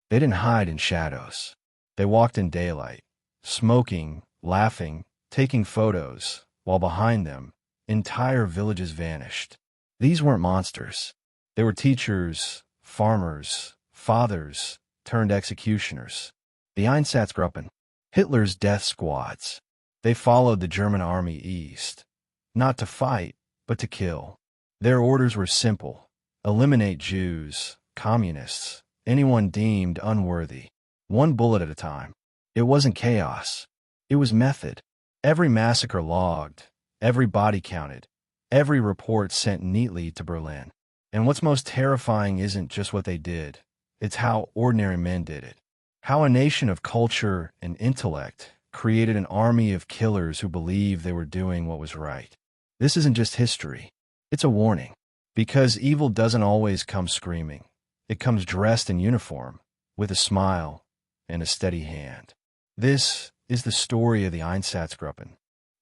They didn't hide in shadows. They walked in daylight, smoking, laughing, taking photos, while behind them, entire villages vanished. These weren't monsters. They were teachers, farmers, fathers, turned executioners. The Einsatzgruppen, Hitler's death squads. They followed the German army east, not to fight, but to kill. Their orders were simple: eliminate Jews, communists, anyone deemed unworthy, one bullet at a time. It wasn't chaos. It was method. Every massacre logged, every body counted, every report sent neatly to Berlin. And what's most terrifying isn't just what they did, it's how ordinary men did it. How a nation of culture and intellect created an army of killers who believed they were doing what was right. This isn't just history. It's a warning. Because evil doesn't always come screaming. It comes dressed in uniform, with a smile and a steady hand. This is the story of the Einsatzgruppen.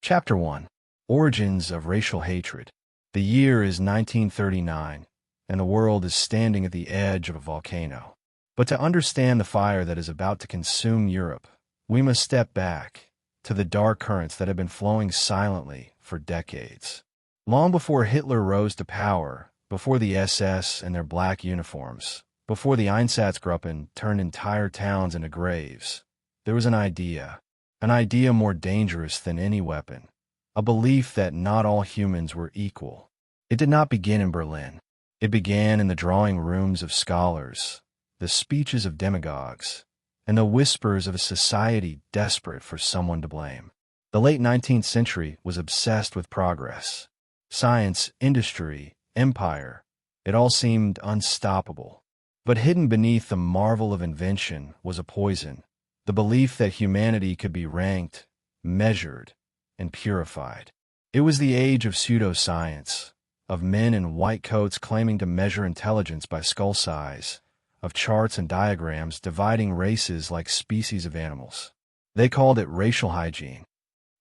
Chapter 1. Origins of Racial Hatred. The year is 1939, and the world is standing at the edge of a volcano. But to understand the fire that is about to consume Europe, we must step back to the dark currents that have been flowing silently for decades. Long before Hitler rose to power, before the SS and their black uniforms, before the Einsatzgruppen turned entire towns into graves, there was an idea more dangerous than any weapon, a belief that not all humans were equal. It did not begin in Berlin. It began in the drawing rooms of scholars, the speeches of demagogues, and the whispers of a society desperate for someone to blame. The late 19th century was obsessed with progress. Science, industry, empire, it all seemed unstoppable. But hidden beneath the marvel of invention was a poison, the belief that humanity could be ranked, measured, and purified. It was the age of pseudoscience, of men in white coats claiming to measure intelligence by skull size, of charts and diagrams dividing races like species of animals. They called it racial hygiene.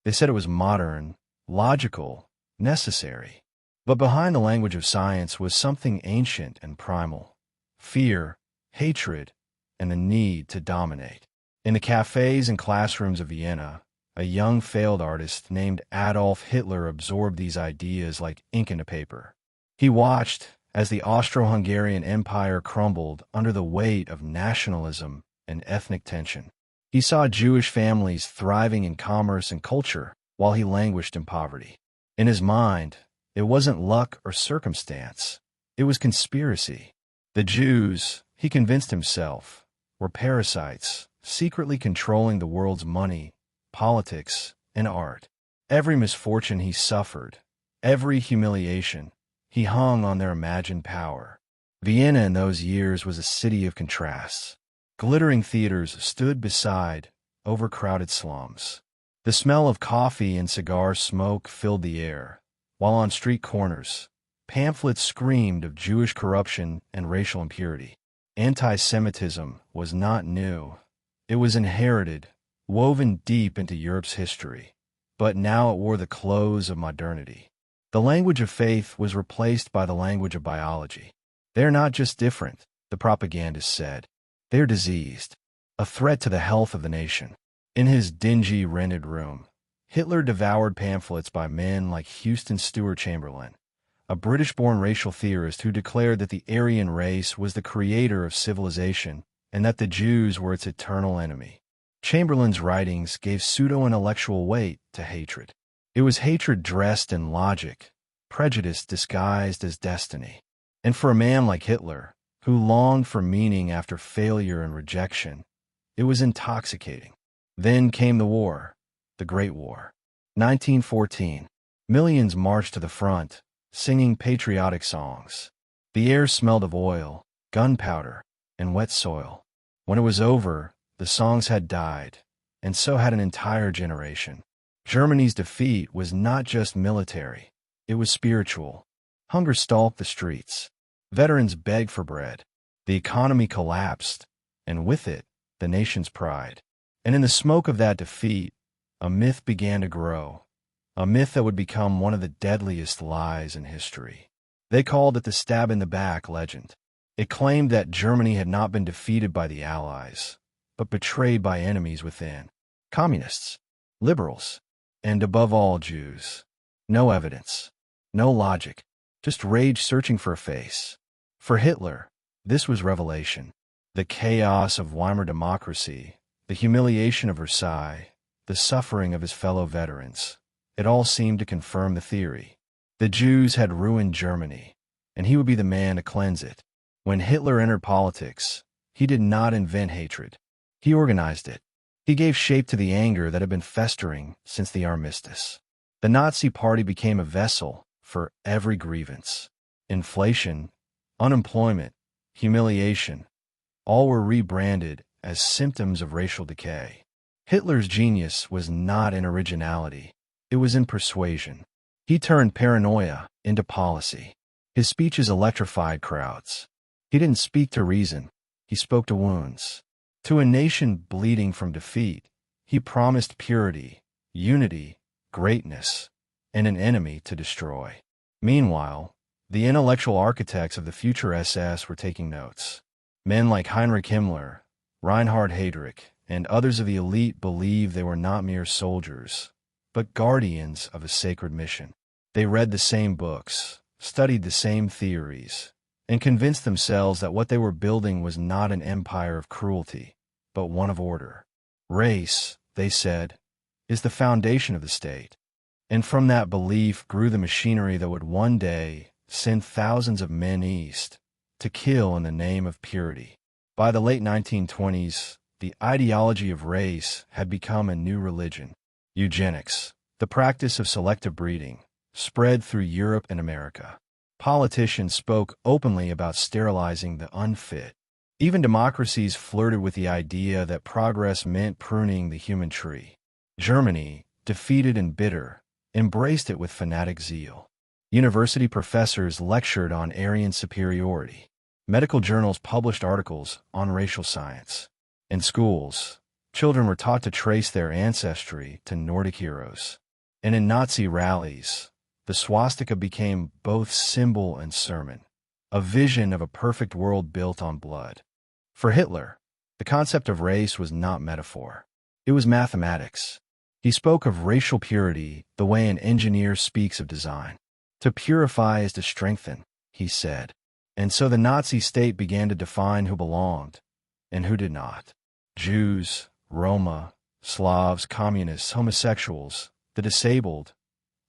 They said it was modern, logical, necessary. But behind the language of science was something ancient and primal: fear, hatred, and the need to dominate. In the cafes and classrooms of Vienna, a young failed artist named Adolf Hitler absorbed these ideas like ink into paper. He watched as the Austro-Hungarian Empire crumbled under the weight of nationalism and ethnic tension. He saw Jewish families thriving in commerce and culture while he languished in poverty. In his mind, it wasn't luck or circumstance. It was conspiracy. The Jews, he convinced himself, were parasites, secretly controlling the world's money, politics, and art. Every misfortune he suffered, every humiliation, he hung on their imagined power. Vienna in those years was a city of contrasts. Glittering theaters stood beside overcrowded slums. The smell of coffee and cigar smoke filled the air, while on street corners, pamphlets screamed of Jewish corruption and racial impurity. Anti-Semitism was not new. It was inherited, woven deep into Europe's history. But now it wore the clothes of modernity. The language of faith was replaced by the language of biology. They're not just different, the propagandists said. They're diseased, a threat to the health of the nation. In his dingy, rented room, Hitler devoured pamphlets by men like Houston Stewart Chamberlain, a British-born racial theorist who declared that the Aryan race was the creator of civilization and that the Jews were its eternal enemy. Chamberlain's writings gave pseudo-intellectual weight to hatred. It was hatred dressed in logic, prejudice disguised as destiny. And for a man like Hitler, who longed for meaning after failure and rejection, it was intoxicating. Then came the war, the Great War. 1914. Millions marched to the front, singing patriotic songs. The air smelled of oil, gunpowder, and wet soil. When it was over, the songs had died, and so had an entire generation. Germany's defeat was not just military, it was spiritual. Hunger stalked the streets. Veterans begged for bread. The economy collapsed, and with it, the nation's pride. And in the smoke of that defeat, a myth began to grow, a myth that would become one of the deadliest lies in history. They called it the stab in the back legend. It claimed that Germany had not been defeated by the Allies, but betrayed by enemies within. Communists, liberals, and above all, Jews. No evidence, no logic, just rage searching for a face. For Hitler, this was revelation. The chaos of Weimar democracy, the humiliation of Versailles, the suffering of his fellow veterans, it all seemed to confirm the theory. The Jews had ruined Germany, and he would be the man to cleanse it. When Hitler entered politics, he did not invent hatred. He organized it. He gave shape to the anger that had been festering since the armistice. The Nazi Party became a vessel for every grievance. Inflation, unemployment, humiliation, all were rebranded as symptoms of racial decay. Hitler's genius was not in originality. It was in persuasion. He turned paranoia into policy. His speeches electrified crowds. He didn't speak to reason. He spoke to wounds. To a nation bleeding from defeat, he promised purity, unity, greatness, and an enemy to destroy. Meanwhile, the intellectual architects of the future SS were taking notes. Men like Heinrich Himmler, Reinhard Heydrich, and others of the elite believed they were not mere soldiers, but guardians of a sacred mission. They read the same books, studied the same theories, and convinced themselves that what they were building was not an empire of cruelty, but one of order. Race, they said, is the foundation of the state. And from that belief grew the machinery that would one day send thousands of men east to kill in the name of purity. By the late 1920s, the ideology of race had become a new religion. Eugenics, the practice of selective breeding, spread through Europe and America. Politicians spoke openly about sterilizing the unfit. Even democracies flirted with the idea that progress meant pruning the human tree. Germany, defeated and bitter, embraced it with fanatic zeal. University professors lectured on Aryan superiority. Medical journals published articles on racial science. In schools, children were taught to trace their ancestry to Nordic heroes. And in Nazi rallies, the swastika became both symbol and sermon, a vision of a perfect world built on blood. For Hitler, the concept of race was not metaphor. It was mathematics. He spoke of racial purity the way an engineer speaks of design. To purify is to strengthen, he said. And so the Nazi state began to define who belonged and who did not. Jews, Roma, Slavs, communists, homosexuals, the disabled,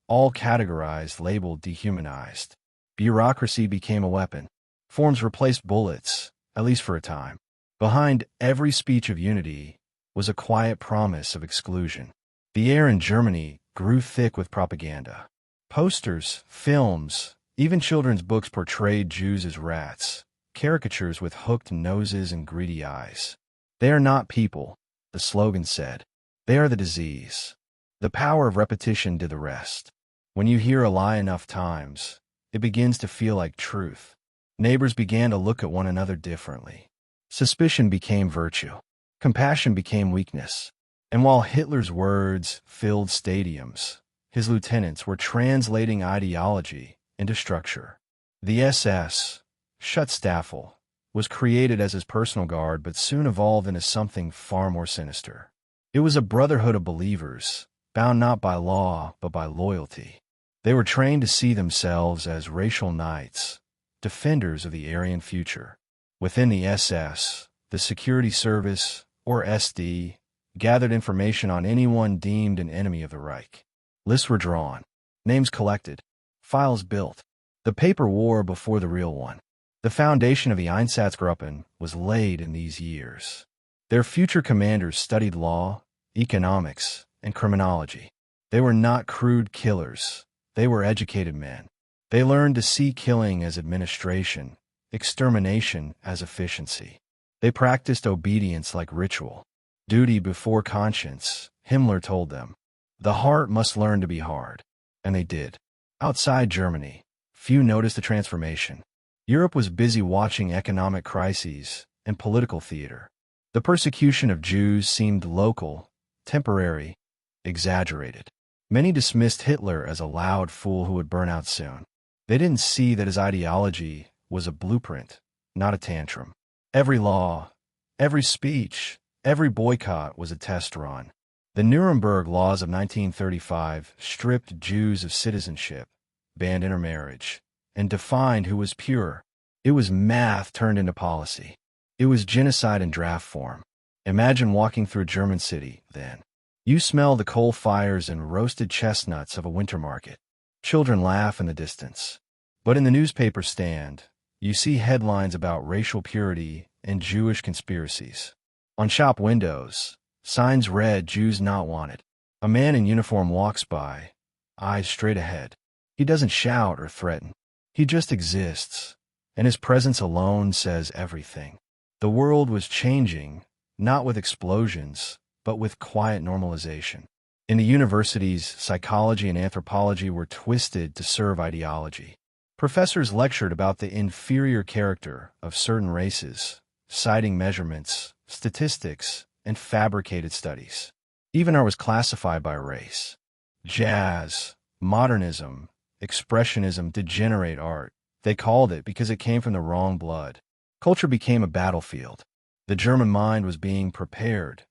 all categorized, labeled, dehumanized. Bureaucracy became a weapon. Forms replaced bullets, at least for a time. Behind every speech of unity was a quiet promise of exclusion. The air in Germany grew thick with propaganda. Posters, films, even children's books portrayed Jews as rats, caricatures with hooked noses and greedy eyes. They are not people, the slogan said. They are the disease. The power of repetition did the rest. When you hear a lie enough times, it begins to feel like truth. Neighbors began to look at one another differently. Suspicion became virtue. Compassion became weakness. And while Hitler's words filled stadiums, his lieutenants were translating ideology into structure. The SS, Schutzstaffel, was created as his personal guard but soon evolved into something far more sinister. It was a brotherhood of believers, bound not by law but by loyalty. They were trained to see themselves as racial knights, defenders of the Aryan future. Within the SS, the Security Service, or SD, gathered information on anyone deemed an enemy of the Reich. Lists were drawn, names collected, files built. The paper war before the real one. The foundation of the Einsatzgruppen was laid in these years. Their future commanders studied law, economics, and criminology. They were not crude killers. They were educated men. They learned to see killing as administration, extermination as efficiency. They practiced obedience like ritual. Duty before conscience, Himmler told them. The heart must learn to be hard. And they did. Outside Germany, few noticed the transformation. Europe was busy watching economic crises and political theater. The persecution of Jews seemed local, temporary, exaggerated. Many dismissed Hitler as a loud fool who would burn out soon. They didn't see that his ideology was a blueprint, not a tantrum. Every law, every speech, every boycott was a test run. The Nuremberg laws of 1935 stripped Jews of citizenship, banned intermarriage, and defined who was pure. It was math turned into policy. It was genocide in draft form. Imagine walking through a German city, then. You smell the coal fires and roasted chestnuts of a winter market. Children laugh in the distance. But in the newspaper stand, you see headlines about racial purity and Jewish conspiracies. On shop windows, signs read "Jews not wanted." A man in uniform walks by, eyes straight ahead. He doesn't shout or threaten. He just exists, and his presence alone says everything. The world was changing, not with explosions, but with quiet normalization. In the universities, psychology and anthropology were twisted to serve ideology. Professors lectured about the inferior character of certain races, citing measurements, statistics, and fabricated studies. Even art was classified by race. Jazz, modernism, expressionism, degenerate art. They called it because it came from the wrong blood. Culture became a battlefield. The German mind was being prepared,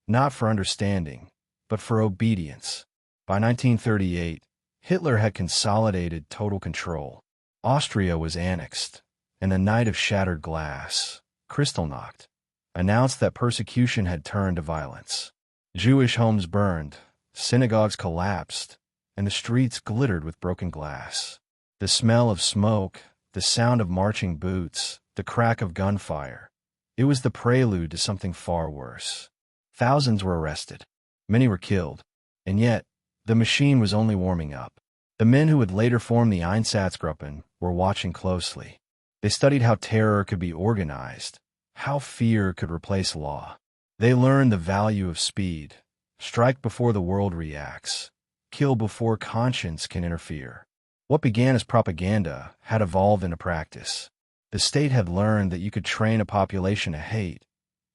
not for understanding, but for obedience. By 1938, Hitler had consolidated total control. Austria was annexed, and the night of shattered glass, Kristallnacht, announced that persecution had turned to violence. Jewish homes burned, synagogues collapsed, and the streets glittered with broken glass. The smell of smoke, the sound of marching boots, the crack of gunfire. It was the prelude to something far worse. Thousands were arrested. Many were killed. And yet, the machine was only warming up. The men who would later form the Einsatzgruppen were watching closely. They studied how terror could be organized, how fear could replace law. They learned the value of speed. Strike before the world reacts. Kill before conscience can interfere. What began as propaganda had evolved into practice. The state had learned that you could train a population to hate,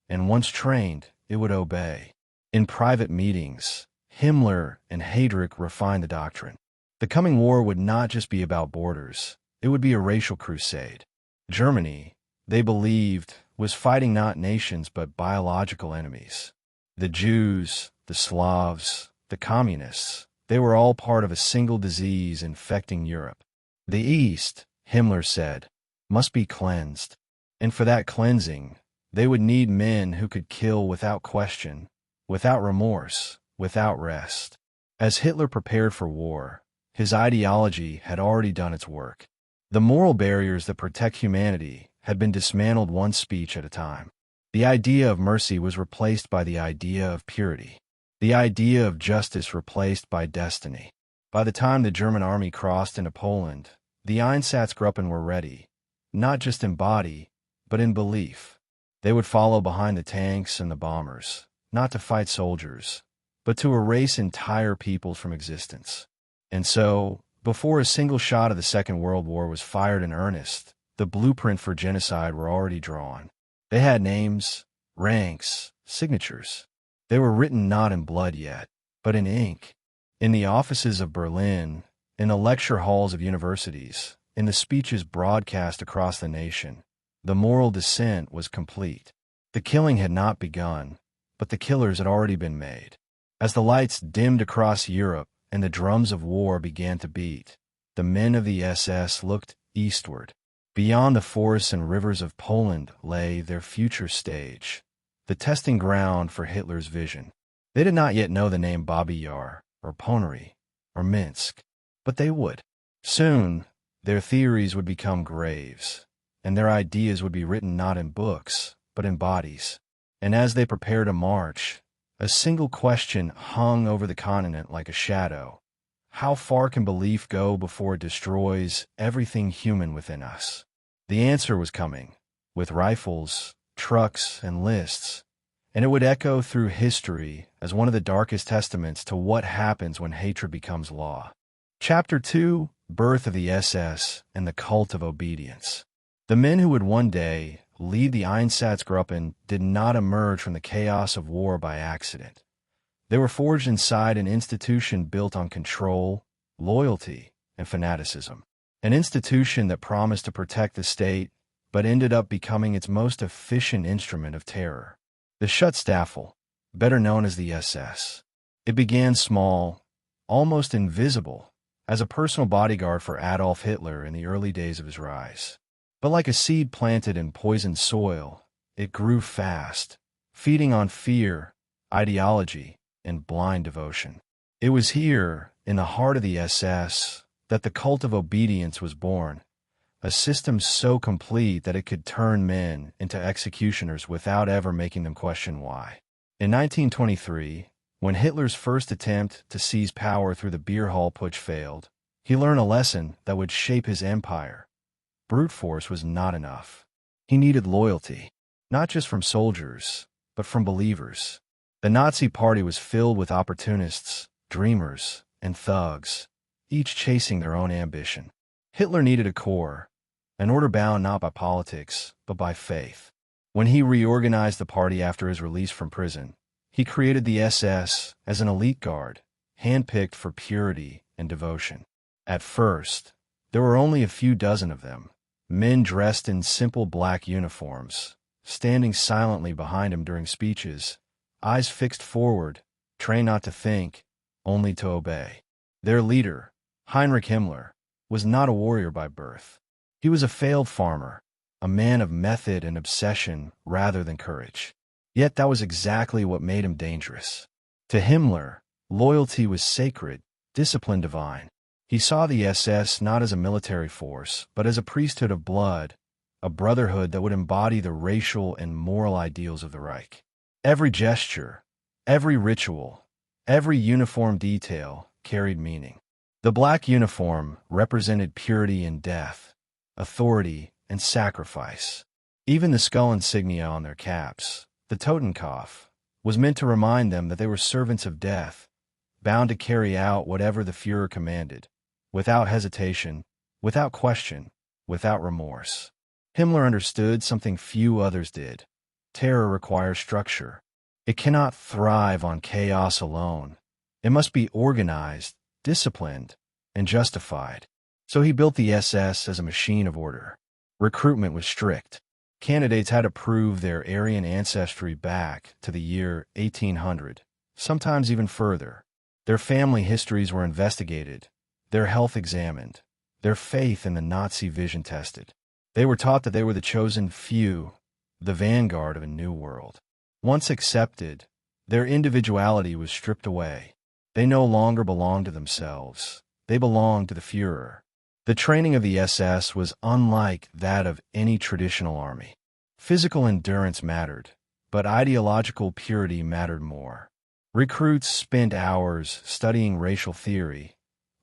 and once trained, it would obey. In private meetings, Himmler and Heydrich refined the doctrine. The coming war would not just be about borders, it would be a racial crusade. Germany, they believed, was fighting not nations but biological enemies. The Jews, the Slavs, the communists, they were all part of a single disease infecting Europe. The East, Himmler said, must be cleansed. And for that cleansing, they would need men who could kill without question, without remorse, without rest. As Hitler prepared for war, his ideology had already done its work. The moral barriers that protect humanity had been dismantled one speech at a time. The idea of mercy was replaced by the idea of purity. The idea of justice replaced by destiny. By the time the German army crossed into Poland, the Einsatzgruppen were ready, not just in body, but in belief. They would follow behind the tanks and the bombers, not to fight soldiers, but to erase entire peoples from existence. And so, before a single shot of the Second World War was fired in earnest, the blueprint for genocide were already drawn. They had names, ranks, signatures. They were written not in blood yet, but in ink. In the offices of Berlin, in the lecture halls of universities, in the speeches broadcast across the nation, the moral descent was complete. The killing had not begun, but the killers had already been made. As the lights dimmed across Europe and the drums of war began to beat, the men of the SS looked eastward. Beyond the forests and rivers of Poland lay their future stage, the testing ground for Hitler's vision. They did not yet know the name Babi Yar, or Ponary, or Minsk, but they would. Soon, their theories would become graves, and their ideas would be written not in books, but in bodies. And as they prepared to march, a single question hung over the continent like a shadow. How far can belief go before it destroys everything human within us? The answer was coming, with rifles, trucks, and lists, and it would echo through history as one of the darkest testaments to what happens when hatred becomes law. Chapter 2, Birth of the SS and the Cult of Obedience. The men who would one day lead the Einsatzgruppen did not emerge from the chaos of war by accident. They were forged inside an institution built on control, loyalty, and fanaticism. An institution that promised to protect the state, but ended up becoming its most efficient instrument of terror. The Schutzstaffel, better known as the SS. It began small, almost invisible, as a personal bodyguard for Adolf Hitler in the early days of his rise. But like a seed planted in poisoned soil, it grew fast, feeding on fear, ideology, and blind devotion. It was here, in the heart of the SS, that the cult of obedience was born, a system so complete that it could turn men into executioners without ever making them question why. In 1923, when Hitler's first attempt to seize power through the beer hall putsch failed, he learned a lesson that would shape his empire. Brute force was not enough. He needed loyalty, not just from soldiers, but from believers. The Nazi Party was filled with opportunists, dreamers, and thugs, each chasing their own ambition. Hitler needed a core, an order bound not by politics, but by faith. When he reorganized the party after his release from prison, he created the SS as an elite guard, handpicked for purity and devotion. At first, there were only a few dozen of them, men dressed in simple black uniforms, standing silently behind him during speeches, eyes fixed forward, trained not to think, only to obey. Their leader, Heinrich Himmler, was not a warrior by birth. He was a failed farmer, a man of method and obsession rather than courage. Yet that was exactly what made him dangerous. To Himmler, loyalty was sacred, discipline divine. He saw the SS not as a military force, but as a priesthood of blood, a brotherhood that would embody the racial and moral ideals of the Reich. Every gesture, every ritual, every uniform detail carried meaning. The black uniform represented purity and death, authority and sacrifice. Even the skull insignia on their caps, the Totenkopf, was meant to remind them that they were servants of death, bound to carry out whatever the Führer commanded, without hesitation, without question, without remorse. Himmler understood something few others did. Terror requires structure. It cannot thrive on chaos alone. It must be organized, disciplined, and justified. So he built the SS as a machine of order. Recruitment was strict. Candidates had to prove their Aryan ancestry back to the year 1800, sometimes even further. Their family histories were investigated, their health examined, their faith in the Nazi vision tested. They were taught that they were the chosen few, the vanguard of a new world. Once accepted, their individuality was stripped away. They no longer belonged to themselves. They belonged to the Führer. The training of the SS was unlike that of any traditional army. Physical endurance mattered, but ideological purity mattered more. Recruits spent hours studying racial theory,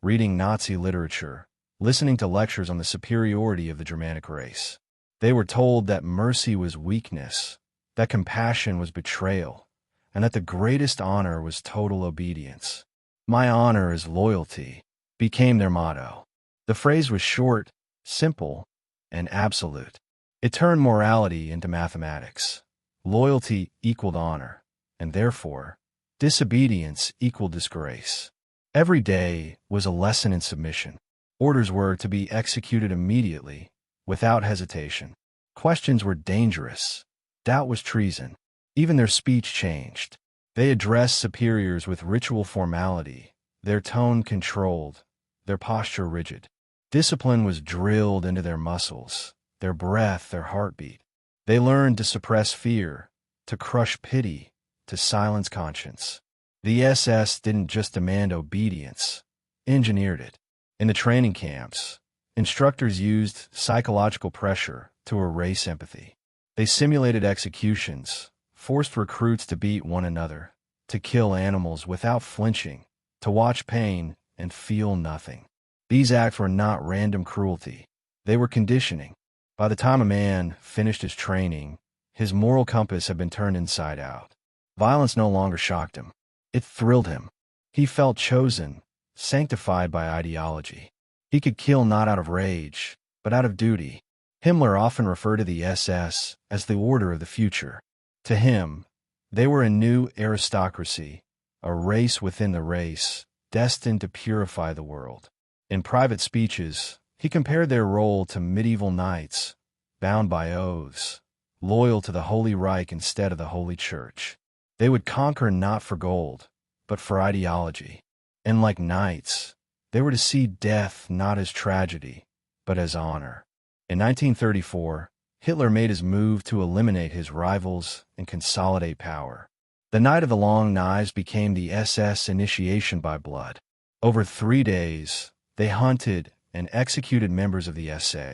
reading Nazi literature, listening to lectures on the superiority of the Germanic race. They were told that mercy was weakness, that compassion was betrayal, and that the greatest honor was total obedience. "My honor is loyalty," became their motto. The phrase was short, simple, and absolute. It turned morality into mathematics. Loyalty equaled honor, and therefore, disobedience equaled disgrace. Every day was a lesson in submission. Orders were to be executed immediately, without hesitation. Questions were dangerous. Doubt was treason. Even their speech changed. They addressed superiors with ritual formality, their tone controlled, their posture rigid. Discipline was drilled into their muscles, their breath, their heartbeat. They learned to suppress fear, to crush pity, to silence conscience. The SS didn't just demand obedience, engineered it. In the training camps, instructors used psychological pressure to erase empathy. They simulated executions, forced recruits to beat one another, to kill animals without flinching, to watch pain and feel nothing. These acts were not random cruelty. They were conditioning. By the time a man finished his training, his moral compass had been turned inside out. Violence no longer shocked him. It thrilled him. He felt chosen, sanctified by ideology. He could kill not out of rage, but out of duty. Himmler often referred to the SS as the order of the future. To him, they were a new aristocracy, a race within the race, destined to purify the world. In private speeches, he compared their role to medieval knights, bound by oaths, loyal to the Holy Reich instead of the Holy Church. They would conquer not for gold, but for ideology. And like knights, they were to see death not as tragedy, but as honor. In 1934, Hitler made his move to eliminate his rivals and consolidate power. The Night of the Long Knives became the SS initiation by blood. Over 3 days, they hunted and executed members of the SA,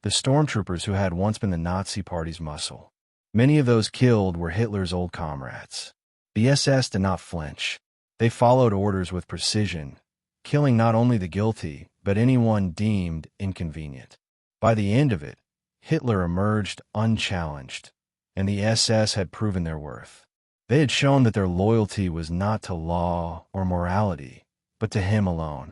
the stormtroopers who had once been the Nazi Party's muscle. Many of those killed were Hitler's old comrades. The SS did not flinch. They followed orders with precision, killing not only the guilty, but anyone deemed inconvenient. By the end of it, Hitler emerged unchallenged, and the SS had proven their worth. They had shown that their loyalty was not to law or morality, but to him alone.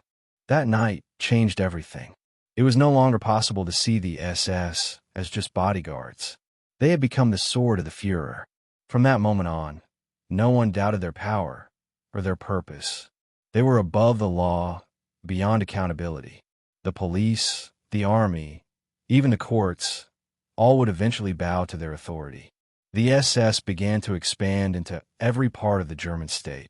That night changed everything. It was no longer possible to see the SS as just bodyguards. They had become the sword of the Führer. From that moment on, no one doubted their power or their purpose. They were above the law, beyond accountability. The police, the army, even the courts, all would eventually bow to their authority. The SS began to expand into every part of the German state: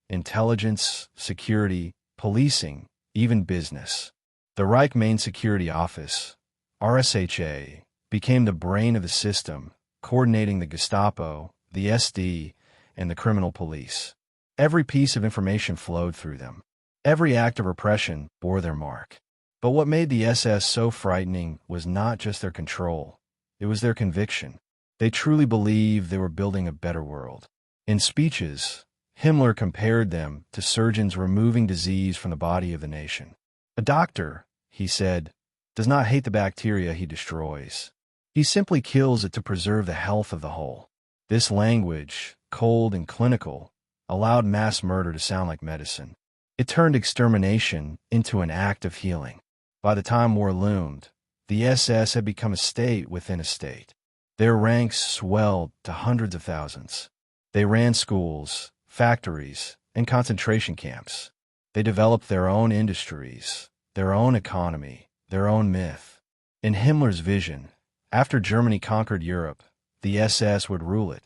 intelligence, security, policing, even business. The Reich Main Security Office, RSHA, became the brain of the system, coordinating the Gestapo, the SD, and the criminal police. Every piece of information flowed through them. Every act of repression bore their mark. But what made the SS so frightening was not just their control, it was their conviction. They truly believed they were building a better world. In speeches, Himmler compared them to surgeons removing disease from the body of the nation. A doctor, he said, does not hate the bacteria he destroys. He simply kills it to preserve the health of the whole. This language, cold and clinical, allowed mass murder to sound like medicine. It turned extermination into an act of healing. By the time war loomed, the SS had become a state within a state. Their ranks swelled to hundreds of thousands. They ran schools, factories, and concentration camps. They developed their own industries, their own economy, their own myth. In Himmler's vision, after Germany conquered Europe, the SS would rule it,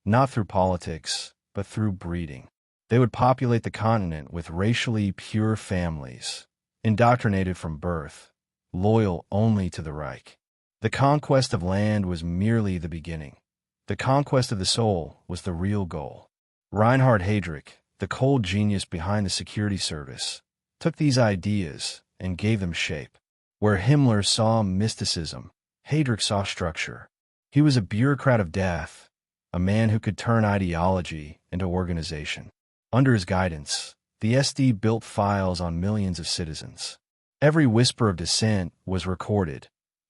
not through politics, but through breeding. They would populate the continent with racially pure families, indoctrinated from birth, loyal only to the Reich. The conquest of land was merely the beginning. The conquest of the soul was the real goal. Reinhard Heydrich, the cold genius behind the security service, took these ideas and gave them shape. Where Himmler saw mysticism, Heydrich saw structure. He was a bureaucrat of death, a man who could turn ideology into organization. Under his guidance, the SD built files on millions of citizens. Every whisper of dissent was recorded,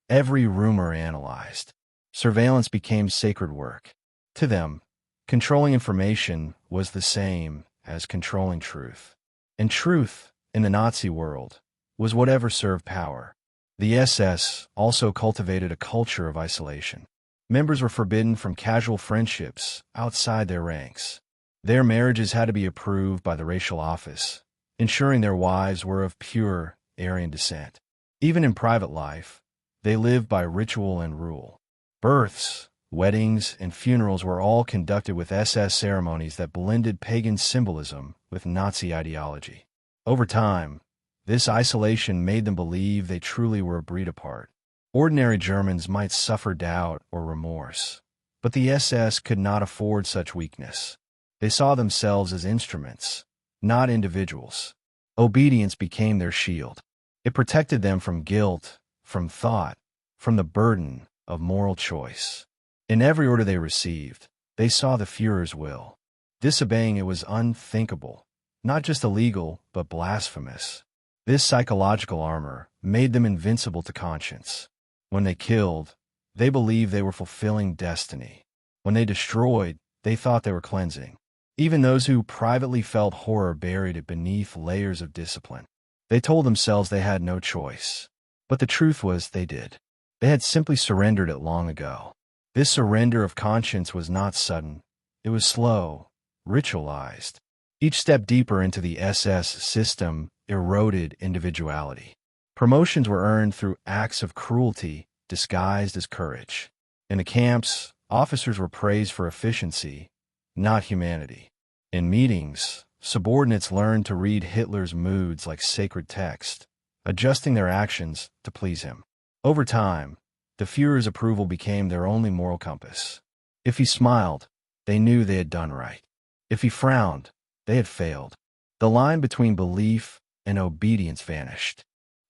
every rumor analyzed. Surveillance became sacred work. To them, controlling information was the same as controlling truth. And truth, in the Nazi world, was whatever served power. The SS also cultivated a culture of isolation. Members were forbidden from casual friendships outside their ranks. Their marriages had to be approved by the racial office, ensuring their wives were of pure Aryan descent. Even in private life, they lived by ritual and rule. Births, weddings, and funerals were all conducted with SS ceremonies that blended pagan symbolism with Nazi ideology. Over time, this isolation made them believe they truly were a breed apart. Ordinary Germans might suffer doubt or remorse, but the SS could not afford such weakness. They saw themselves as instruments, not individuals. Obedience became their shield. It protected them from guilt, from thought, from the burden of moral choice. In every order they received, they saw the Führer's will. Disobeying it was unthinkable, not just illegal, but blasphemous. This psychological armor made them invincible to conscience. When they killed, they believed they were fulfilling destiny. When they destroyed, they thought they were cleansing. Even those who privately felt horror buried it beneath layers of discipline. They told themselves they had no choice. But the truth was they did. They had simply surrendered it long ago. This surrender of conscience was not sudden. It was slow, ritualized. Each step deeper into the SS system eroded individuality. Promotions were earned through acts of cruelty disguised as courage. In the camps, officers were praised for efficiency, not humanity. In meetings, subordinates learned to read Hitler's moods like sacred text, adjusting their actions to please him. Over time, the Führer's approval became their only moral compass. If he smiled, they knew they had done right. If he frowned, they had failed. The line between belief and obedience vanished.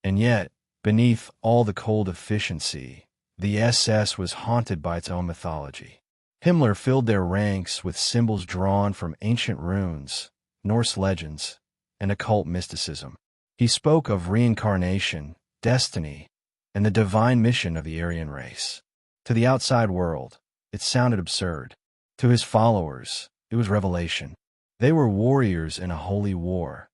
And yet, beneath all the cold efficiency, the SS was haunted by its own mythology. Himmler filled their ranks with symbols drawn from ancient runes, Norse legends, and occult mysticism. He spoke of reincarnation, destiny, and the divine mission of the Aryan race. To the outside world, it sounded absurd. To his followers, it was revelation. They were warriors in a holy war,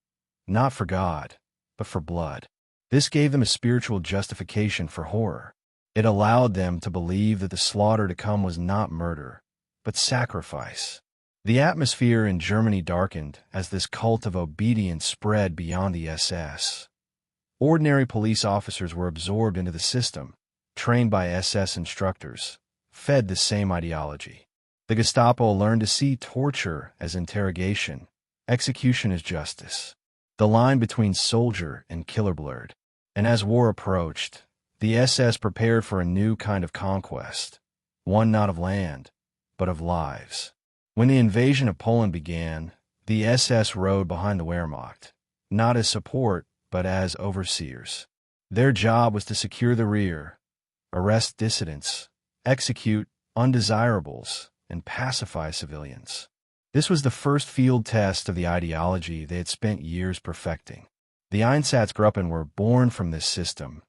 not for God, but for blood. This gave them a spiritual justification for horror. It allowed them to believe that the slaughter to come was not murder, but sacrifice. The atmosphere in Germany darkened as this cult of obedience spread beyond the SS. Ordinary police officers were absorbed into the system, trained by SS instructors, fed the same ideology. The Gestapo learned to see torture as interrogation, execution as justice. The line between soldier and killer blurred. And as war approached, the SS prepared for a new kind of conquest, one not of land, but of lives. When the invasion of Poland began, the SS rode behind the Wehrmacht, not as support, but as overseers. Their job was to secure the rear, arrest dissidents, execute undesirables, and pacify civilians. This was the first field test of the ideology they had spent years perfecting. The Einsatzgruppen were born from this system,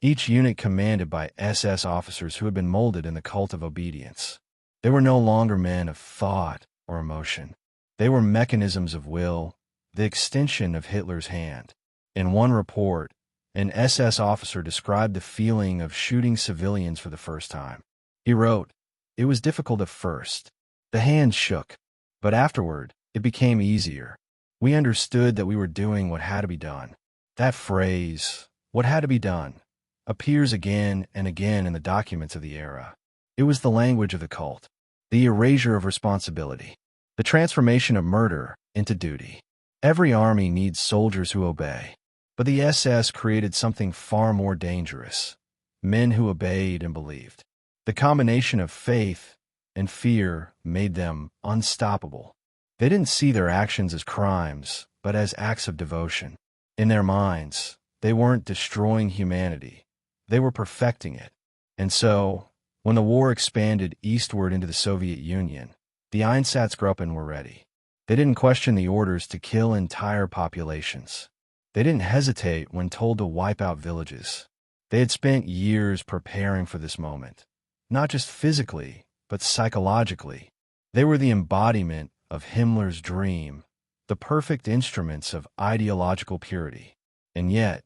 each unit commanded by SS officers who had been molded in the cult of obedience. They were no longer men of thought or emotion. They were mechanisms of will, the extension of Hitler's hand. In one report, an SS officer described the feeling of shooting civilians for the first time. He wrote, "It was difficult at first. The hand shook, but afterward, it became easier. We understood that we were doing what had to be done." That phrase, "what had to be done," appears again and again in the documents of the era. It was the language of the cult, the erasure of responsibility, the transformation of murder into duty. Every army needs soldiers who obey, but the SS created something far more dangerous: men who obeyed and believed. The combination of faith and fear made them unstoppable. They didn't see their actions as crimes, but as acts of devotion. In their minds, they weren't destroying humanity. They were perfecting it. And so, when the war expanded eastward into the Soviet Union, the Einsatzgruppen were ready. They didn't question the orders to kill entire populations. They didn't hesitate when told to wipe out villages. They had spent years preparing for this moment, not just physically, but psychologically. They were the embodiment of Himmler's dream, the perfect instruments of ideological purity. And yet,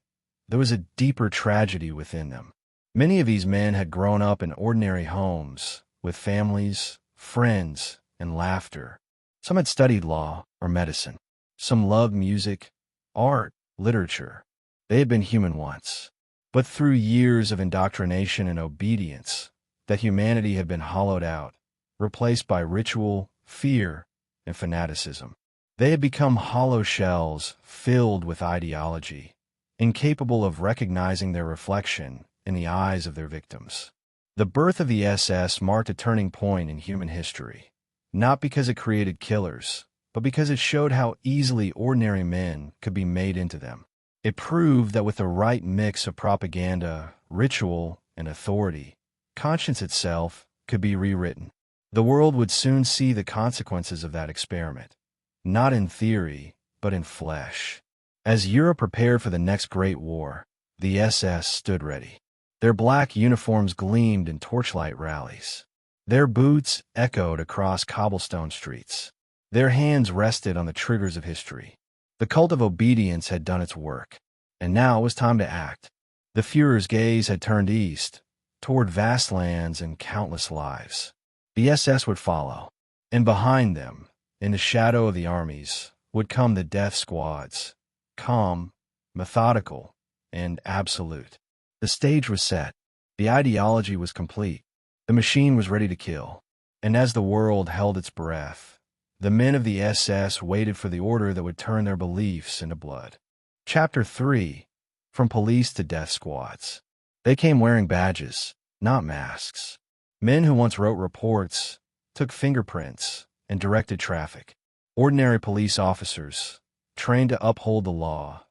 there was a deeper tragedy within them. Many of these men had grown up in ordinary homes, with families, friends, and laughter. Some had studied law or medicine. Some loved music, art, literature. They had been human once. But through years of indoctrination and obedience, that humanity had been hollowed out, replaced by ritual, fear, and fanaticism. They had become hollow shells filled with ideology, incapable of recognizing their reflection in the eyes of their victims. The birth of the SS marked a turning point in human history, not because it created killers, but because it showed how easily ordinary men could be made into them. It proved that with the right mix of propaganda, ritual, and authority, conscience itself could be rewritten. The world would soon see the consequences of that experiment, not in theory, but in flesh. As Europe prepared for the next Great War, the SS stood ready. Their black uniforms gleamed in torchlight rallies. Their boots echoed across cobblestone streets. Their hands rested on the triggers of history. The cult of obedience had done its work, and now it was time to act. The Führer's gaze had turned east, toward vast lands and countless lives. The SS would follow, and behind them, in the shadow of the armies, would come the death squads, calm, methodical, and absolute. The stage was set. The ideology was complete. The machine was ready to kill. And as the world held its breath, the men of the SS waited for the order that would turn their beliefs into blood. Chapter 3. From Police to Death Squads. They came wearing badges, not masks. Men who once wrote reports, took fingerprints, and directed traffic. Ordinary police officers, trained to uphold the law,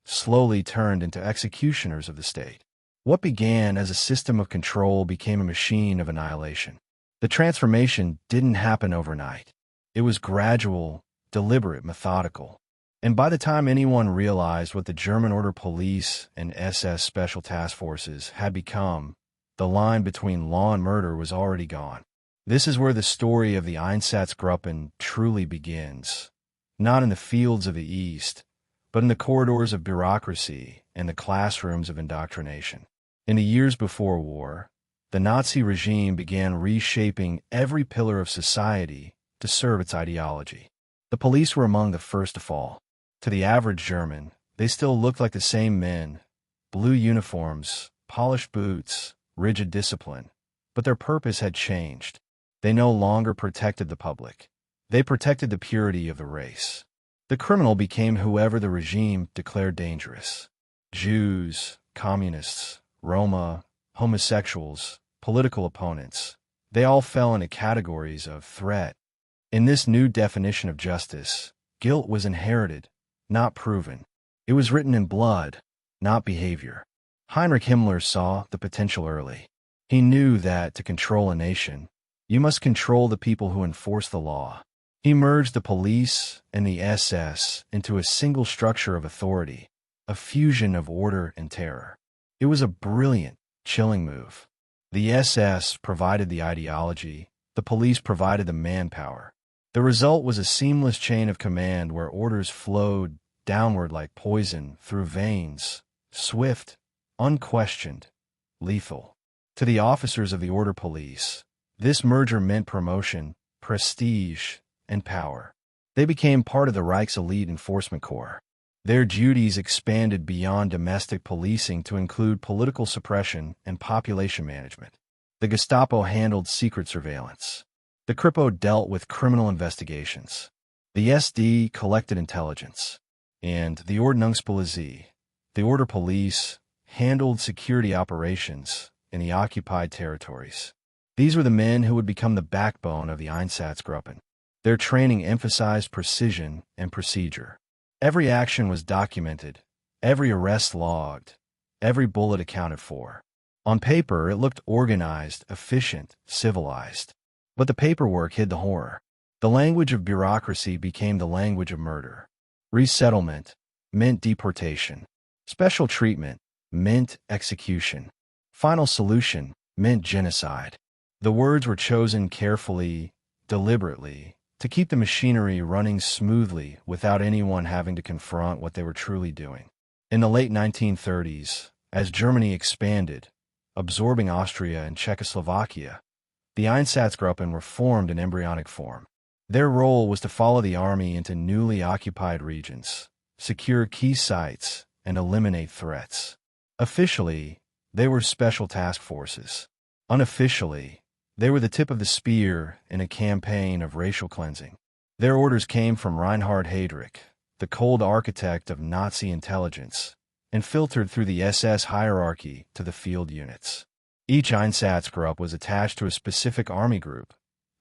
slowly turned into executioners of the state. What began as a system of control became a machine of annihilation. The transformation didn't happen overnight. It was gradual, deliberate, methodical. And by the time anyone realized what the German Order Police and SS Special Task Forces had become, the line between law and murder was already gone. This is where the story of the Einsatzgruppen truly begins, not in the fields of the East, but in the corridors of bureaucracy and the classrooms of indoctrination. In the years before war, the Nazi regime began reshaping every pillar of society to serve its ideology. The police were among the first to fall. To the average German, they still looked like the same men: blue uniforms, polished boots, rigid discipline. But their purpose had changed. They no longer protected the public. They protected the purity of the race. The criminal became whoever the regime declared dangerous. Jews, communists, Roma, homosexuals, political opponents, they all fell into categories of threat. In this new definition of justice, guilt was inherited, not proven. It was written in blood, not behavior. Heinrich Himmler saw the potential early. He knew that to control a nation, you must control the people who enforce the law. He merged the police and the SS into a single structure of authority, a fusion of order and terror. It was a brilliant, chilling move. The SS provided the ideology, the police provided the manpower. The result was a seamless chain of command where orders flowed downward like poison through veins, swift, unquestioned, lethal. To the officers of the Order Police, this merger meant promotion, prestige, and power. They became part of the Reich's elite enforcement corps. Their duties expanded beyond domestic policing to include political suppression and population management. The Gestapo handled secret surveillance. The Kripo dealt with criminal investigations. The SD collected intelligence. And the Ordnungspolizei, the Order Police, handled security operations in the occupied territories. These were the men who would become the backbone of the Einsatzgruppen. Their training emphasized precision and procedure. Every action was documented, every arrest logged, every bullet accounted for. On paper, it looked organized, efficient, civilized. But the paperwork hid the horror. The language of bureaucracy became the language of murder. Resettlement meant deportation. Special treatment meant execution. Final solution meant genocide. The words were chosen carefully, deliberately, to keep the machinery running smoothly without anyone having to confront what they were truly doing. In the late 1930s, as Germany expanded, absorbing Austria and Czechoslovakia, the Einsatzgruppen were formed in embryonic form. Their role was to follow the army into newly occupied regions, secure key sites, and eliminate threats. Officially, they were special task forces. Unofficially, they were the tip of the spear in a campaign of racial cleansing. Their orders came from Reinhard Heydrich, the cold architect of Nazi intelligence, and filtered through the SS hierarchy to the field units. Each Einsatzgruppe was attached to a specific army group,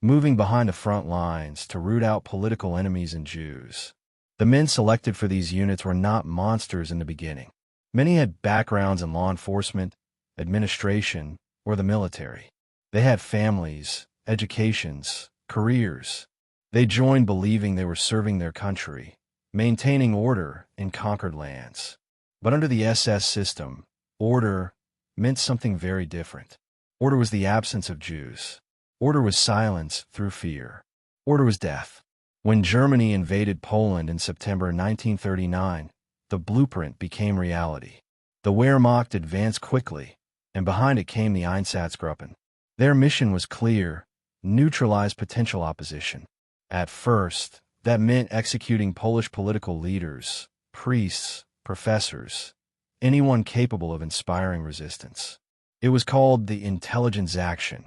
moving behind the front lines to root out political enemies and Jews. The men selected for these units were not monsters in the beginning. Many had backgrounds in law enforcement, administration, or the military. They had families, educations, careers. They joined believing they were serving their country, maintaining order in conquered lands. But under the SS system, order meant something very different. Order was the absence of Jews. Order was silence through fear. Order was death. When Germany invaded Poland in September 1939, the blueprint became reality. The Wehrmacht advanced quickly, and behind it came the Einsatzgruppen. Their mission was clear: neutralize potential opposition. At first, that meant executing Polish political leaders, priests, professors, anyone capable of inspiring resistance. It was called the intelligence action,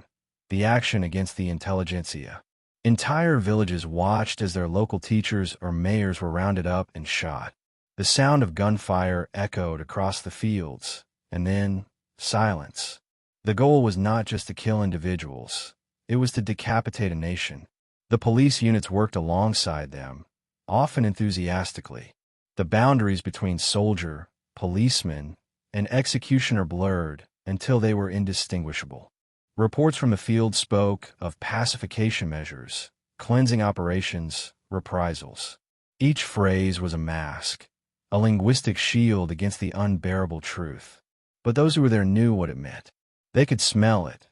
the action against the intelligentsia. Entire villages watched as their local teachers or mayors were rounded up and shot. The sound of gunfire echoed across the fields, and then silence. The goal was not just to kill individuals, it was to decapitate a nation. The police units worked alongside them, often enthusiastically. The boundaries between soldier, policeman, and executioner blurred until they were indistinguishable. Reports from the field spoke of pacification measures, cleansing operations, reprisals. Each phrase was a mask, a linguistic shield against the unbearable truth. But those who were there knew what it meant. They could smell it,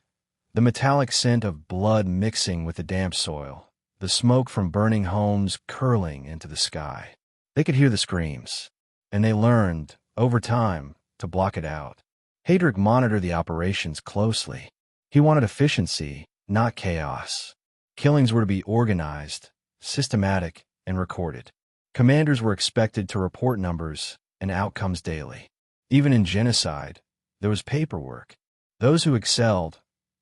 the metallic scent of blood mixing with the damp soil, the smoke from burning homes curling into the sky. They could hear the screams, and they learned, over time, to block it out. Heydrich monitored the operations closely. He wanted efficiency, not chaos. Killings were to be organized, systematic, and recorded. Commanders were expected to report numbers and outcomes daily. Even in genocide, there was paperwork. Those who excelled,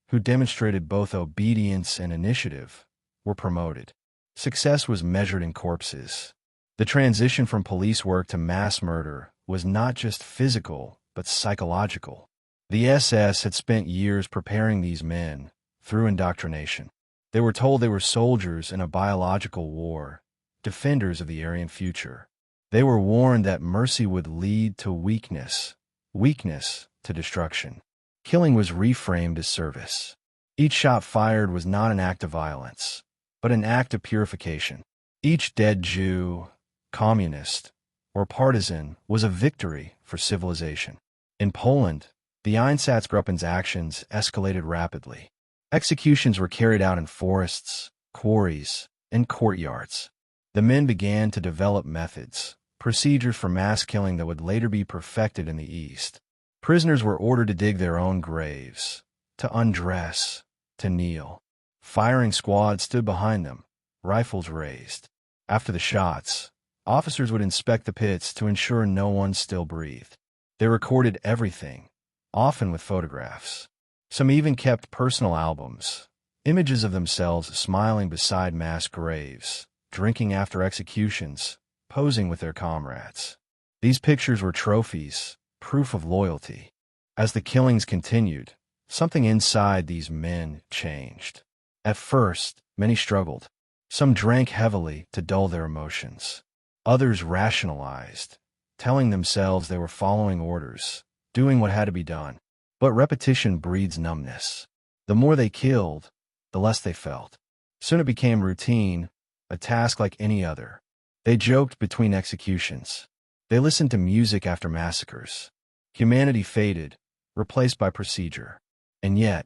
who demonstrated both obedience and initiative, were promoted. Success was measured in corpses. The transition from police work to mass murder was not just physical, but psychological. The SS had spent years preparing these men through indoctrination. They were told they were soldiers in a biological war, defenders of the Aryan future. They were warned that mercy would lead to weakness, weakness to destruction. Killing was reframed as service. Each shot fired was not an act of violence, but an act of purification. Each dead Jew, communist, or partisan was a victory for civilization. In Poland, the Einsatzgruppen's actions escalated rapidly. Executions were carried out in forests, quarries, and courtyards. The men began to develop methods, procedures for mass killing that would later be perfected in the East. Prisoners were ordered to dig their own graves, to undress, to kneel. Firing squads stood behind them, rifles raised. After the shots, officers would inspect the pits to ensure no one still breathed. They recorded everything, often with photographs. Some even kept personal albums, images of themselves smiling beside mass graves, drinking after executions, posing with their comrades. These pictures were trophies, proof of loyalty. As the killings continued, something inside these men changed. At first, many struggled. Some drank heavily to dull their emotions. Others rationalized, telling themselves they were following orders, doing what had to be done. But repetition breeds numbness. The more they killed, the less they felt. Soon it became routine, a task like any other. They joked between executions. They listened to music after massacres. Humanity faded, replaced by procedure. And yet,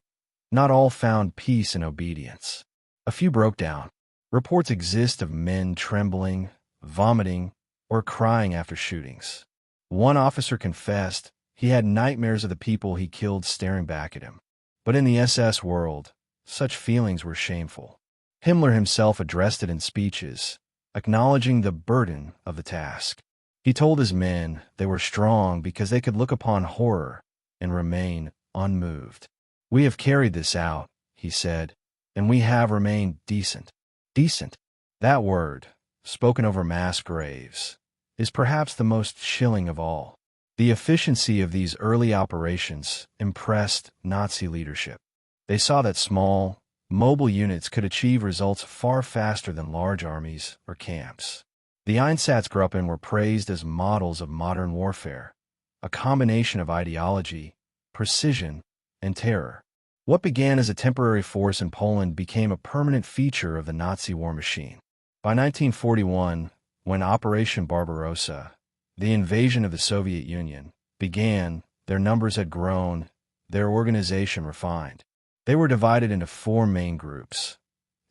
not all found peace and obedience. A few broke down. Reports exist of men trembling, vomiting, or crying after shootings. One officer confessed he had nightmares of the people he killed staring back at him. But in the SS world, such feelings were shameful. Himmler himself addressed it in speeches, acknowledging the burden of the task. He told his men they were strong because they could look upon horror and remain unmoved. "We have carried this out," he said, "and we have remained decent." Decent. That word, spoken over mass graves, is perhaps the most chilling of all. The efficiency of these early operations impressed Nazi leadership. They saw that small, mobile units could achieve results far faster than large armies or camps. The Einsatzgruppen were praised as models of modern warfare, a combination of ideology, precision, and terror. What began as a temporary force in Poland became a permanent feature of the Nazi war machine. By 1941, when Operation Barbarossa, the invasion of the Soviet Union, began, their numbers had grown, their organization refined. They were divided into four main groups: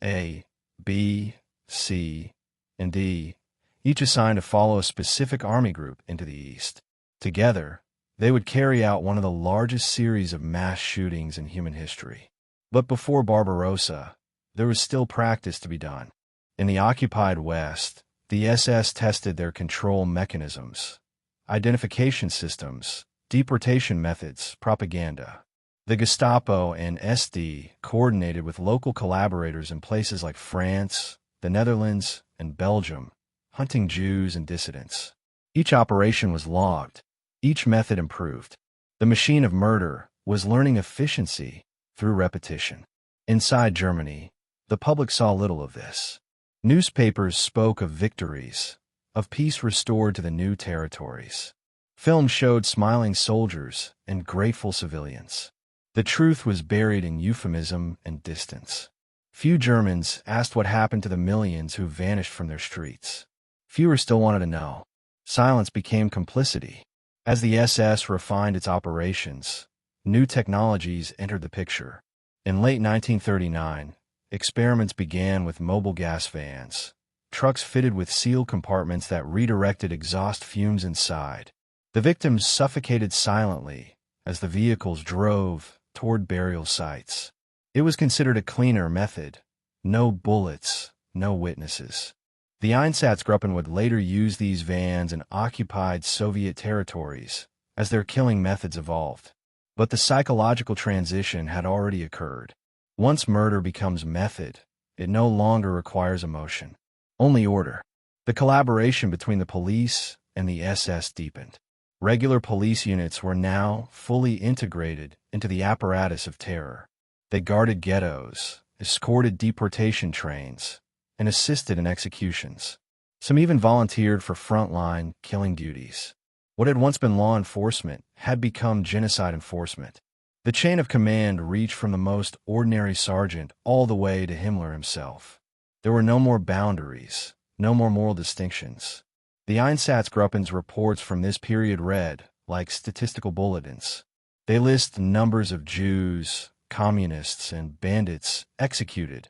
A, B, C, and D, each assigned to follow a specific army group into the east. Together, they would carry out one of the largest series of mass shootings in human history. But before Barbarossa, there was still practice to be done. In the occupied West, the SS tested their control mechanisms, identification systems, deportation methods, propaganda. The Gestapo and SD coordinated with local collaborators in places like France, the Netherlands, and Belgium, hunting Jews and dissidents. Each operation was logged, each method improved. The machine of murder was learning efficiency through repetition. Inside Germany, the public saw little of this. Newspapers spoke of victories, of peace restored to the new territories. Film showed smiling soldiers and grateful civilians. The truth was buried in euphemism and distance. Few Germans asked what happened to the millions who vanished from their streets. Fewer still wanted to know. Silence became complicity. As the SS refined its operations, new technologies entered the picture. In late 1939, experiments began with mobile gas vans, trucks fitted with sealed compartments that redirected exhaust fumes inside. The victims suffocated silently as the vehicles drove toward burial sites. It was considered a cleaner method. No bullets, no witnesses. The Einsatzgruppen would later use these vans in occupied Soviet territories as their killing methods evolved. But the psychological transition had already occurred. Once murder becomes method, it no longer requires emotion, only order. The collaboration between the police and the SS deepened. Regular police units were now fully integrated into the apparatus of terror. They guarded ghettos, escorted deportation trains, and assisted in executions. Some even volunteered for frontline killing duties. What had once been law enforcement had become genocide enforcement. The chain of command reached from the most ordinary sergeant all the way to Himmler himself. There were no more boundaries, no more moral distinctions. The Einsatzgruppen's reports from this period read like statistical bulletins. They list numbers of Jews, communists, and bandits executed,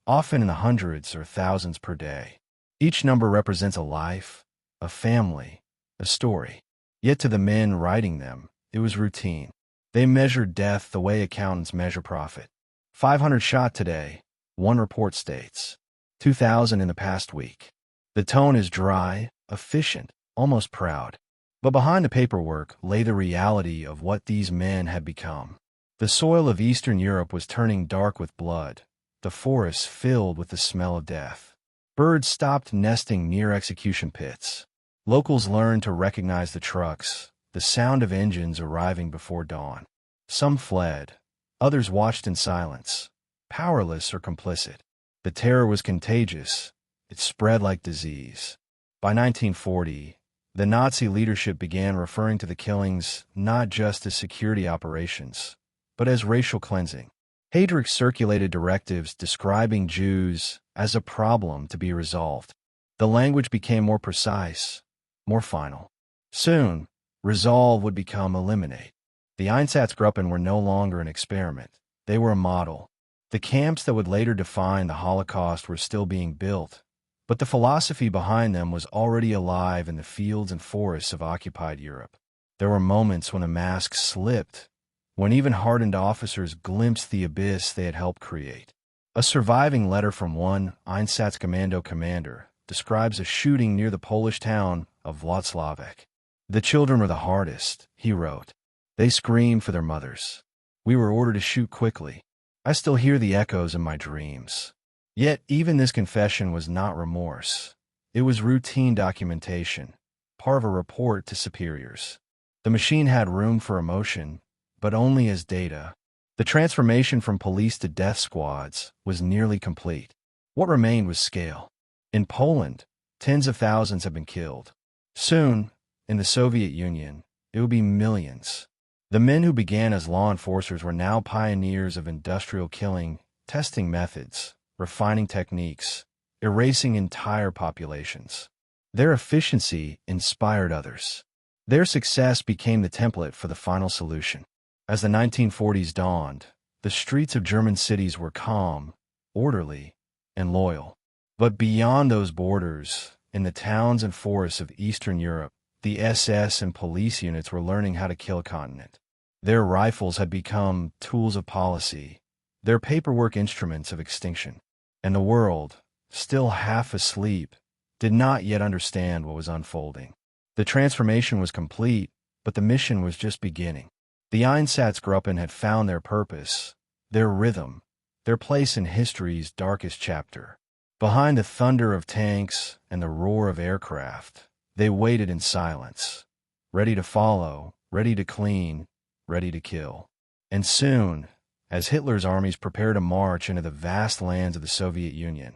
often in the hundreds or thousands per day. Each number represents a life, a family, a story. Yet to the men writing them, it was routine. They measured death the way accountants measure profit. 500 shot today, one report states. 2,000 in the past week. The tone is dry, efficient, almost proud. But behind the paperwork lay the reality of what these men had become. The soil of Eastern Europe was turning dark with blood, the forests filled with the smell of death. Birds stopped nesting near execution pits. Locals learned to recognize the trucks, the sound of engines arriving before dawn. Some fled, others watched in silence, powerless or complicit. The terror was contagious. It spread like disease. By 1940, the Nazi leadership began referring to the killings not just as security operations, but as racial cleansing. Heydrich circulated directives describing Jews as a problem to be resolved. The language became more precise, more final. Soon, resolve would become eliminate. The Einsatzgruppen were no longer an experiment. They were a model. The camps that would later define the Holocaust were still being built, but the philosophy behind them was already alive in the fields and forests of occupied Europe. There were moments when a mask slipped, when even hardened officers glimpsed the abyss they had helped create. A surviving letter from one Einsatzkommando commander describes a shooting near the Polish town of Włocławek. The children were the hardest, he wrote. They screamed for their mothers. We were ordered to shoot quickly. I still hear the echoes in my dreams. Yet even this confession was not remorse. It was routine documentation, part of a report to superiors. The machine had room for emotion, but only as data. The transformation from police to death squads was nearly complete. What remained was scale. In Poland, tens of thousands have been killed. Soon, in the Soviet Union, it would be millions. The men who began as law enforcers were now pioneers of industrial killing, testing methods, refining techniques, erasing entire populations. Their efficiency inspired others. Their success became the template for the final solution. As the 1940s dawned, the streets of German cities were calm, orderly, and loyal. But beyond those borders, in the towns and forests of Eastern Europe, the SS and police units were learning how to kill a continent. Their rifles had become tools of policy, their paperwork instruments of extinction. And the world, still half asleep, did not yet understand what was unfolding. The transformation was complete, but the mission was just beginning. The Einsatzgruppen had found their purpose, their rhythm, their place in history's darkest chapter. Behind the thunder of tanks and the roar of aircraft, they waited in silence, ready to follow, ready to clean, ready to kill. And soon, as Hitler's armies prepared to march into the vast lands of the Soviet Union,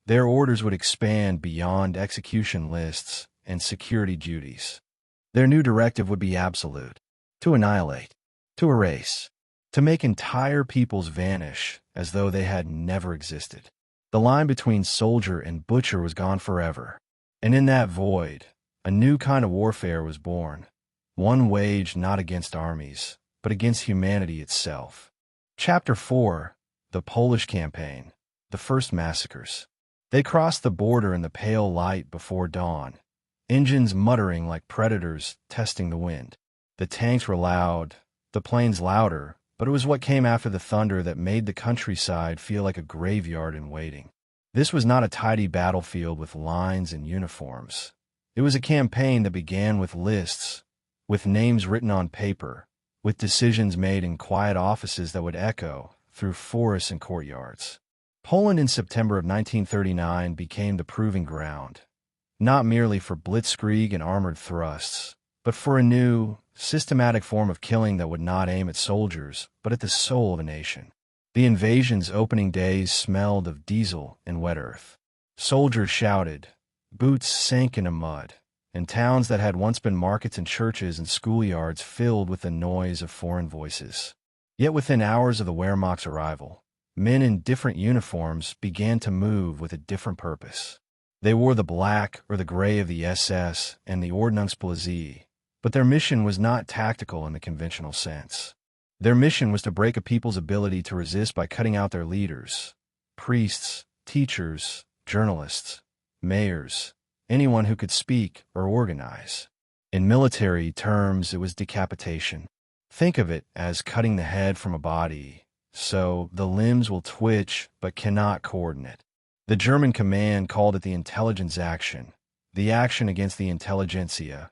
their orders would expand beyond execution lists and security duties. Their new directive would be absolute: to annihilate, to erase, to make entire peoples vanish as though they had never existed. The line between soldier and butcher was gone forever, and in that void, a new kind of warfare was born, one waged not against armies, but against humanity itself. Chapter 4: The Polish Campaign, the First Massacres. They crossed the border in the pale light before dawn, engines muttering like predators testing the wind. The tanks were loud, the planes louder, but it was what came after the thunder that made the countryside feel like a graveyard in waiting. This was not a tidy battlefield with lines and uniforms. It was a campaign that began with lists, with names written on paper, with decisions made in quiet offices that would echo through forests and courtyards. Poland in September of 1939 became the proving ground, not merely for blitzkrieg and armored thrusts, but for a new, systematic form of killing that would not aim at soldiers, but at the soul of a nation. The invasion's opening days smelled of diesel and wet earth. Soldiers shouted, boots sank into mud, and towns that had once been markets and churches and schoolyards filled with the noise of foreign voices. Yet within hours of the Wehrmacht's arrival, men in different uniforms began to move with a different purpose. They wore the black or the gray of the SS and the Ordnungspolizei, but their mission was not tactical in the conventional sense. Their mission was to break a people's ability to resist by cutting out their leaders, priests, teachers, journalists, mayors, anyone who could speak or organize. In military terms, it was decapitation. Think of it as cutting the head from a body, so the limbs will twitch but cannot coordinate. The German command called it the intelligence action, the action against the intelligentsia,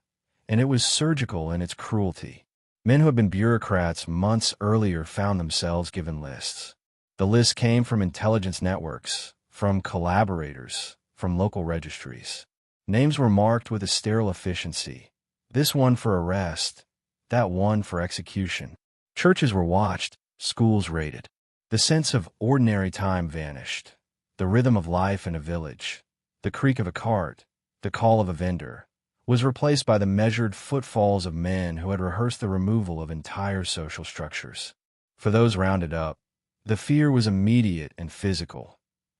and it was surgical in its cruelty. Men who had been bureaucrats months earlier found themselves given lists. The lists came from intelligence networks, from collaborators, from local registries. Names were marked with a sterile efficiency. This one for arrest, that one for execution. Churches were watched, schools raided. The sense of ordinary time vanished. The rhythm of life in a village, the creak of a cart, the call of a vendor, was replaced by the measured footfalls of men who had rehearsed the removal of entire social structures. For those rounded up, the fear was immediate and physical.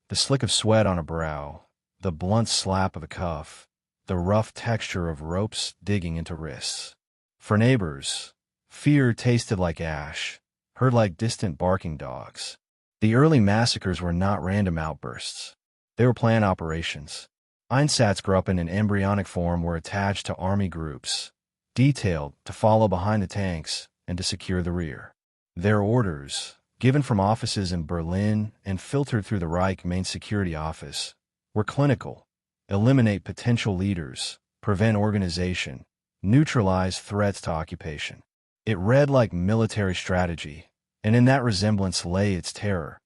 The slick of sweat on a brow, the blunt slap of a cuff, the rough texture of ropes digging into wrists. For neighbors, fear tasted like ash, heard like distant barking dogs. The early massacres were not random outbursts. They were planned operations. Einsatzgruppen in embryonic form were attached to army groups, detailed to follow behind the tanks and to secure the rear. Their orders, given from offices in Berlin and filtered through the Reich Main Security Office, were clinical: eliminate potential leaders, prevent organization, neutralize threats to occupation. It read like military strategy, and in that resemblance lay its terror,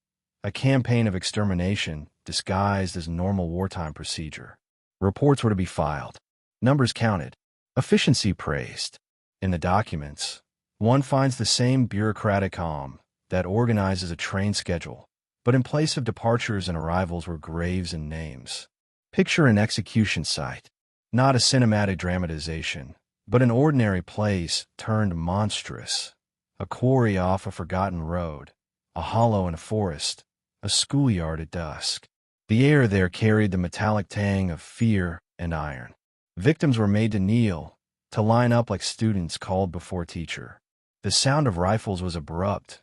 a campaign of extermination disguised as normal wartime procedure. Reports were to be filed, numbers counted, efficiency praised. In the documents, one finds the same bureaucratic calm that organizes a train schedule, but in place of departures and arrivals were graves and names. Picture an execution site, not a cinematic dramatization, but an ordinary place turned monstrous. A quarry off a forgotten road, a hollow in a forest, a schoolyard at dusk. The air there carried the metallic tang of fear and iron. Victims were made to kneel, to line up like students called before teacher. The sound of rifles was abrupt,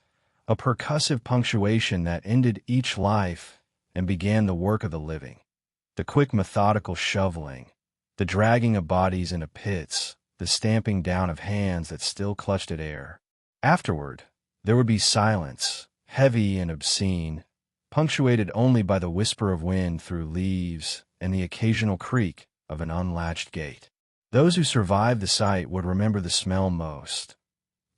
a percussive punctuation that ended each life and began the work of the living. The quick methodical shoveling, the dragging of bodies into pits, the stamping down of hands that still clutched at air. Afterward, there would be silence, heavy and obscene, punctuated only by the whisper of wind through leaves and the occasional creak of an unlatched gate. Those who survived the sight would remember the smell most.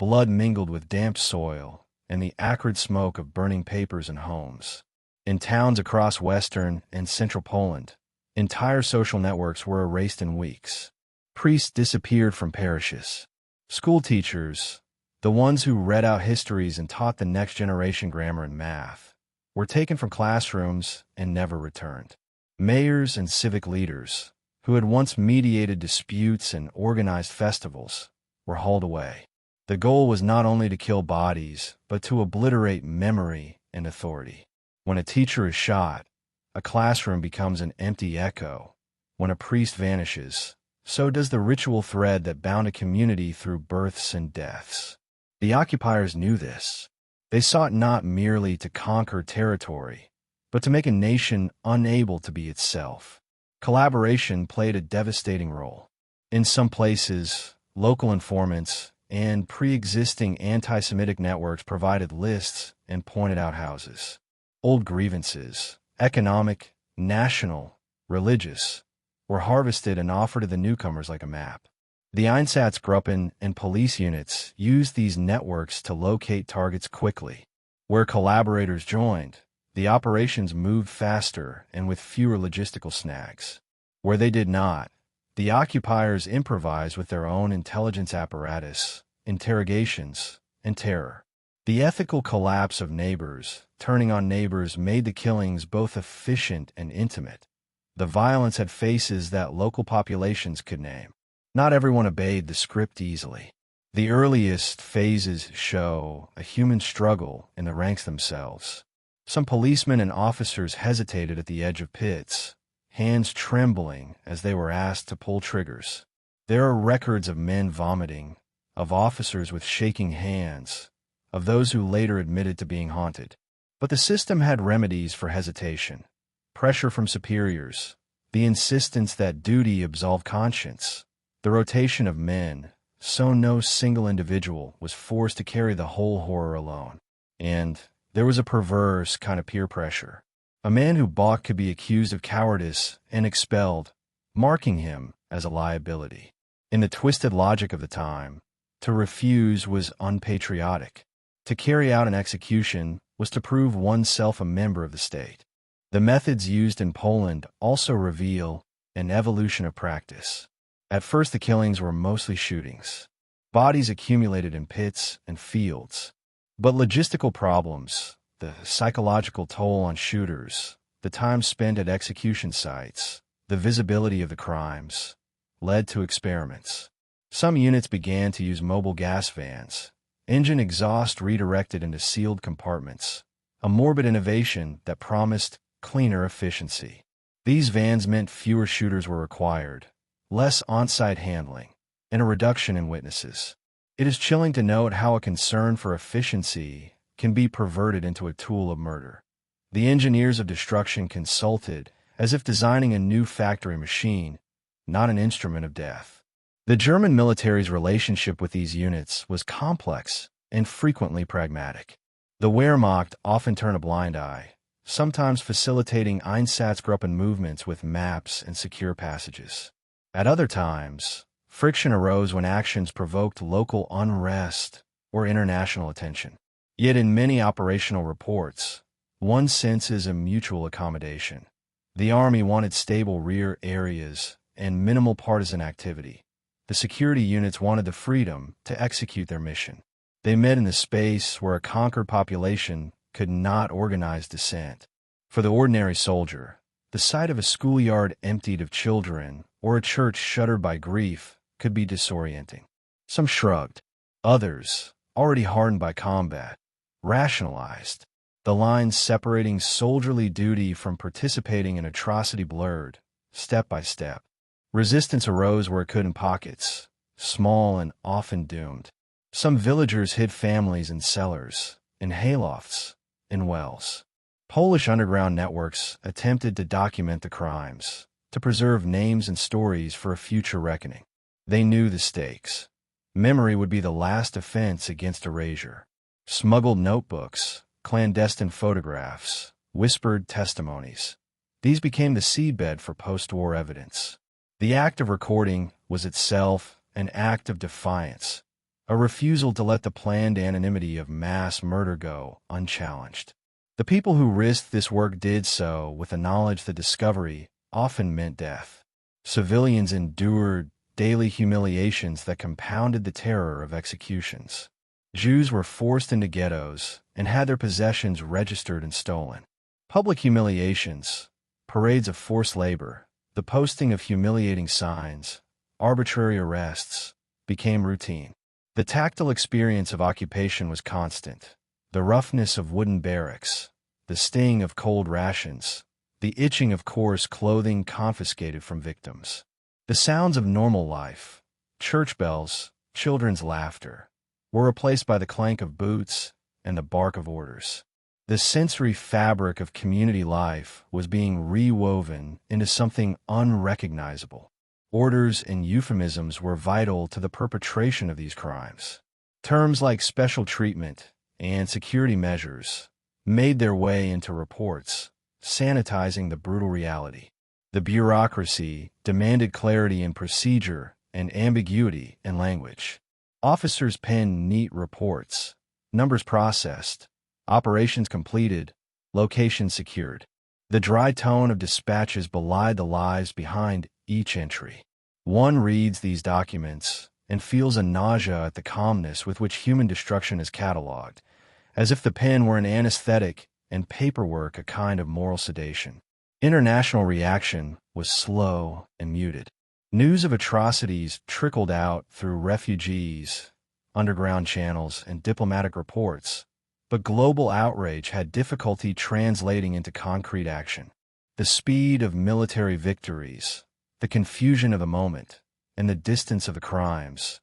blood mingled with damp soil, and the acrid smoke of burning papers and homes. In towns across western and central Poland, entire social networks were erased in weeks. Priests disappeared from parishes. School teachers, the ones who read out histories and taught the next generation grammar and math, were taken from classrooms and never returned. Mayors and civic leaders, who had once mediated disputes and organized festivals, were hauled away. The goal was not only to kill bodies, but to obliterate memory and authority. When a teacher is shot, a classroom becomes an empty echo. When a priest vanishes, so does the ritual thread that bound a community through births and deaths. The occupiers knew this. They sought not merely to conquer territory, but to make a nation unable to be itself. Collaboration played a devastating role. In some places, local informants and pre-existing anti-Semitic networks provided lists and pointed out houses. Old grievances, economic, national, religious, were harvested and offered to the newcomers like a map. The Einsatzgruppen and police units used these networks to locate targets quickly. Where collaborators joined, the operations moved faster and with fewer logistical snags. Where they did not, the occupiers improvised with their own intelligence apparatus, interrogations, and terror. The ethical collapse of neighbors turning on neighbors made the killings both efficient and intimate. The violence had faces that local populations could name. Not everyone obeyed the script easily. The earliest phases show a human struggle in the ranks themselves. Some policemen and officers hesitated at the edge of pits, hands trembling as they were asked to pull triggers. There are records of men vomiting, of officers with shaking hands, of those who later admitted to being haunted. But the system had remedies for hesitation. Pressure from superiors, the insistence that duty absolved conscience, the rotation of men, so no single individual was forced to carry the whole horror alone. And there was a perverse kind of peer pressure. A man who balked could be accused of cowardice and expelled, marking him as a liability. In the twisted logic of the time, to refuse was unpatriotic. To carry out an execution was to prove oneself a member of the state. The methods used in Poland also reveal an evolution of practice. At first, the killings were mostly shootings. Bodies accumulated in pits and fields. But logistical problems, the psychological toll on shooters, the time spent at execution sites, the visibility of the crimes, led to experiments. Some units began to use mobile gas vans, engine exhaust redirected into sealed compartments, a morbid innovation that promised cleaner efficiency. These vans meant fewer shooters were required, less on-site handling, and a reduction in witnesses. It is chilling to note how a concern for efficiency can be perverted into a tool of murder. The engineers of destruction consulted as if designing a new factory machine, not an instrument of death. The German military's relationship with these units was complex and frequently pragmatic. The Wehrmacht often turned a blind eye, sometimes facilitating Einsatzgruppen movements with maps and secure passages. At other times, friction arose when actions provoked local unrest or international attention. Yet in many operational reports, one senses a mutual accommodation. The Army wanted stable rear areas and minimal partisan activity. The security units wanted the freedom to execute their mission. They met in the space where a conquered population could not organize dissent. For the ordinary soldier, the sight of a schoolyard emptied of children or a church shuttered by grief could be disorienting. Some shrugged. Others, already hardened by combat, rationalized. The lines separating soldierly duty from participating in atrocity blurred, step by step. Resistance arose where it could in pockets, small and often doomed. Some villagers hid families in cellars, in haylofts, in wells. Polish underground networks attempted to document the crimes, to preserve names and stories for a future reckoning. They knew the stakes. Memory would be the last defense against erasure. Smuggled notebooks, clandestine photographs, whispered testimonies. These became the seedbed for post-war evidence. The act of recording was itself an act of defiance, a refusal to let the planned anonymity of mass murder go unchallenged. The people who risked this work did so with the knowledge that discovery often meant death. Civilians endured daily humiliations that compounded the terror of executions. Jews were forced into ghettos and had their possessions registered and stolen. Public humiliations, parades of forced labor, the posting of humiliating signs, arbitrary arrests became routine. The tactile experience of occupation was constant. The roughness of wooden barracks, the sting of cold rations, the itching of coarse clothing confiscated from victims. The sounds of normal life, church bells, children's laughter, were replaced by the clank of boots and the bark of orders. The sensory fabric of community life was being rewoven into something unrecognizable. Orders and euphemisms were vital to the perpetration of these crimes. Terms like special treatment and security measures made their way into reports, sanitizing the brutal reality. The bureaucracy demanded clarity in procedure and ambiguity in language. Officers penned neat reports, numbers processed, operations completed, locations secured. The dry tone of dispatches belied the lies behind each entry. One reads these documents and feels a nausea at the calmness with which human destruction is cataloged, as if the pen were an anesthetic and paperwork a kind of moral sedation. International reaction was slow and muted. News of atrocities trickled out through refugees, underground channels, and diplomatic reports, but global outrage had difficulty translating into concrete action. The speed of military victories, the confusion of the moment, and the distance of the crimes,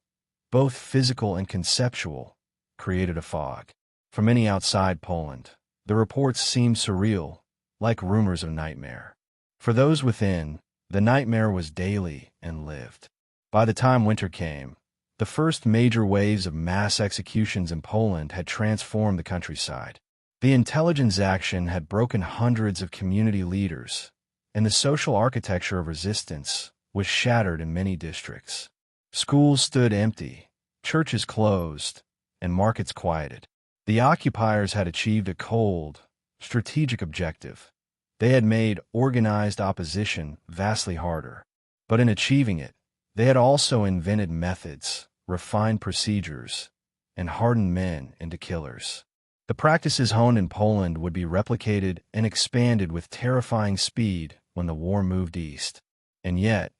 both physical and conceptual, created a fog. For many outside Poland, the reports seemed surreal, like rumors of nightmare. For those within, the nightmare was daily and lived. By the time winter came, the first major waves of mass executions in Poland had transformed the countryside. The intelligence action had broken hundreds of community leaders, and the social architecture of resistance was shattered in many districts. Schools stood empty, churches closed, and markets quieted. The occupiers had achieved a cold, strategic objective. They had made organized opposition vastly harder. But in achieving it, they had also invented methods, refined procedures, and hardened men into killers. The practices honed in Poland would be replicated and expanded with terrifying speed when the war moved east. And yet,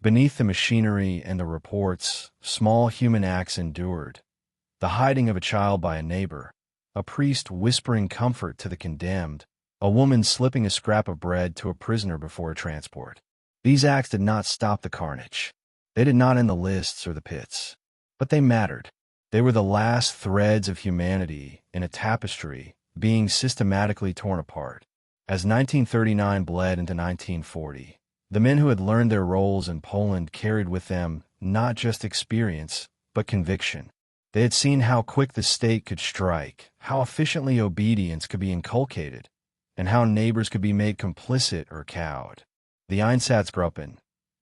beneath the machinery and the reports, small human acts endured. The hiding of a child by a neighbor, a priest whispering comfort to the condemned, a woman slipping a scrap of bread to a prisoner before a transport. These acts did not stop the carnage. They did not end the lists or the pits. But they mattered. They were the last threads of humanity in a tapestry being systematically torn apart. As 1939 bled into 1940, the men who had learned their roles in Poland carried with them not just experience, but conviction. They had seen how quick the state could strike, how efficiently obedience could be inculcated, and how neighbors could be made complicit or cowed. The Einsatzgruppen,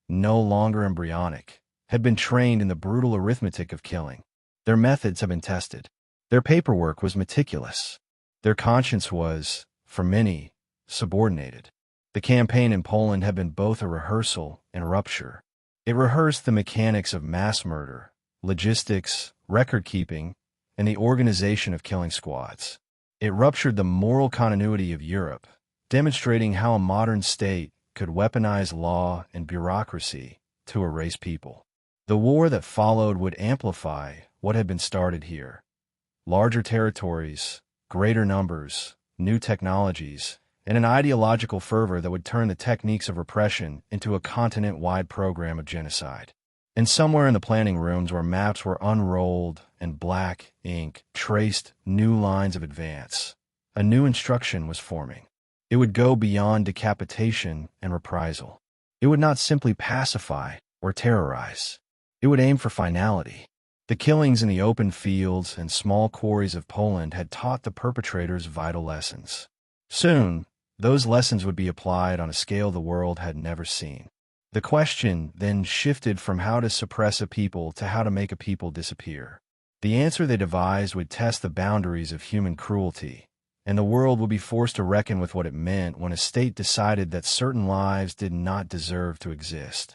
no longer embryonic, had been trained in the brutal arithmetic of killing. Their methods had been tested. Their paperwork was meticulous. Their conscience was, for many, subordinated. The campaign in Poland had been both a rehearsal and a rupture. It rehearsed the mechanics of mass murder, logistics, record-keeping, and the organization of killing squads. It ruptured the moral continuity of Europe, demonstrating how a modern state could weaponize law and bureaucracy to erase people. The war that followed would amplify what had been started here. Larger territories, greater numbers, new technologies, and an ideological fervor that would turn the techniques of repression into a continent-wide program of genocide. And somewhere in the planning rooms where maps were unrolled and black ink traced new lines of advance, a new instruction was forming. It would go beyond decapitation and reprisal. It would not simply pacify or terrorize. It would aim for finality. The killings in the open fields and small quarries of Poland had taught the perpetrators vital lessons. Soon, those lessons would be applied on a scale the world had never seen. The question then shifted from how to suppress a people to how to make a people disappear. The answer they devised would test the boundaries of human cruelty, and the world would be forced to reckon with what it meant when a state decided that certain lives did not deserve to exist.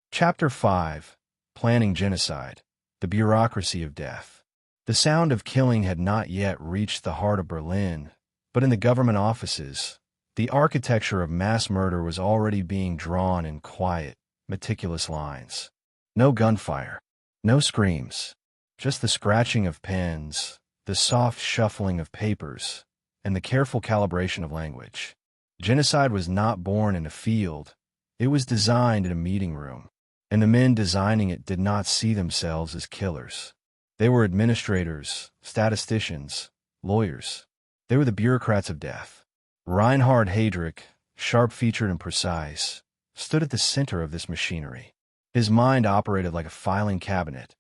Chapter 5: Planning Genocide, the Bureaucracy of Death. The sound of killing had not yet reached the heart of Berlin, but in the government offices, the architecture of mass murder was already being drawn in quiet, meticulous lines. No gunfire, no screams, just the scratching of pens, the soft shuffling of papers, and the careful calibration of language. Genocide was not born in a field, it was designed in a meeting room, and the men designing it did not see themselves as killers. They were administrators, statisticians, lawyers. They were the bureaucrats of death. Reinhard Heydrich, sharp-featured and precise, stood at the center of this machinery. His mind operated like a filing cabinet,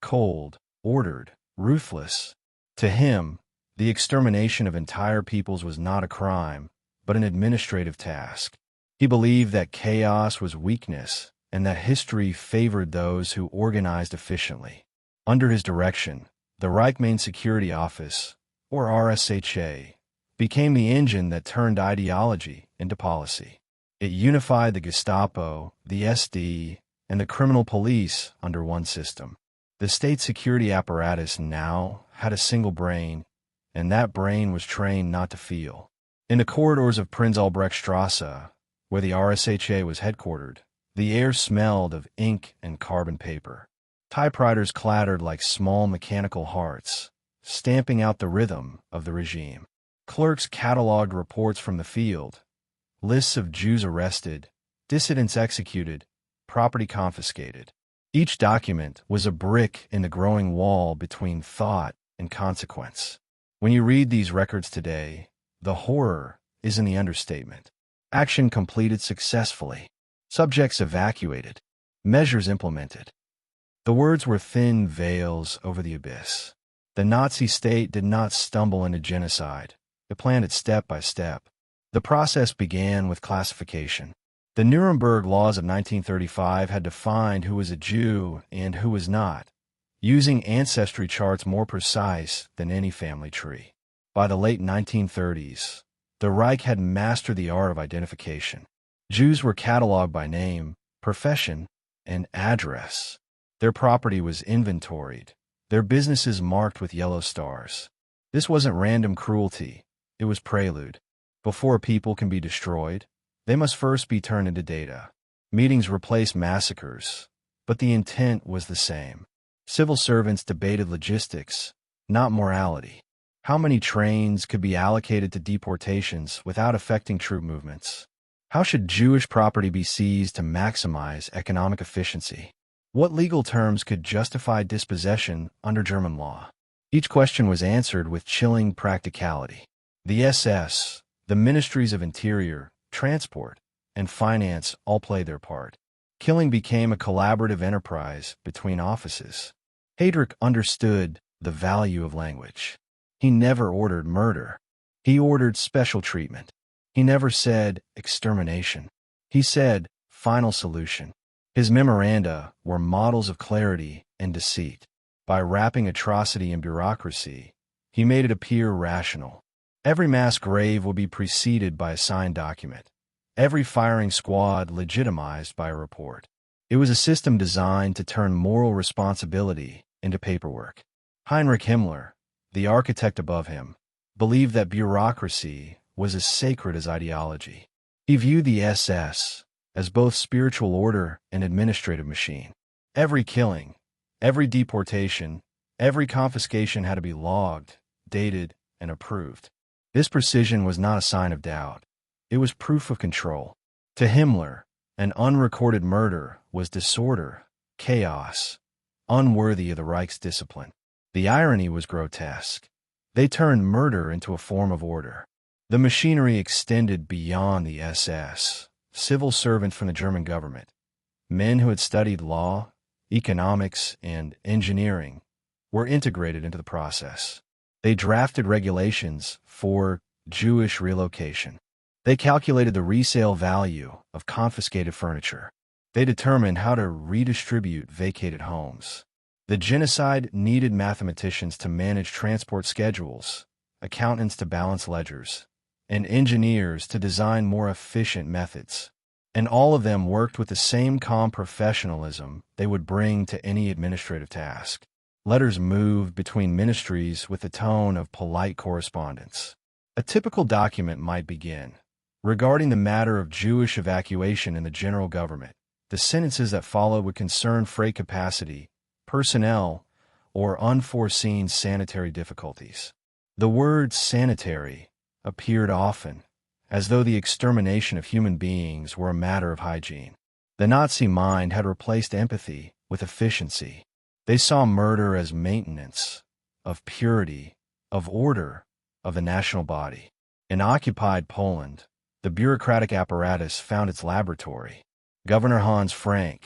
cold, ordered, ruthless. To him, the extermination of entire peoples was not a crime, but an administrative task. He believed that chaos was weakness and that history favored those who organized efficiently. Under his direction, the Reich Main Security Office, or RSHA, became the engine that turned ideology into policy. It unified the Gestapo, the SD, and the criminal police under one system. The state security apparatus now had a single brain, and that brain was trained not to feel. In the corridors of Prinz Albrechtstrasse, where the RSHA was headquartered, the air smelled of ink and carbon paper. Typewriters clattered like small mechanical hearts, stamping out the rhythm of the regime. Clerks cataloged reports from the field, lists of Jews arrested, dissidents executed, property confiscated. Each document was a brick in the growing wall between thought and consequence. When you read these records today, the horror is in the understatement. Action completed successfully. Subjects evacuated. Measures implemented. The words were thin veils over the abyss. The Nazi state did not stumble into genocide. It planned it step by step. The process began with classification. The Nuremberg laws of 1935 had defined who was a Jew and who was not, using ancestry charts more precise than any family tree. By the late 1930s, the Reich had mastered the art of identification. Jews were cataloged by name, profession, and address. Their property was inventoried, their businesses marked with yellow stars. This wasn't random cruelty, it was prelude. Before people can be destroyed, they must first be turned into data. Meetings replaced massacres, but the intent was the same. Civil servants debated logistics, not morality. How many trains could be allocated to deportations without affecting troop movements? How should Jewish property be seized to maximize economic efficiency? What legal terms could justify dispossession under German law? Each question was answered with chilling practicality. The SS, the Ministries of Interior, Transport, and Finance all played their part. Killing became a collaborative enterprise between offices. Heydrich understood the value of language. He never ordered murder. He ordered special treatment. He never said extermination. He said final solution. His memoranda were models of clarity and deceit. By wrapping atrocity in bureaucracy, he made it appear rational. Every mass grave would be preceded by a signed document. Every firing squad legitimized by a report. It was a system designed to turn moral responsibility into paperwork. Heinrich Himmler, the architect above him, believed that bureaucracy was as sacred as ideology. He viewed the SS as both spiritual order and administrative machine. Every killing, every deportation, every confiscation had to be logged, dated, and approved. This precision was not a sign of doubt. It was proof of control. To Himmler, an unrecorded murder was disorder, chaos, unworthy of the Reich's discipline. The irony was grotesque. They turned murder into a form of order. The machinery extended beyond the SS. Civil servants from the German government, men who had studied law, economics, and engineering, were integrated into the process. They drafted regulations for Jewish relocation. They calculated the resale value of confiscated furniture. They determined how to redistribute vacated homes. The genocide needed mathematicians to manage transport schedules, accountants to balance ledgers, and engineers to design more efficient methods. And all of them worked with the same calm professionalism they would bring to any administrative task. Letters moved between ministries with the tone of polite correspondence. A typical document might begin, regarding the matter of Jewish evacuation in the general government. The sentences that followed would concern freight capacity, personnel, or unforeseen sanitary difficulties. The word sanitary appeared often, as though the extermination of human beings were a matter of hygiene. The Nazi mind had replaced empathy with efficiency. They saw murder as maintenance of purity, of order, of the national body. In occupied Poland, the bureaucratic apparatus found its laboratory. Governor Hans Frank,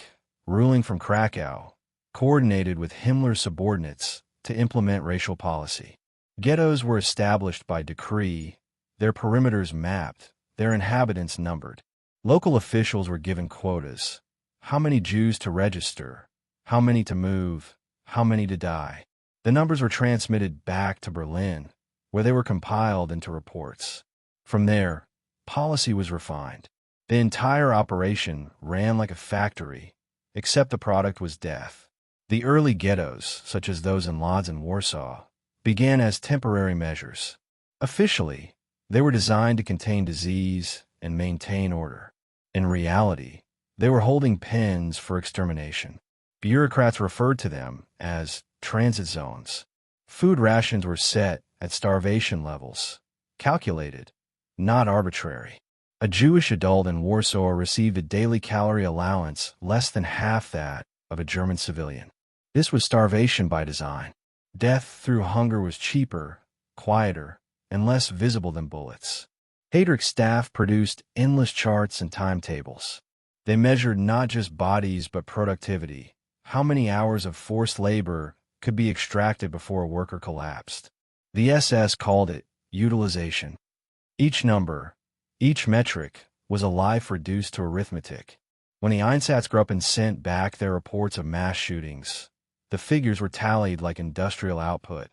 ruling from Krakow, coordinated with Himmler's subordinates to implement racial policy. Ghettos were established by decree, their perimeters mapped, their inhabitants numbered. Local officials were given quotas: how many Jews to register, how many to move, how many to die. The numbers were transmitted back to Berlin, where they were compiled into reports. From there, policy was refined. The entire operation ran like a factory, except the product was death. The early ghettos, such as those in Lodz and Warsaw, began as temporary measures. Officially, they were designed to contain disease and maintain order. In reality, they were holding pens for extermination. Bureaucrats referred to them as transit zones. Food rations were set at starvation levels, calculated, not arbitrary. A Jewish adult in Warsaw received a daily calorie allowance less than half that of a German civilian. This was starvation by design. Death through hunger was cheaper, quieter, and less visible than bullets. Heydrich's staff produced endless charts and timetables. They measured not just bodies but productivity, how many hours of forced labor could be extracted before a worker collapsed. The SS called it utilization. Each number, each metric, was a life reduced to arithmetic. When the Einsatzgruppen sent back their reports of mass shootings, the figures were tallied like industrial output.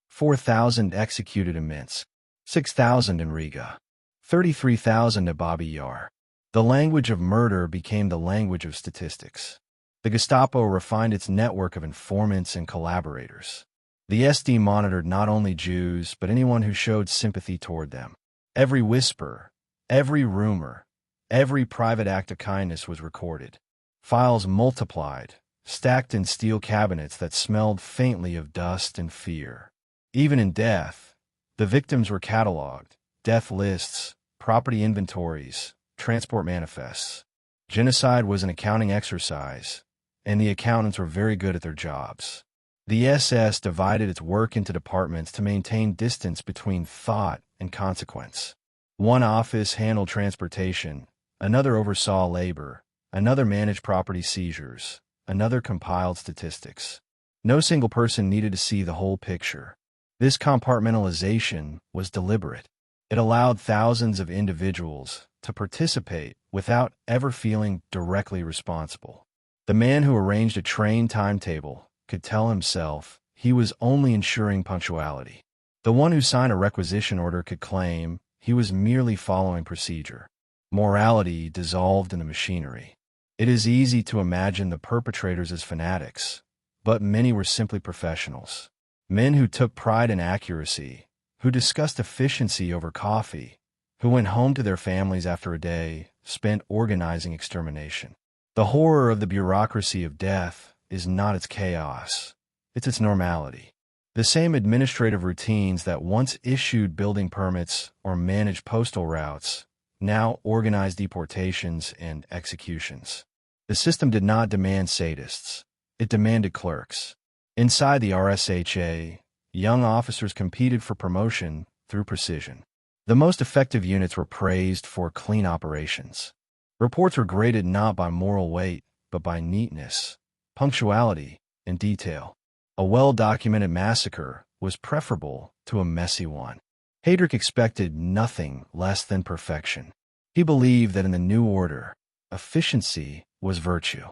4,000 executed in Minsk, 6,000 in Riga, 33,000 at Babi Yar. The language of murder became the language of statistics. The Gestapo refined its network of informants and collaborators. The SD monitored not only Jews but anyone who showed sympathy toward them. Every whisper, every rumor, every private act of kindness was recorded. Files multiplied, stacked in steel cabinets that smelled faintly of dust and fear. Even in death, the victims were cataloged: death lists, property inventories, transport manifests. Genocide was an accounting exercise, and the accountants were very good at their jobs. The SS divided its work into departments to maintain distance between thought and consequence. One office handled transportation, another oversaw labor, another managed property seizures, another compiled statistics. No single person needed to see the whole picture. This compartmentalization was deliberate. It allowed thousands of individuals to participate without ever feeling directly responsible. The man who arranged a train timetable could tell himself he was only ensuring punctuality. The one who signed a requisition order could claim he was merely following procedure. Morality dissolved in the machinery. It is easy to imagine the perpetrators as fanatics, but many were simply professionals. Men who took pride in accuracy, who discussed efficiency over coffee, who went home to their families after a day spent organizing extermination. The horror of the bureaucracy of death is not its chaos, it's its normality. The same administrative routines that once issued building permits or managed postal routes now organize deportations and executions. The system did not demand sadists, it demanded clerks. Inside the RSHA, young officers competed for promotion through precision. The most effective units were praised for clean operations. Reports were graded not by moral weight, but by neatness, punctuality, and detail. A well-documented massacre was preferable to a messy one. Heydrich expected nothing less than perfection. He believed that in the new order, efficiency was virtue.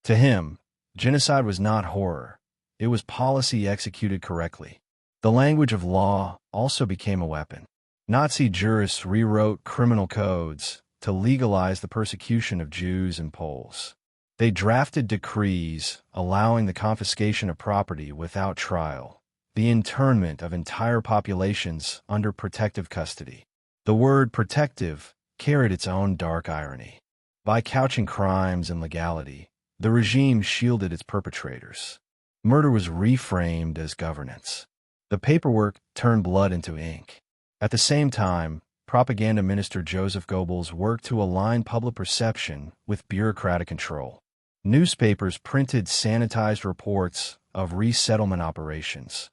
To him, genocide was not horror, it was policy executed correctly. The language of law also became a weapon. Nazi jurists rewrote criminal codes to legalize the persecution of Jews and Poles. They drafted decrees allowing the confiscation of property without trial, the internment of entire populations under protective custody. The word protective carried its own dark irony. By couching crimes in legality, the regime shielded its perpetrators. Murder was reframed as governance. The paperwork turned blood into ink. At the same time, Propaganda Minister Joseph Goebbels worked to align public perception with bureaucratic control. Newspapers printed sanitized reports of resettlement operations.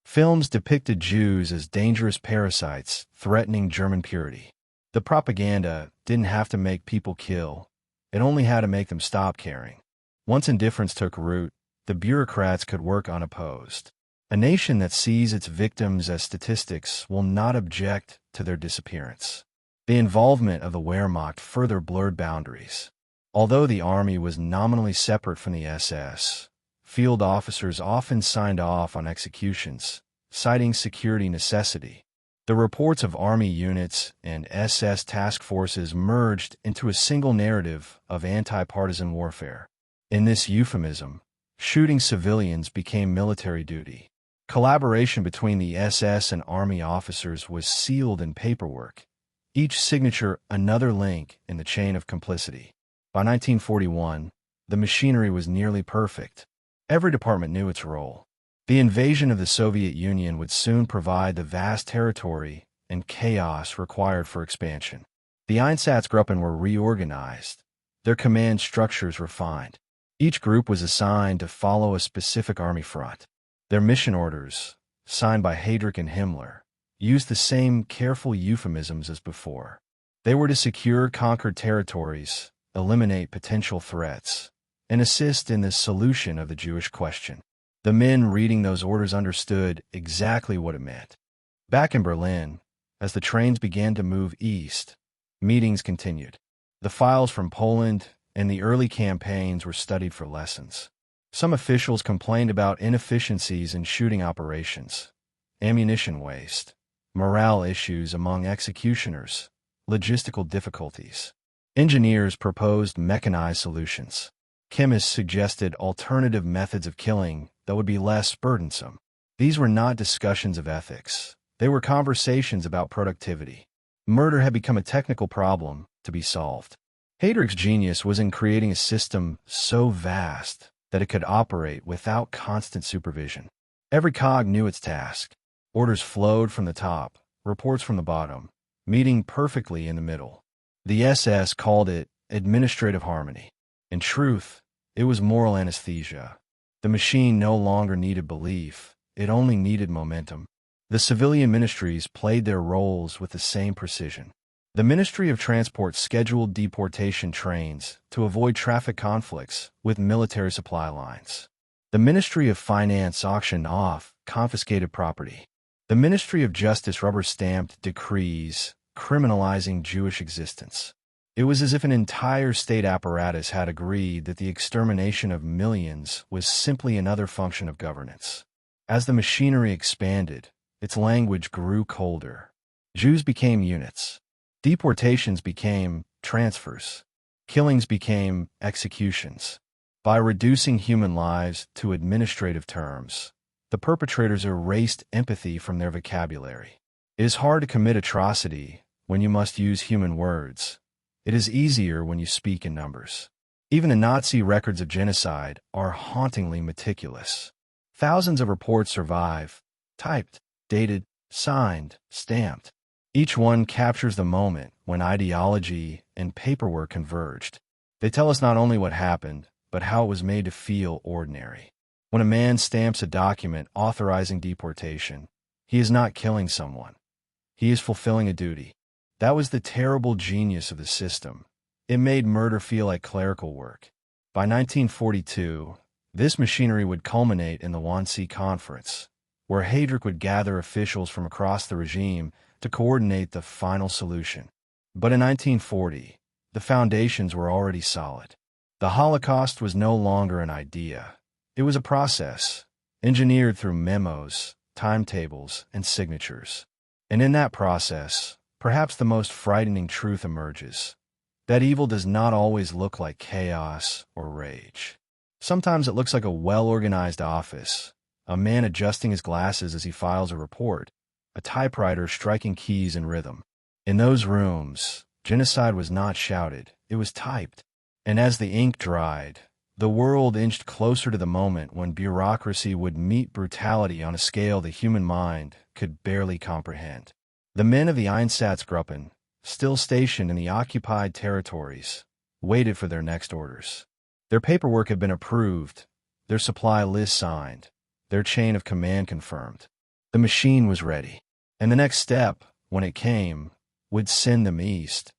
Films depicted Jews as dangerous parasites threatening German purity. The propaganda didn't have to make people kill. It only had to make them stop caring. Once indifference took root, the bureaucrats could work unopposed. A nation that sees its victims as statistics will not object to their disappearance. The involvement of the Wehrmacht further blurred boundaries. Although the army was nominally separate from the SS, field officers often signed off on executions, citing security necessity. The reports of army units and SS task forces merged into a single narrative of anti-partisan warfare. In this euphemism, shooting civilians became military duty. Collaboration between the SS and army officers was sealed in paperwork, each signature another link in the chain of complicity. By 1941, the machinery was nearly perfect. Every department knew its role. The invasion of the Soviet Union would soon provide the vast territory and chaos required for expansion. The Einsatzgruppen were reorganized, their command structures refined. Each group was assigned to follow a specific army front. Their mission orders, signed by Heydrich and Himmler, used the same careful euphemisms as before. They were to secure conquered territories, eliminate potential threats, and assist in the solution of the Jewish question. The men reading those orders understood exactly what it meant. Back in Berlin, as the trains began to move east, meetings continued. The files from Poland and the early campaigns were studied for lessons. Some officials complained about inefficiencies in shooting operations, ammunition waste, morale issues among executioners, logistical difficulties. Engineers proposed mechanized solutions. Chemists suggested alternative methods of killing that would be less burdensome. These were not discussions of ethics. They were conversations about productivity. Murder had become a technical problem to be solved. Heydrich's genius was in creating a system so vast that it could operate without constant supervision. Every cog knew its task. Orders flowed from the top, reports from the bottom, meeting perfectly in the middle. The SS called it administrative harmony. In truth, it was moral anesthesia. The machine no longer needed belief, it only needed momentum. The civilian ministries played their roles with the same precision. The Ministry of Transport scheduled deportation trains to avoid traffic conflicts with military supply lines. The Ministry of Finance auctioned off confiscated property. The Ministry of Justice rubber-stamped decrees criminalizing Jewish existence. It was as if an entire state apparatus had agreed that the extermination of millions was simply another function of governance. As the machinery expanded, its language grew colder. Jews became units. Deportations became transfers. Killings became executions. By reducing human lives to administrative terms, the perpetrators erased empathy from their vocabulary. It is hard to commit atrocity when you must use human words. It is easier when you speak in numbers. Even the Nazi records of genocide are hauntingly meticulous. Thousands of reports survive, typed, dated, signed, stamped. Each one captures the moment when ideology and paperwork converged. They tell us not only what happened, but how it was made to feel ordinary. When a man stamps a document authorizing deportation, he is not killing someone. He is fulfilling a duty. That was the terrible genius of the system. It made murder feel like clerical work. By 1942, this machinery would culminate in the Wannsee Conference, where Heydrich would gather officials from across the regime to coordinate the final solution. But in 1940, the foundations were already solid. The Holocaust was no longer an idea. It was a process, engineered through memos, timetables, and signatures. And in that process, perhaps the most frightening truth emerges: that evil does not always look like chaos or rage. Sometimes it looks like a well-organized office, a man adjusting his glasses as he files a report, a typewriter striking keys in rhythm. In those rooms, genocide was not shouted, it was typed. And as the ink dried, the world inched closer to the moment when bureaucracy would meet brutality on a scale the human mind could barely comprehend. The men of the Einsatzgruppen, still stationed in the occupied territories, waited for their next orders. Their paperwork had been approved, their supply list signed, their chain of command confirmed. The machine was ready, and the next step, when it came, would send them east,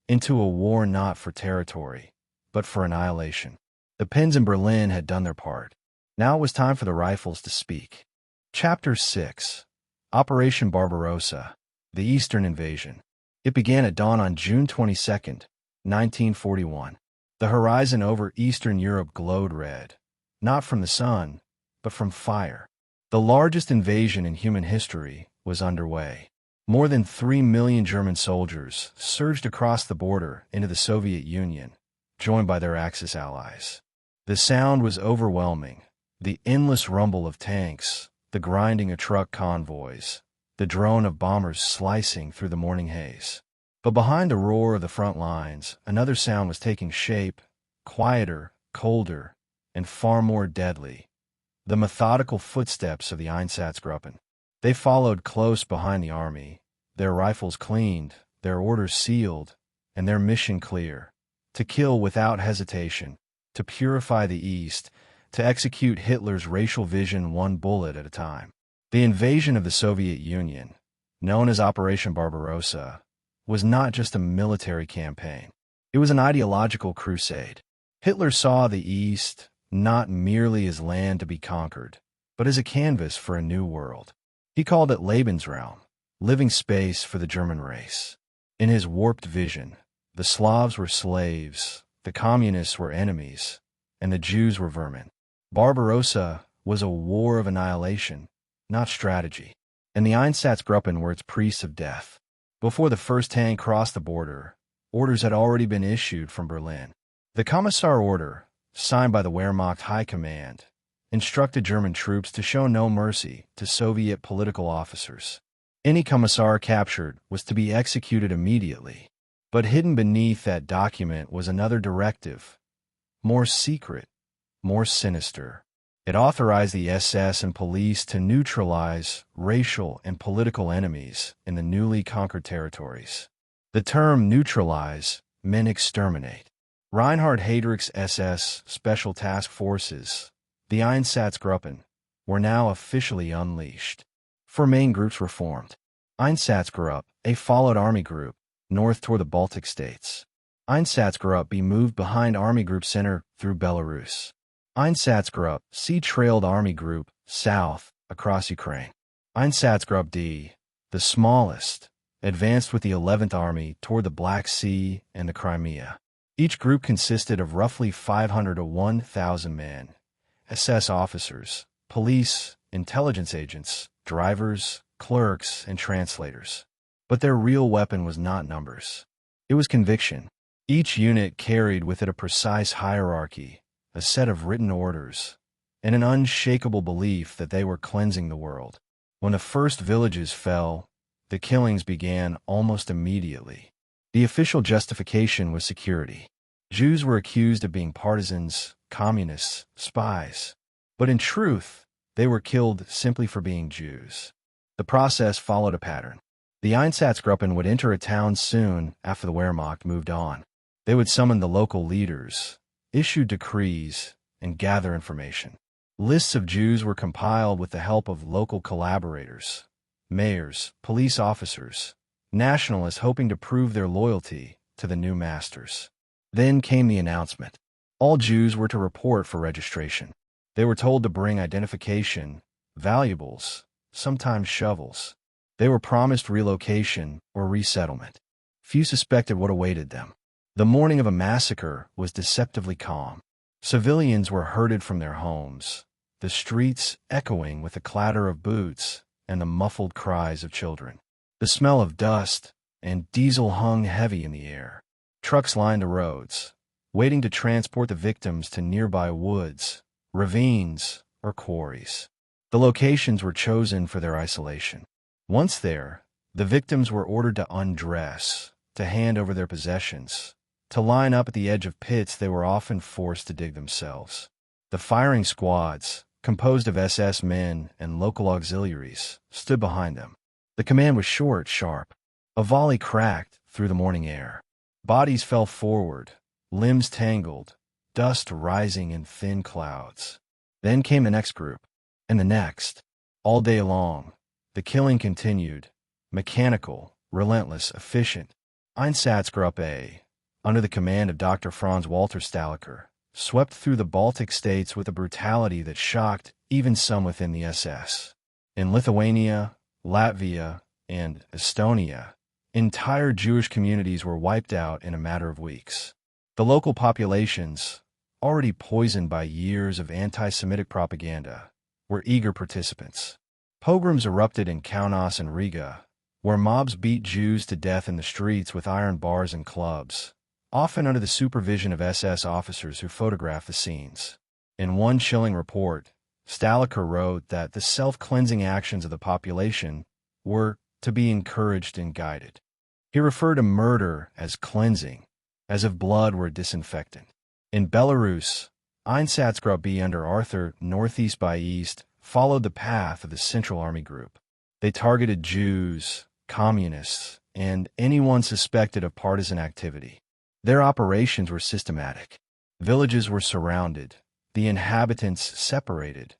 into a war not for territory, but for annihilation. The pens in Berlin had done their part. Now it was time for the rifles to speak. Chapter 6. Operation Barbarossa, the Eastern Invasion. It began at dawn on June 22, 1941. The horizon over Eastern Europe glowed red, not from the sun, but from fire. The largest invasion in human history was underway. More than 3 million German soldiers surged across the border into the Soviet Union, joined by their Axis allies. The sound was overwhelming: the endless rumble of tanks, the grinding of truck convoys, the drone of bombers slicing through the morning haze. But behind the roar of the front lines, another sound was taking shape, quieter, colder, and far more deadly: the methodical footsteps of the Einsatzgruppen. They followed close behind the army, their rifles cleaned, their orders sealed, and their mission clear: to kill without hesitation, to purify the East, to execute Hitler's racial vision one bullet at a time. The invasion of the Soviet Union, known as Operation Barbarossa, was not just a military campaign. It was an ideological crusade. Hitler saw the East not merely as land to be conquered, but as a canvas for a new world. He called it Lebensraum, living space for the German race. In his warped vision, the Slavs were slaves, the communists were enemies, and the Jews were vermin. Barbarossa was a war of annihilation, not strategy, and the Einsatzgruppen were its priests of death. Before the first tank crossed the border, orders had already been issued from Berlin. The Commissar Order, signed by the Wehrmacht High Command, instructed German troops to show no mercy to Soviet political officers. Any commissar captured was to be executed immediately. But hidden beneath that document was another directive, more secret, more sinister. It authorized the SS and police to neutralize racial and political enemies in the newly conquered territories. The term neutralize meant exterminate. Reinhard Heydrich's SS Special Task Forces, the Einsatzgruppen, were now officially unleashed. 4 main groups were formed. Einsatzgruppe A followed Army Group, north toward the Baltic states. Einsatzgruppe B moved behind Army Group Center through Belarus. Einsatzgruppe C trailed Army Group south across Ukraine. Einsatzgruppe D, the smallest, advanced with the 11th Army toward the Black Sea and the Crimea. Each group consisted of roughly 500 to 1,000 men, SS officers, police, intelligence agents, drivers, clerks, and translators. But their real weapon was not numbers. It was conviction. Each unit carried with it a precise hierarchy, a set of written orders, and an unshakable belief that they were cleansing the world. When the first villages fell, the killings began almost immediately. The official justification was security. Jews were accused of being partisans, communists, spies. But in truth, they were killed simply for being Jews. The process followed a pattern. The Einsatzgruppen would enter a town soon after the Wehrmacht moved on. They would summon the local leaders, issue decrees, and gather information. Lists of Jews were compiled with the help of local collaborators, mayors, police officers, nationalists hoping to prove their loyalty to the new masters. Then came the announcement. All Jews were to report for registration. They were told to bring identification, valuables, sometimes shovels. They were promised relocation or resettlement. Few suspected what awaited them. The morning of a massacre was deceptively calm. Civilians were herded from their homes. the streets echoing with the clatter of boots and the muffled cries of children. The smell of dust and diesel hung heavy in the air. Trucks lined the roads, waiting to transport the victims to nearby woods, ravines, or quarries. The locations were chosen for their isolation. Once there, the victims were ordered to undress, to hand over their possessions, to line up at the edge of pits they were often forced to dig themselves. The firing squads, composed of SS men and local auxiliaries, stood behind them. The command was short, sharp. A volley cracked through the morning air. Bodies fell forward, limbs tangled, dust rising in thin clouds. Then came the next group, and the next. All day long, the killing continued, mechanical, relentless, efficient. Einsatzgruppe, under the command of Dr. Franz Walter Stahlecker, swept through the Baltic states with a brutality that shocked even some within the SS. In Lithuania, Latvia, and Estonia, entire Jewish communities were wiped out in a matter of weeks. The local populations, already poisoned by years of anti-Semitic propaganda, were eager participants. Pogroms erupted in Kaunas and Riga, where mobs beat Jews to death in the streets with iron bars and clubs, often under the supervision of SS officers who photographed the scenes. In one chilling report, Stahlecker wrote that the self-cleansing actions of the population were to be encouraged and guided. He referred to murder as cleansing, as if blood were a disinfectant. In Belarus, Einsatzgruppe under Arthur Northeast by East followed the path of the Central Army Group. They targeted Jews, communists, and anyone suspected of partisan activity. Their operations were systematic. Villages were surrounded, the inhabitants separated,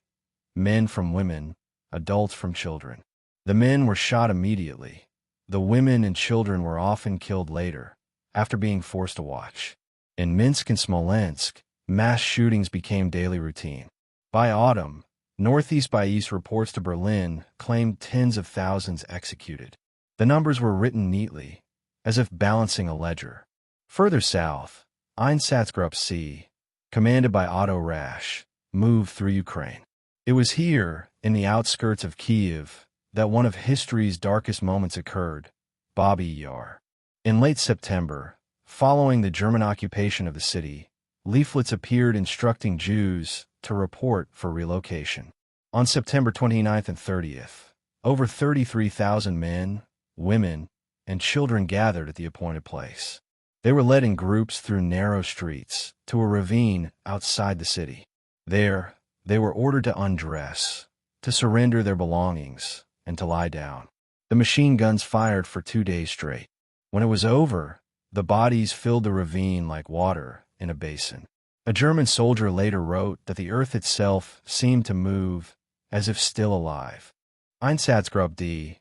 men from women, adults from children. The men were shot immediately. The women and children were often killed later, after being forced to watch. In Minsk and Smolensk, mass shootings became daily routine. By autumn, Northeast by East reports to Berlin claimed tens of thousands executed. The numbers were written neatly, as if balancing a ledger. Further south, Einsatzgruppe C, commanded by Otto Rasch, moved through Ukraine. It was here, in the outskirts of Kiev, that one of history's darkest moments occurred, Babi Yar. In late September, following the German occupation of the city, leaflets appeared instructing Jews to report for relocation. On September 29th and 30th, over 33,000 men, women, and children gathered at the appointed place. They were led in groups through narrow streets to a ravine outside the city. There, they were ordered to undress, to surrender their belongings, and to lie down. The machine guns fired for 2 days straight. When it was over, the bodies filled the ravine like water in a basin. A German soldier later wrote that the earth itself seemed to move as if still alive. Einsatzgruppe D,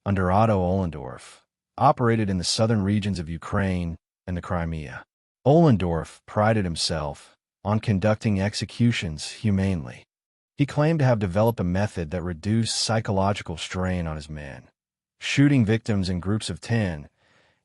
under Otto Ohlendorf, operated in the southern regions of Ukraine and the Crimea. Ohlendorf prided himself on conducting executions humanely. He claimed to have developed a method that reduced psychological strain on his men, shooting victims in groups of 10,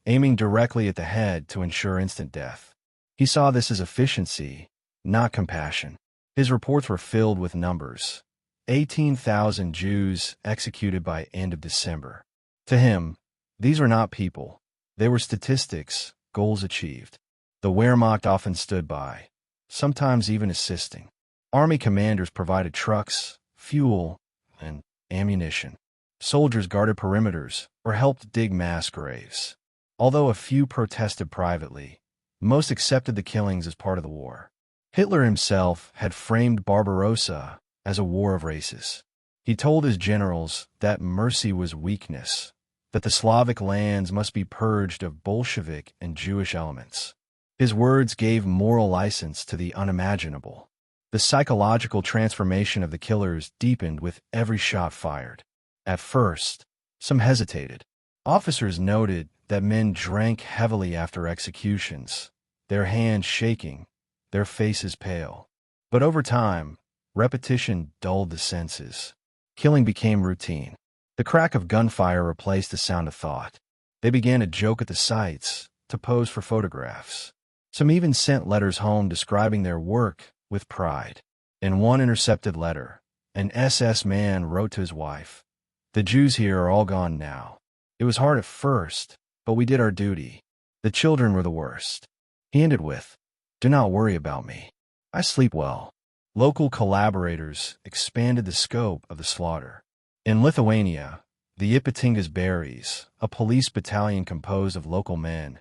aiming directly at the head to ensure instant death. He saw this as efficiency, not compassion. His reports were filled with numbers. 18,000 Jews executed by end of December. To him, these were not people. They were statistics, goals achieved. The Wehrmacht often stood by, sometimes even assisting. Army commanders provided trucks, fuel, and ammunition. Soldiers guarded perimeters or helped dig mass graves. Although a few protested privately, most accepted the killings as part of the war. Hitler himself had framed Barbarossa as a war of races. He told his generals that mercy was weakness, that the Slavic lands must be purged of Bolshevik and Jewish elements. His words gave moral license to the unimaginable. The psychological transformation of the killers deepened with every shot fired. At first, some hesitated. Officers noted that men drank heavily after executions, their hands shaking, their faces pale. But over time, repetition dulled the senses. Killing became routine. The crack of gunfire replaced the sound of thought. They began to joke at the sights, to pose for photographs. Some even sent letters home describing their work with pride. In one intercepted letter, an SS man wrote to his wife, "The Jews here are all gone now. It was hard at first, but we did our duty. The children were the worst." He ended with, "Do not worry about me. I sleep well." Local collaborators expanded the scope of the slaughter. In Lithuania, the Ypatingas Berries, a police battalion composed of local men,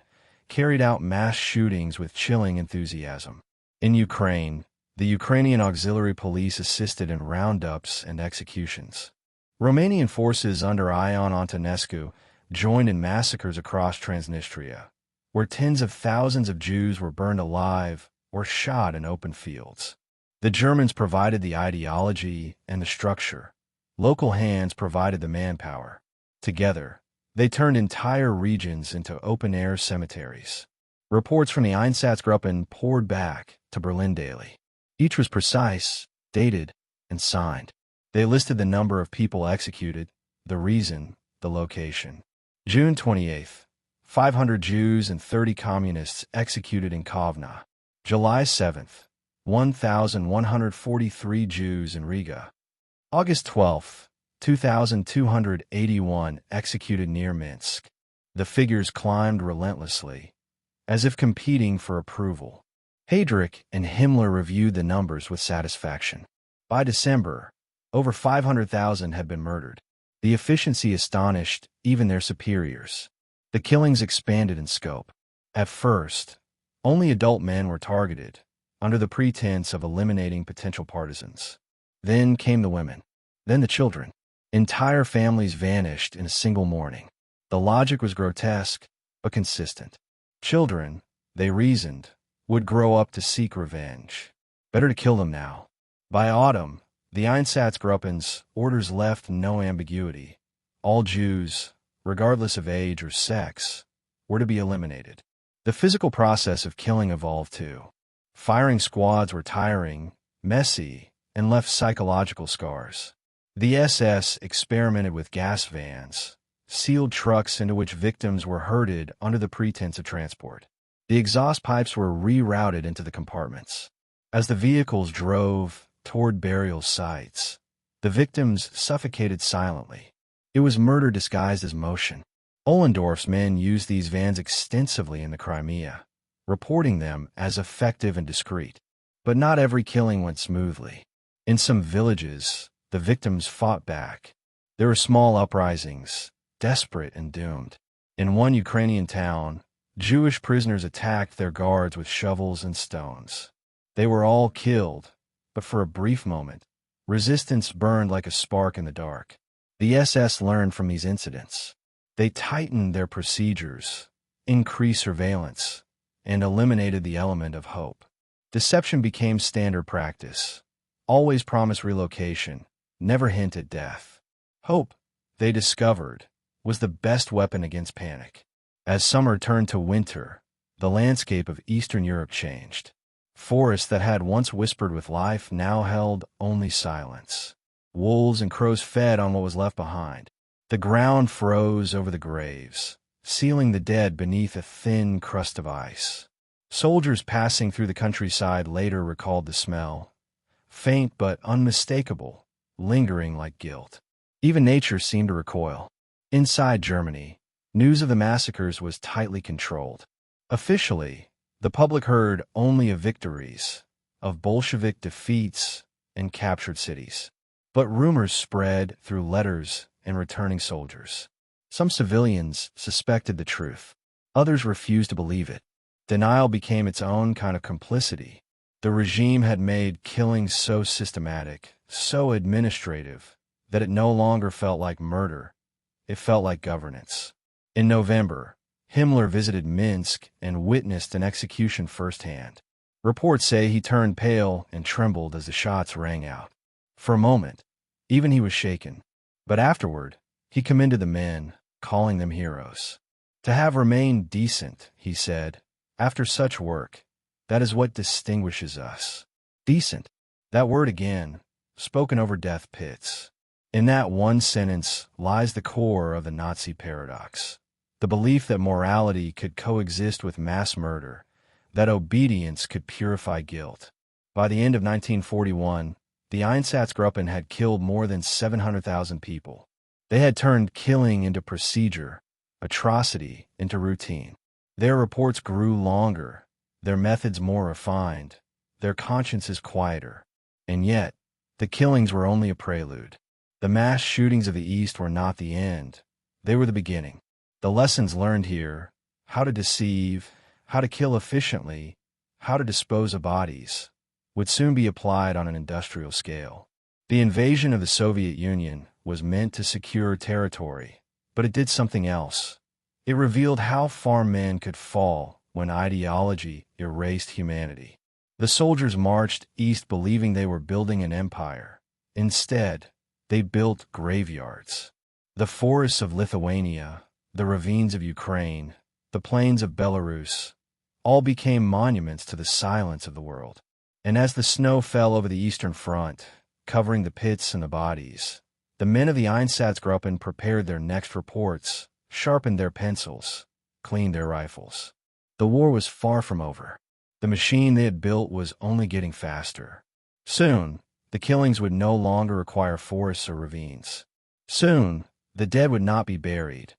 carried out mass shootings with chilling enthusiasm. In Ukraine, the Ukrainian Auxiliary Police assisted in roundups and executions. Romanian forces under Ion Antonescu joined in massacres across Transnistria, where tens of thousands of Jews were burned alive or shot in open fields. The Germans provided the ideology and the structure. Local hands provided the manpower. Together, they turned entire regions into open-air cemeteries. Reports from the Einsatzgruppen poured back to Berlin daily. Each was precise, dated, and signed. They listed the number of people executed, the reason, the location. June 28th, 500 Jews and 30 communists executed in Kovna. July 7th, 1,143 Jews in Riga. August 12th, 2,281 executed near Minsk. The figures climbed relentlessly, as if competing for approval. Heydrich and Himmler reviewed the numbers with satisfaction. By December, over 500,000 had been murdered. The efficiency astonished even their superiors. The killings expanded in scope. At first, only adult men were targeted, under the pretense of eliminating potential partisans. Then came the women. Then the children. Entire families vanished in a single morning. The logic was grotesque, but consistent. Children, they reasoned, would grow up to seek revenge. Better to kill them now. By autumn, the Einsatzgruppen's orders left no ambiguity. All Jews, regardless of age or sex, were to be eliminated. The physical process of killing evolved too. Firing squads were tiring, messy, and left psychological scars. The SS experimented with gas vans, sealed trucks into which victims were herded under the pretense of transport. The exhaust pipes were rerouted into the compartments. As the vehicles drove toward burial sites, the victims suffocated silently. It was murder disguised as motion. Ohlendorf's men used these vans extensively in the Crimea, reporting them as effective and discreet. But not every killing went smoothly. In some villages, the victims fought back. There were small uprisings, desperate and doomed. In one Ukrainian town, Jewish prisoners attacked their guards with shovels and stones. They were all killed, but for a brief moment, resistance burned like a spark in the dark. The SS learned from these incidents. They tightened their procedures, increased surveillance, and eliminated the element of hope. Deception became standard practice. Always promise relocation, never hint at death. Hope, they discovered, was the best weapon against panic. As summer turned to winter, the landscape of Eastern Europe changed. Forests that had once whispered with life now held only silence. Wolves and crows fed on what was left behind. The ground froze over the graves, sealing the dead beneath a thin crust of ice. Soldiers passing through the countryside later recalled the smell, faint but unmistakable, lingering like guilt. Even nature seemed to recoil. Inside Germany, news of the massacres was tightly controlled. Officially, the public heard only of victories, of Bolshevik defeats and captured cities. But rumors spread through letters and returning soldiers. Some civilians suspected the truth. Others refused to believe it. Denial became its own kind of complicity. The regime had made killings so systematic, so administrative, that it no longer felt like murder. It felt like governance. In November, Himmler visited Minsk and witnessed an execution firsthand. Reports say he turned pale and trembled as the shots rang out. For a moment, even he was shaken. But afterward, he commended the men, calling them heroes. To have remained decent, he said, after such work, that is what distinguishes us. Decent. That word again, spoken over death pits. In that one sentence lies the core of the Nazi paradox. The belief that morality could coexist with mass murder, that obedience could purify guilt. By the end of 1941, the Einsatzgruppen had killed more than 700,000 people. They had turned killing into procedure, atrocity into routine. Their reports grew longer, their methods more refined, their consciences quieter. And yet, the killings were only a prelude. The mass shootings of the East were not the end. They were the beginning. The lessons learned here, how to deceive, how to kill efficiently, how to dispose of bodies, would soon be applied on an industrial scale. The invasion of the Soviet Union was meant to secure territory, but it did something else. It revealed how far men could fall when ideology erased humanity. The soldiers marched east believing they were building an empire. Instead, they built graveyards. The forests of Lithuania, the ravines of Ukraine, the plains of Belarus, all became monuments to the silence of the world. And as the snow fell over the Eastern Front, covering the pits and the bodies, the men of the Einsatzgruppen prepared their next reports, sharpened their pencils, cleaned their rifles. The war was far from over. The machine they had built was only getting faster. Soon, the killings would no longer require forests or ravines. Soon, the dead would not be buried.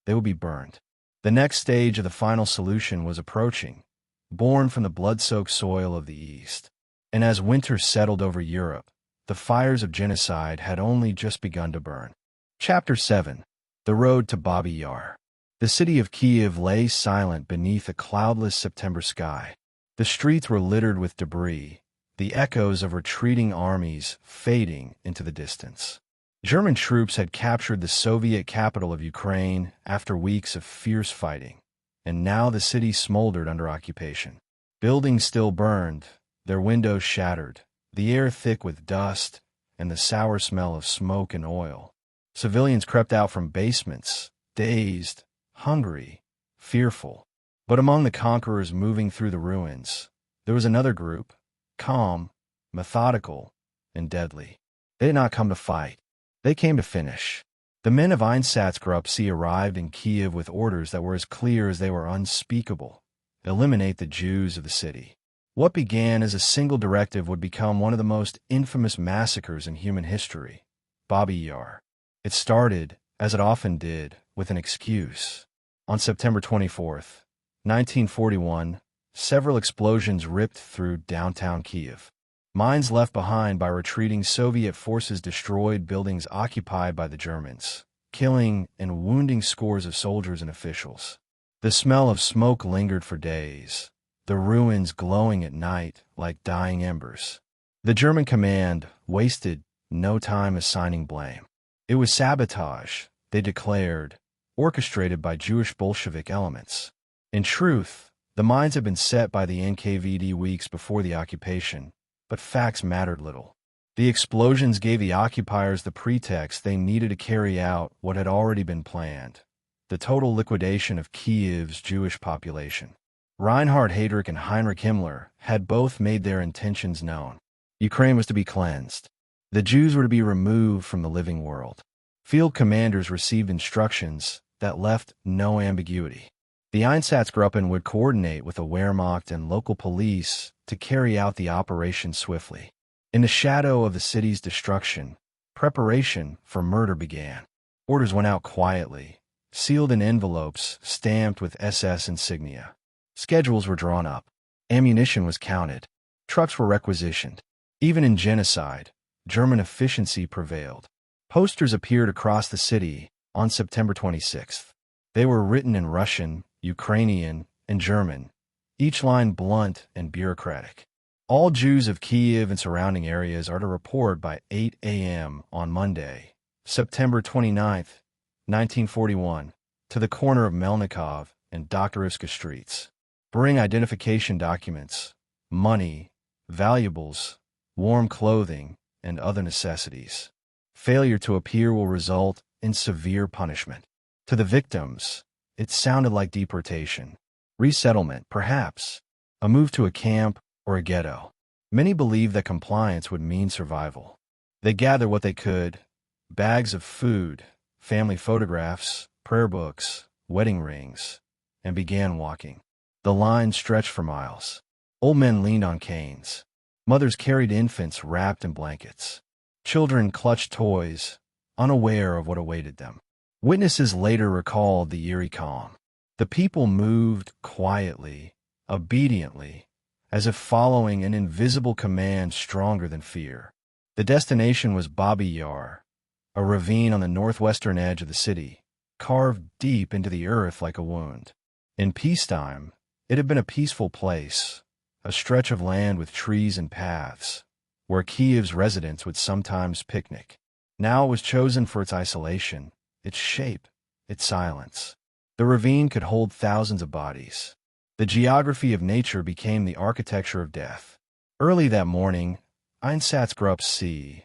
They would be burned. The next stage of the final solution was approaching, born from the blood-soaked soil of the East. And as winter settled over Europe, the fires of genocide had only just begun to burn. Chapter 7. The Road to Babi Yar. The city of Kiev lay silent beneath a cloudless September sky. The streets were littered with debris, the echoes of retreating armies fading into the distance. German troops had captured the Soviet capital of Ukraine after weeks of fierce fighting, and now the city smoldered under occupation. Buildings still burned, their windows shattered, the air thick with dust and the sour smell of smoke and oil. Civilians crept out from basements, dazed, hungry, fearful. But among the conquerors moving through the ruins, there was another group, calm, methodical, and deadly. They did not come to fight. They came to finish. The men of Einsatzgruppen arrived in Kiev with orders that were as clear as they were unspeakable: eliminate the Jews of the city. What began as a single directive would become one of the most infamous massacres in human history: Babi Yar. It started, as it often did, with an excuse. On September 24th, 1941, several explosions ripped through downtown Kiev. Mines left behind by retreating Soviet forces destroyed buildings occupied by the Germans, killing and wounding scores of soldiers and officials. The smell of smoke lingered for days, the ruins glowing at night like dying embers. The German command wasted no time assigning blame. It was sabotage, they declared, orchestrated by Jewish Bolshevik elements. In truth, the mines had been set by the NKVD weeks before the occupation, but facts mattered little. The explosions gave the occupiers the pretext they needed to carry out what had already been planned: the total liquidation of Kiev's Jewish population. Reinhard Heydrich and Heinrich Himmler had both made their intentions known. Ukraine was to be cleansed. The Jews were to be removed from the living world. Field commanders received instructions that left no ambiguity. The Einsatzgruppen would coordinate with the Wehrmacht and local police to carry out the operation swiftly. In the shadow of the city's destruction, preparation for murder began. Orders went out quietly, sealed in envelopes stamped with SS insignia. Schedules were drawn up. Ammunition was counted. Trucks were requisitioned. Even in genocide, German efficiency prevailed. Posters appeared across the city on September 26th. They were written in Russian, Ukrainian, and German, each line blunt and bureaucratic. All Jews of Kiev and surrounding areas are to report by 8 a.m. on Monday, September 29th, 1941, to the corner of Melnikov and Doktorivska streets. Bring identification documents, money, valuables, warm clothing, and other necessities. Failure to appear will result in severe punishment. To the victims, it sounded like deportation, resettlement, perhaps, a move to a camp or a ghetto. Many believed that compliance would mean survival. They gathered what they could: bags of food, family photographs, prayer books, wedding rings, and began walking. The line stretched for miles. Old men leaned on canes. Mothers carried infants wrapped in blankets. Children clutched toys, unaware of what awaited them. Witnesses later recalled the eerie calm. The people moved quietly, obediently, as if following an invisible command stronger than fear. The destination was Babi Yar, a ravine on the northwestern edge of the city, carved deep into the earth like a wound. In peacetime, it had been a peaceful place, a stretch of land with trees and paths, where Kiev's residents would sometimes picnic. Now it was chosen for its isolation, its shape, its silence. The ravine could hold thousands of bodies. The geography of nature became the architecture of death. Early that morning, Einsatzgruppen,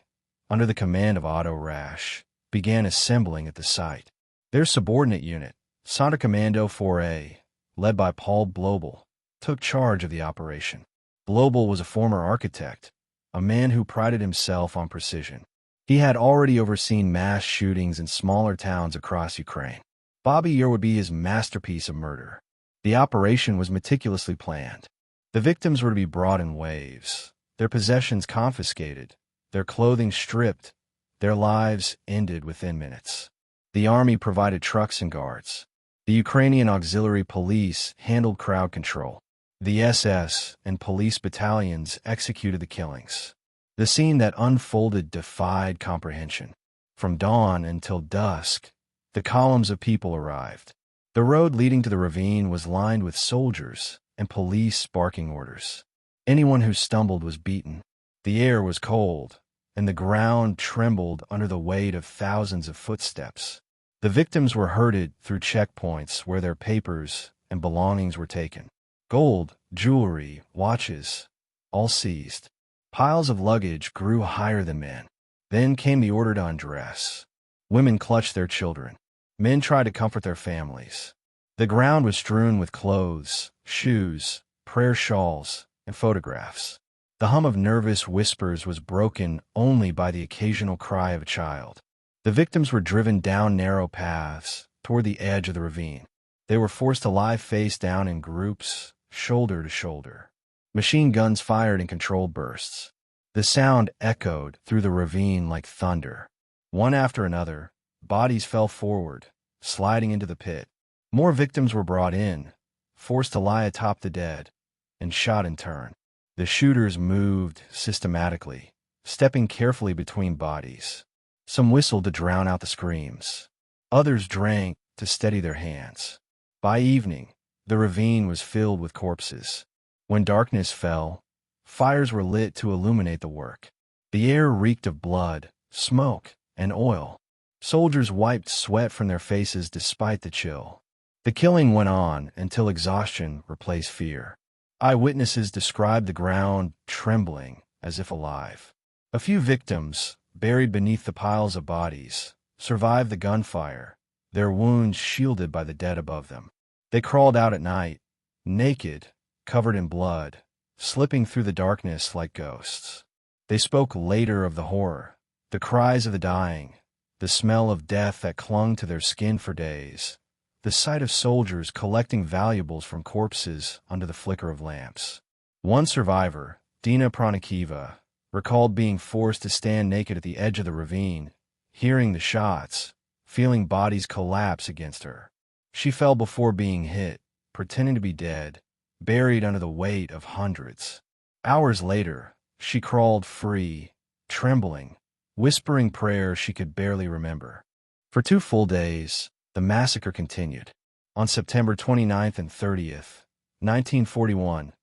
under the command of Otto Rasch, began assembling at the site. Their subordinate unit, Sonderkommando 4A, led by Paul Blobel, took charge of the operation. Blobel was a former architect, a man who prided himself on precision. He had already overseen mass shootings in smaller towns across Ukraine. Babi Yar would be his masterpiece of murder. The operation was meticulously planned. The victims were to be brought in waves, their possessions confiscated, their clothing stripped, their lives ended within minutes. The army provided trucks and guards. The Ukrainian auxiliary police handled crowd control. The SS and police battalions executed the killings. The scene that unfolded defied comprehension. From dawn until dusk, the columns of people arrived. The road leading to the ravine was lined with soldiers and police barking orders. Anyone who stumbled was beaten. The air was cold, and the ground trembled under the weight of thousands of footsteps. The victims were herded through checkpoints where their papers and belongings were taken. Gold, jewelry, watches, all seized. Piles of luggage grew higher than men. Then came the order to undress. Women clutched their children. Men tried to comfort their families. The ground was strewn with clothes, shoes, prayer shawls, and photographs. The hum of nervous whispers was broken only by the occasional cry of a child. The victims were driven down narrow paths toward the edge of the ravine. They were forced to lie face down in groups, shoulder to shoulder. Machine guns fired in controlled bursts. The sound echoed through the ravine like thunder. One after another, bodies fell forward, sliding into the pit. More victims were brought in, forced to lie atop the dead, and shot in turn. The shooters moved systematically, stepping carefully between bodies. Some whistled to drown out the screams. Others drank to steady their hands. By evening, the ravine was filled with corpses. When darkness fell, fires were lit to illuminate the work. The air reeked of blood, smoke, and oil. Soldiers wiped sweat from their faces despite the chill. The killing went on until exhaustion replaced fear. Eyewitnesses described the ground trembling as if alive. A few victims, buried beneath the piles of bodies, survived the gunfire, their wounds shielded by the dead above them. They crawled out at night, naked, covered in blood, slipping through the darkness like ghosts. They spoke later of the horror, the cries of the dying, the smell of death that clung to their skin for days, the sight of soldiers collecting valuables from corpses under the flicker of lamps. One survivor, Dina Pronikiva, recalled being forced to stand naked at the edge of the ravine, hearing the shots, feeling bodies collapse against her. She fell before being hit, pretending to be dead, buried under the weight of hundreds. Hours later, she crawled free, trembling, whispering prayers she could barely remember. For 2 full days, the massacre continued. On September 29th and 30th, 1941,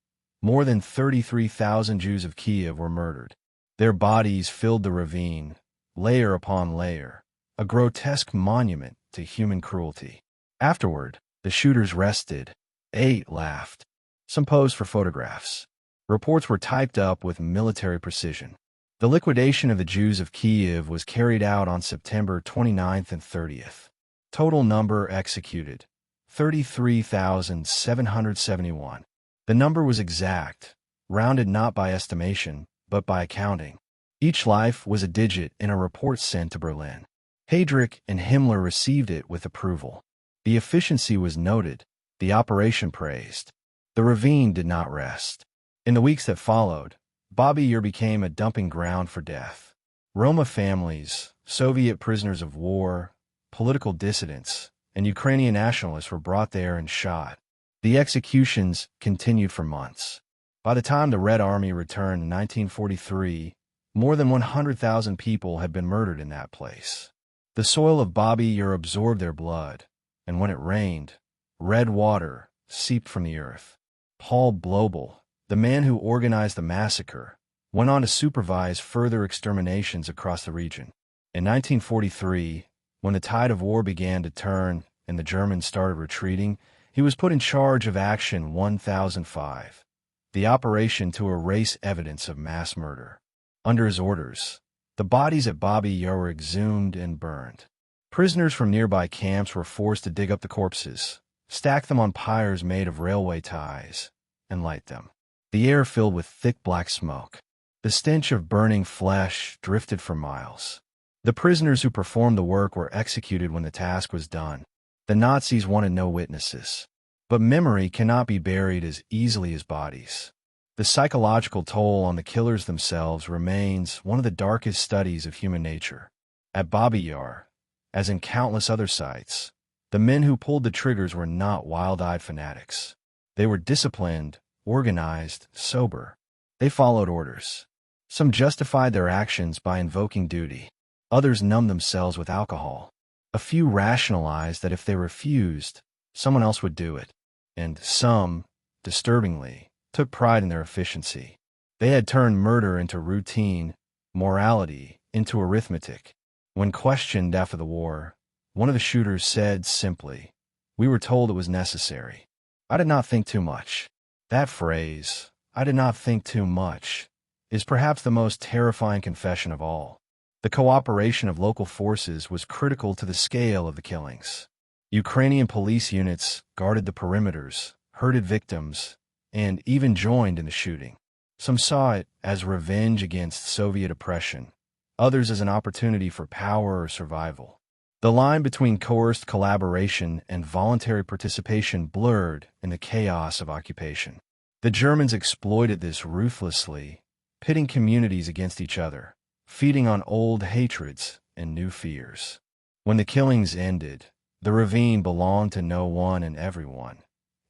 more than 33,000 Jews of Kiev were murdered. Their bodies filled the ravine, layer upon layer, a grotesque monument to human cruelty. Afterward, the shooters rested, ate, laughed. Some posed for photographs. Reports were typed up with military precision. The liquidation of the Jews of Kiev was carried out on September 29th and 30th. Total number executed, 33,771. The number was exact, rounded not by estimation, but by accounting. Each life was a digit in a report sent to Berlin. Heydrich and Himmler received it with approval. The efficiency was noted, the operation praised. The ravine did not rest. In the weeks that followed, Babi Yar became a dumping ground for death. Roma families, Soviet prisoners of war, political dissidents, and Ukrainian nationalists were brought there and shot. The executions continued for months. By the time the Red Army returned in 1943, more than 100,000 people had been murdered in that place. The soil of Babi Yar absorbed their blood, and when it rained, red water seeped from the earth. Paul Blobel, the man who organized the massacre, went on to supervise further exterminations across the region. In 1943, when the tide of war began to turn and the Germans started retreating, he was put in charge of Action 1005, the operation to erase evidence of mass murder. Under his orders, the bodies at Babi Yar were exhumed and burned. Prisoners from nearby camps were forced to dig up the corpses, stack them on pyres made of railway ties, and light them. The air filled with thick black smoke. The stench of burning flesh drifted for miles. The prisoners who performed the work were executed when the task was done. The Nazis wanted no witnesses. But memory cannot be buried as easily as bodies. The psychological toll on the killers themselves remains one of the darkest studies of human nature. At Babi Yar, as in countless other sites, the men who pulled the triggers were not wild-eyed fanatics. They were disciplined, organized, sober. They followed orders. Some justified their actions by invoking duty. Others numbed themselves with alcohol. A few rationalized that if they refused, someone else would do it. And some, disturbingly, took pride in their efficiency. They had turned murder into routine, morality into arithmetic. When questioned after the war, one of the shooters said simply, "We were told it was necessary. I did not think too much." That phrase, "I did not think too much," is perhaps the most terrifying confession of all. The cooperation of local forces was critical to the scale of the killings. Ukrainian police units guarded the perimeters, herded victims, and even joined in the shooting. Some saw it as revenge against Soviet oppression, others as an opportunity for power or survival. The line between coerced collaboration and voluntary participation blurred in the chaos of occupation. The Germans exploited this ruthlessly, pitting communities against each other, feeding on old hatreds and new fears. When the killings ended, the ravine belonged to no one and everyone.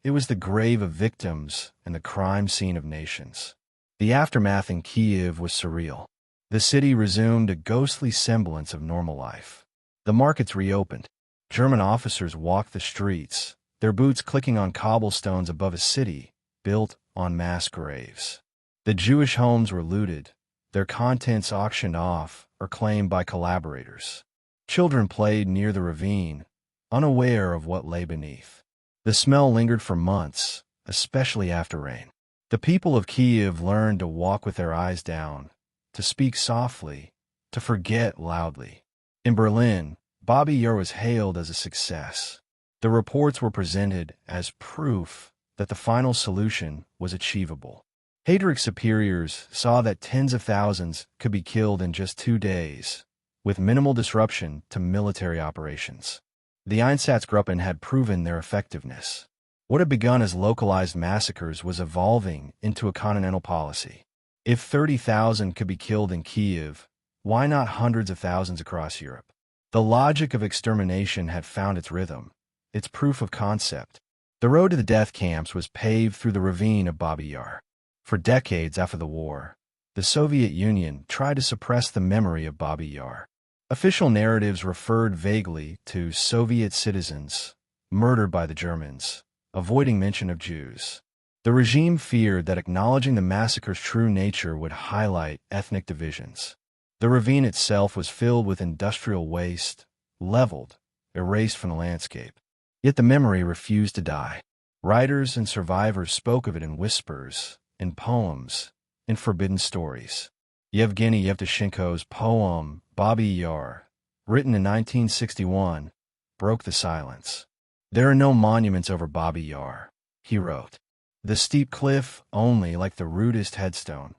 It was the grave of victims and the crime scene of nations. The aftermath in Kyiv was surreal. The city resumed a ghostly semblance of normal life. The markets reopened. German officers walked the streets, their boots clicking on cobblestones above a city built on mass graves. The Jewish homes were looted, their contents auctioned off or claimed by collaborators. Children played near the ravine, unaware of what lay beneath. The smell lingered for months, especially after rain. The people of Kyiv learned to walk with their eyes down, to speak softly, to forget loudly. In Berlin, Babi Yar was hailed as a success. The reports were presented as proof that the final solution was achievable. Heydrich's superiors saw that tens of thousands could be killed in just 2 days, with minimal disruption to military operations. The Einsatzgruppen had proven their effectiveness. What had begun as localized massacres was evolving into a continental policy. If 30,000 could be killed in Kyiv, why not hundreds of thousands across Europe? The logic of extermination had found its rhythm, its proof of concept. The road to the death camps was paved through the ravine of Babi Yar. For decades after the war, the Soviet Union tried to suppress the memory of Babi Yar. Official narratives referred vaguely to Soviet citizens murdered by the Germans, avoiding mention of Jews. The regime feared that acknowledging the massacre's true nature would highlight ethnic divisions. The ravine itself was filled with industrial waste, leveled, erased from the landscape. Yet the memory refused to die. Writers and survivors spoke of it in whispers, in poems, in forbidden stories. Yevgeny Yevtushenko's poem, Babi Yar, written in 1961, broke the silence. "There are no monuments over Babi Yar," he wrote. "The steep cliff only like the rudest headstone."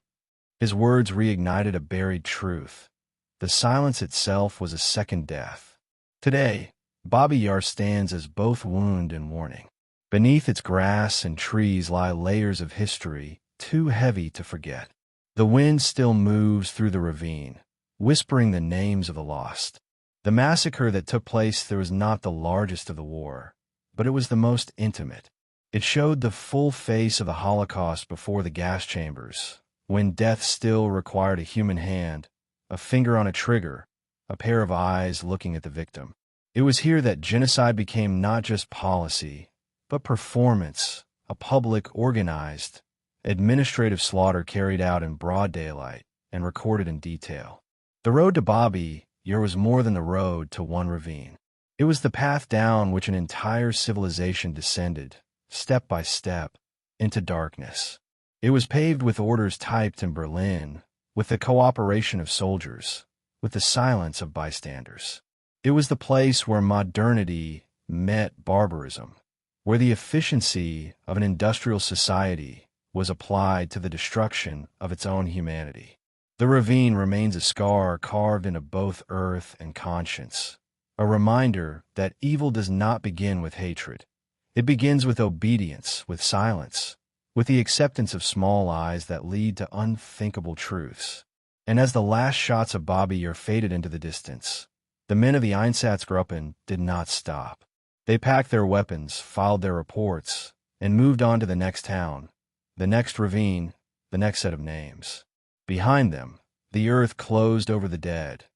His words reignited a buried truth. The silence itself was a second death. Today, Babi Yar stands as both wound and warning. Beneath its grass and trees lie layers of history too heavy to forget. The wind still moves through the ravine, whispering the names of the lost. The massacre that took place there was not the largest of the war, but it was the most intimate. It showed the full face of the Holocaust before the gas chambers, when death still required a human hand, a finger on a trigger, a pair of eyes looking at the victim. It was here that genocide became not just policy, but performance, a public, organized, administrative slaughter carried out in broad daylight and recorded in detail. The road to Babi Yar was more than the road to one ravine. It was the path down which an entire civilization descended, step by step, into darkness. It was paved with orders typed in Berlin, with the cooperation of soldiers, with the silence of bystanders. It was the place where modernity met barbarism, where the efficiency of an industrial society was applied to the destruction of its own humanity. The ravine remains a scar carved into both earth and conscience, a reminder that evil does not begin with hatred. It begins with obedience, with silence, with the acceptance of small lies that lead to unthinkable truths. And as the last shots of Babi Yar faded into the distance, the men of the Einsatzgruppen did not stop. They packed their weapons, filed their reports, and moved on to the next town, the next ravine, the next set of names. Behind them, the earth closed over the dead,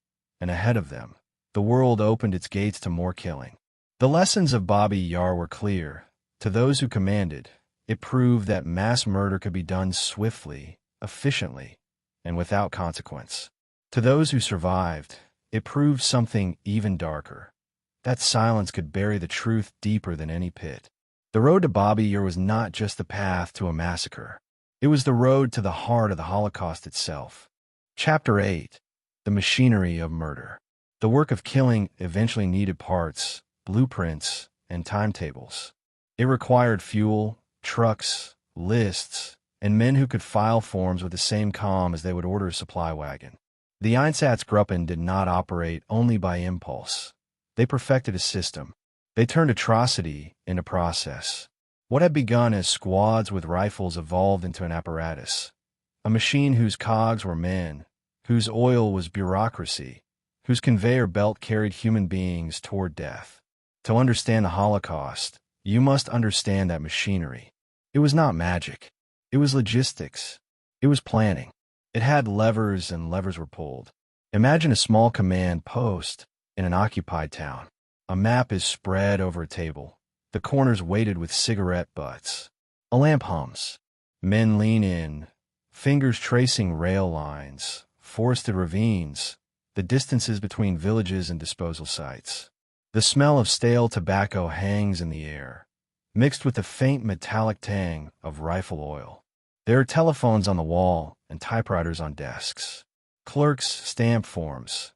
and ahead of them, the world opened its gates to more killing. The lessons of Babi Yar were clear. To those who commanded, it proved that mass murder could be done swiftly, efficiently, and without consequence. To those who survived, it proved something even darker. That silence could bury the truth deeper than any pit. The road to Babi Yar was not just the path to a massacre. It was the road to the heart of the Holocaust itself. Chapter 8. The Machinery of Murder. The work of killing eventually needed parts, blueprints, and timetables. It required fuel, trucks, lists, and men who could file forms with the same calm as they would order a supply wagon. The Einsatzgruppen did not operate only by impulse. They perfected a system. They turned atrocity into process. What had begun as squads with rifles evolved into an apparatus, a machine whose cogs were men, whose oil was bureaucracy, whose conveyor belt carried human beings toward death. To understand the Holocaust, you must understand that machinery. It was not magic. It was logistics. It was planning. It had levers, and levers were pulled. Imagine a small command post in an occupied town. A map is spread over a table. The corners weighted with cigarette butts. A lamp hums. Men lean in, fingers tracing rail lines, forested ravines, the distances between villages and disposal sites. The smell of stale tobacco hangs in the air, mixed with the faint metallic tang of rifle oil. There are telephones on the wall and typewriters on desks. Clerks stamp forms,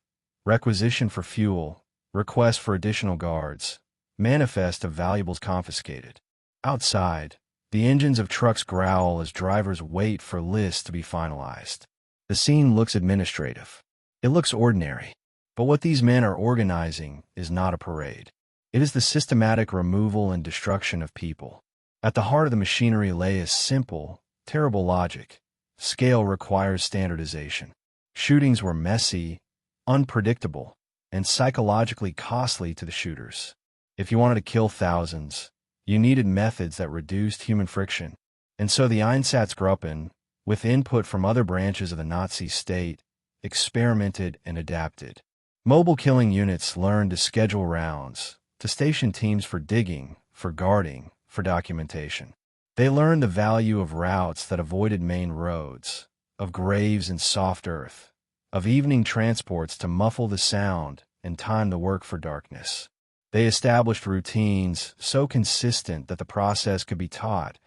requisition for fuel, request for additional guards, manifest of valuables confiscated. Outside, the engines of trucks growl as drivers wait for lists to be finalized. The scene looks administrative. It looks ordinary. But what these men are organizing is not a parade. It is the systematic removal and destruction of people. At the heart of the machinery lay a simple, terrible logic. Scale requires standardization. Shootings were messy, unpredictable, and psychologically costly to the shooters. If you wanted to kill thousands, you needed methods that reduced human friction. And so the Einsatzgruppen, with input from other branches of the Nazi state, experimented and adapted. Mobile killing units learned to schedule rounds, to station teams for digging, for guarding, for documentation. They learned the value of routes that avoided main roads, of graves in soft earth, of evening transports to muffle the sound and time the work for darkness. They established routines so consistent that the process could be taught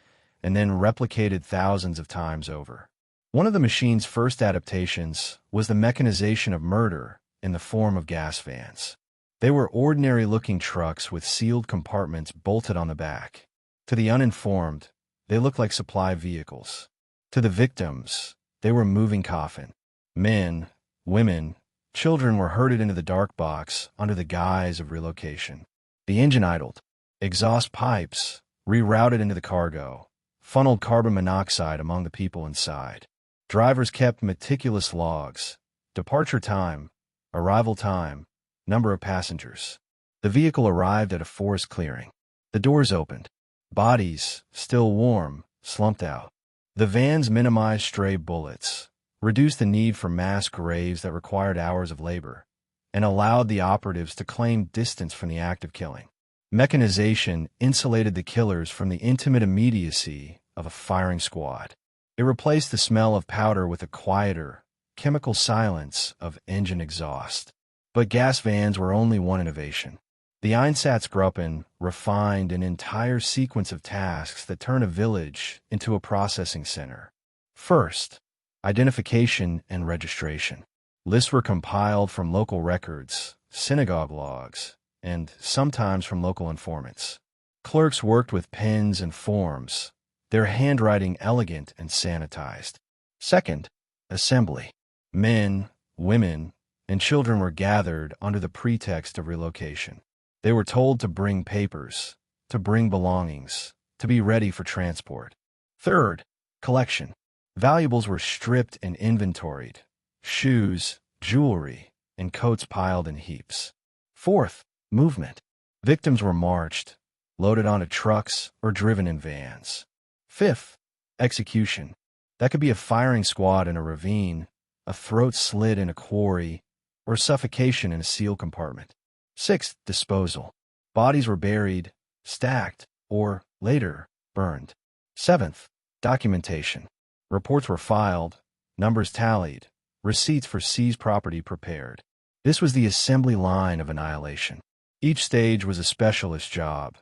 and then replicated thousands of times over. One of the machine's first adaptations was the mechanization of murder in the form of gas vans. They were ordinary-looking trucks with sealed compartments bolted on the back. To the uninformed, they looked like supply vehicles. To the victims, they were moving coffin. Men, women, children were herded into the dark box under the guise of relocation. The engine idled. Exhaust pipes, rerouted into the cargo, funneled carbon monoxide among the people inside. Drivers kept meticulous logs: departure time, arrival time, number of passengers. The vehicle arrived at a forest clearing. The doors opened. Bodies, still warm, slumped out. The vans minimized stray bullets, reduced the need for mass graves that required hours of labor, and allowed the operatives to claim distance from the act of killing. Mechanization insulated the killers from the intimate immediacy of a firing squad. It replaced the smell of powder with a quieter, chemical silence of engine exhaust. But gas vans were only one innovation. The Einsatzgruppen refined an entire sequence of tasks that turn a village into a processing center. First, identification and registration. Lists were compiled from local records, synagogue logs, and sometimes from local informants. Clerks worked with pens and forms, their handwriting elegant and sanitized. Second, assembly. Men, women, and children were gathered under the pretext of relocation. They were told to bring papers, to bring belongings, to be ready for transport. Third, collection. Valuables were stripped and inventoried: shoes, jewelry, and coats piled in heaps. Fourth, movement. Victims were marched, loaded onto trucks, or driven in vans. Fifth, execution. That could be a firing squad in a ravine, a throat slit in a quarry, or suffocation in a sealed compartment. Sixth, disposal. Bodies were buried, stacked, or, later, burned. Seventh, documentation. Reports were filed, numbers tallied, receipts for seized property prepared. This was the assembly line of annihilation. Each stage was a specialist job.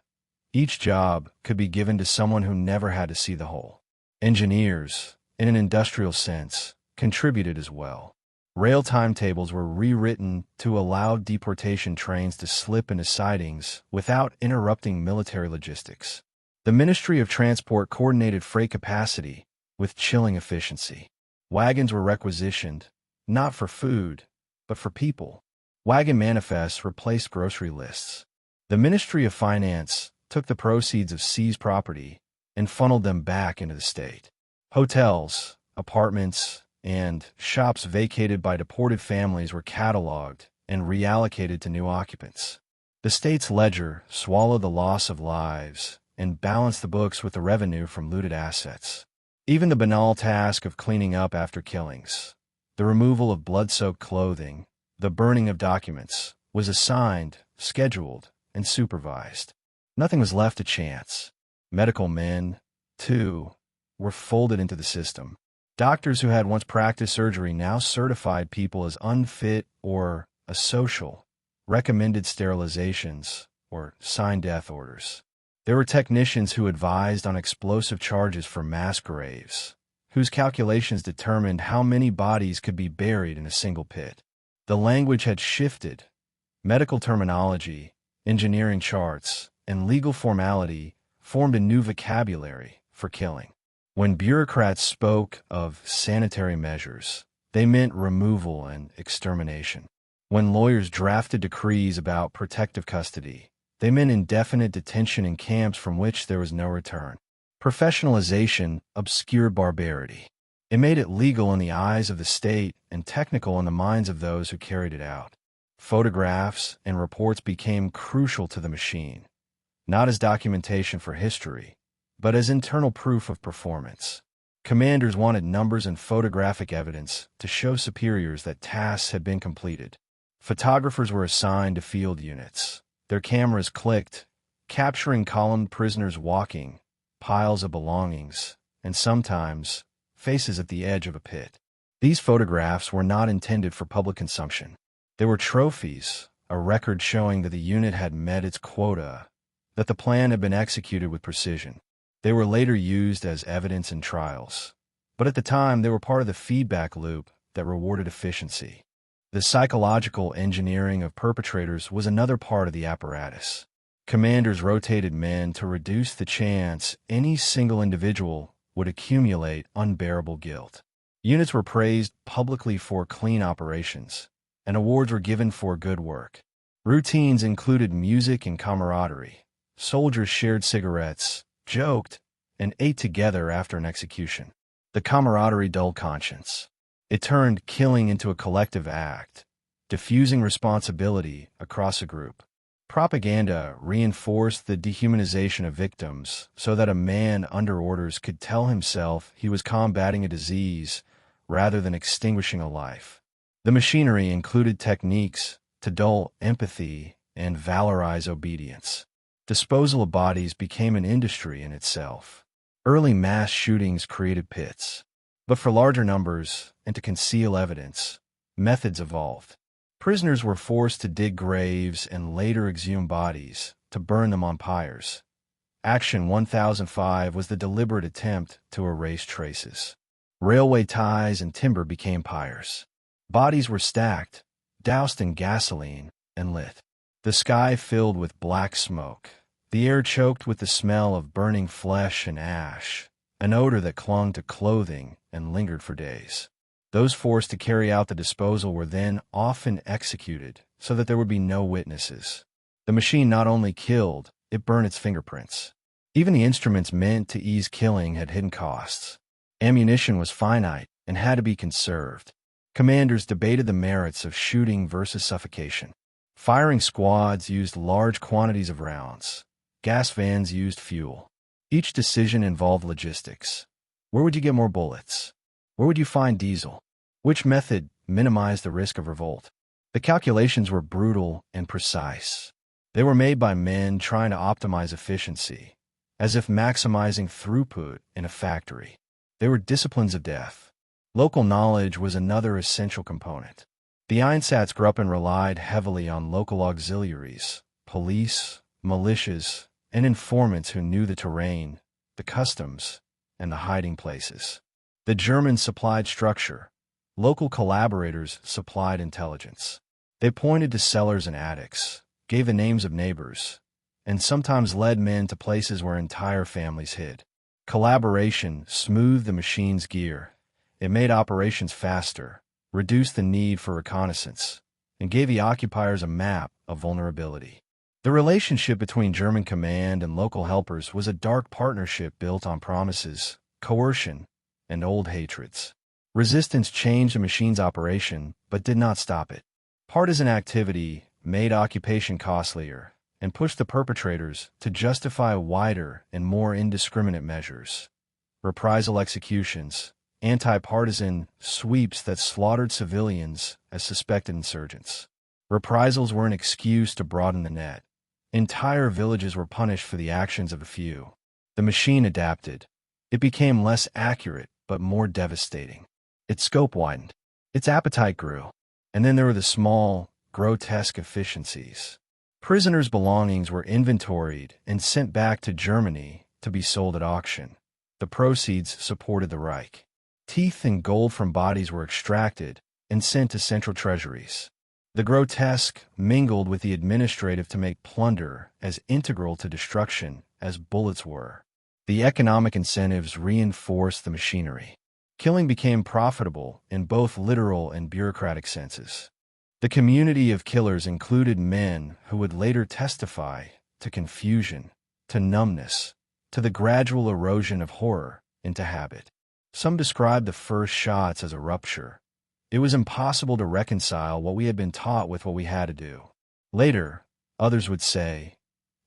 Each job could be given to someone who never had to see the whole. Engineers, in an industrial sense, contributed as well. Rail timetables were rewritten to allow deportation trains to slip into sidings without interrupting military logistics. The Ministry of Transport coordinated freight capacity with chilling efficiency. Wagons were requisitioned, not for food, but for people. Wagon manifests replaced grocery lists. The Ministry of Finance took the proceeds of seized property and funneled them back into the state. Hotels, apartments, and shops vacated by deported families were cataloged and reallocated to new occupants. The state's ledger swallowed the loss of lives and balanced the books with the revenue from looted assets. Even the banal task of cleaning up after killings, the removal of blood-soaked clothing, the burning of documents, was assigned, scheduled, and supervised. Nothing was left to chance. Medical men, too, were folded into the system. Doctors who had once practiced surgery now certified people as unfit or asocial, recommended sterilizations, or signed death orders. There were technicians who advised on explosive charges for mass graves, whose calculations determined how many bodies could be buried in a single pit. The language had shifted. Medical terminology, engineering charts, and legal formality formed a new vocabulary for killing. When bureaucrats spoke of sanitary measures, they meant removal and extermination. When lawyers drafted decrees about protective custody, they meant indefinite detention in camps from which there was no return. Professionalization obscured barbarity. It made it legal in the eyes of the state and technical in the minds of those who carried it out. Photographs and reports became crucial to the machine, not as documentation for history, but as internal proof of performance. Commanders wanted numbers and photographic evidence to show superiors that tasks had been completed. Photographers were assigned to field units. Their cameras clicked, capturing columned prisoners walking, piles of belongings, and sometimes faces at the edge of a pit. These photographs were not intended for public consumption. They were trophies, a record showing that the unit had met its quota, that the plan had been executed with precision. They were later used as evidence in trials, but at the time they were part of the feedback loop that rewarded efficiency. The psychological engineering of perpetrators was another part of the apparatus. Commanders rotated men to reduce the chance any single individual would accumulate unbearable guilt. Units were praised publicly for clean operations, and awards were given for good work. Routines included music and camaraderie. Soldiers shared cigarettes, joked, and ate together after an execution. The camaraderie dulled conscience. It turned killing into a collective act, diffusing responsibility across a group. Propaganda reinforced the dehumanization of victims so that a man under orders could tell himself he was combating a disease rather than extinguishing a life. The machinery included techniques to dull empathy and valorize obedience. Disposal of bodies became an industry in itself. Early mass shootings created pits. But for larger numbers and to conceal evidence, methods evolved. Prisoners were forced to dig graves and later exhume bodies to burn them on pyres. Action 1005 was the deliberate attempt to erase traces. Railway ties and timber became pyres. Bodies were stacked, doused in gasoline, and lit. The sky filled with black smoke. The air choked with the smell of burning flesh and ash, an odor that clung to clothing and lingered for days. Those forced to carry out the disposal were then often executed so that there would be no witnesses. The machine not only killed, it burned its fingerprints. Even the instruments meant to ease killing had hidden costs. Ammunition was finite and had to be conserved. Commanders debated the merits of shooting versus suffocation. Firing squads used large quantities of rounds. Gas vans used fuel. Each decision involved logistics. Where would you get more bullets? Where would you find diesel? Which method minimized the risk of revolt? The calculations were brutal and precise. They were made by men trying to optimize efficiency, as if maximizing throughput in a factory. They were disciplines of death. Local knowledge was another essential component. The Einsatzgruppen relied heavily on local auxiliaries, police, militias, and informants who knew the terrain, the customs, and the hiding places. The Germans supplied structure. Local collaborators supplied intelligence. They pointed to cellars and attics, gave the names of neighbors, and sometimes led men to places where entire families hid. Collaboration smoothed the machine's gear. It made operations faster, reduced the need for reconnaissance, and gave the occupiers a map of vulnerability. The relationship between German command and local helpers was a dark partnership built on promises, coercion, and old hatreds. Resistance changed the machine's operation, but did not stop it. Partisan activity made occupation costlier and pushed the perpetrators to justify wider and more indiscriminate measures. Reprisal executions, anti-partisan sweeps that slaughtered civilians as suspected insurgents. Reprisals were an excuse to broaden the net. Entire villages were punished for the actions of a few. The machine adapted. It became less accurate, but more devastating. Its scope widened. Its appetite grew. And then there were the small, grotesque efficiencies. Prisoners' belongings were inventoried and sent back to Germany to be sold at auction. The proceeds supported the Reich. Teeth and gold from bodies were extracted and sent to central treasuries. The grotesque mingled with the administrative to make plunder as integral to destruction as bullets were. The economic incentives reinforced the machinery. Killing became profitable in both literal and bureaucratic senses. The community of killers included men who would later testify to confusion, to numbness, to the gradual erosion of horror into habit. Some described the first shots as a rupture. It was impossible to reconcile what we had been taught with what we had to do. Later, others would say,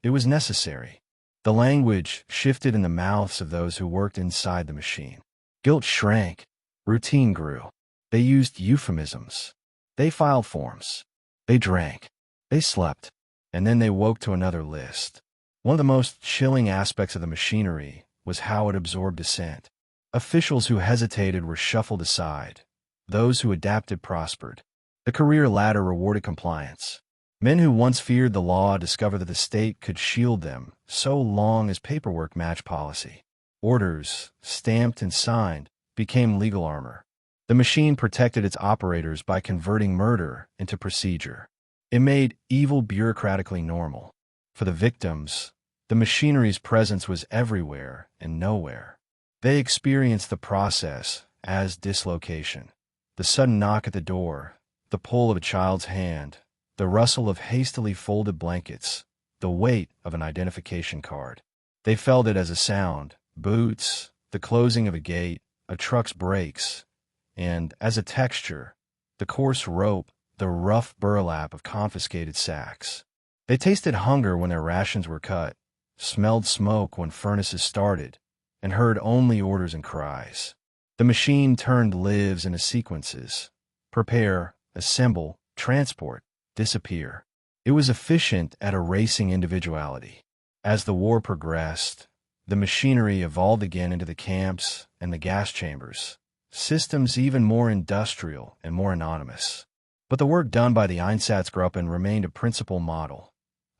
it was necessary. The language shifted in the mouths of those who worked inside the machine. Guilt shrank. Routine grew. They used euphemisms. They filed forms. They drank. They slept. And then they woke to another list. One of the most chilling aspects of the machinery was how it absorbed dissent. Officials who hesitated were shuffled aside. Those who adapted prospered. The career ladder rewarded compliance. Men who once feared the law discovered that the state could shield them so long as paperwork matched policy. Orders, stamped and signed, became legal armor. The machine protected its operators by converting murder into procedure. It made evil bureaucratically normal. For the victims, the machinery's presence was everywhere and nowhere. They experienced the process as dislocation. The sudden knock at the door, the pull of a child's hand, the rustle of hastily folded blankets, the weight of an identification card. They felt it as a sound, boots, the closing of a gate, a truck's brakes, and, as a texture, the coarse rope, the rough burlap of confiscated sacks. They tasted hunger when their rations were cut, smelled smoke when furnaces started, and heard only orders and cries. The machine turned lives into sequences: prepare, assemble, transport, disappear. It was efficient at erasing individuality. As the war progressed, the machinery evolved again into the camps and the gas chambers, systems even more industrial and more anonymous. But the work done by the Einsatzgruppen remained a principal model: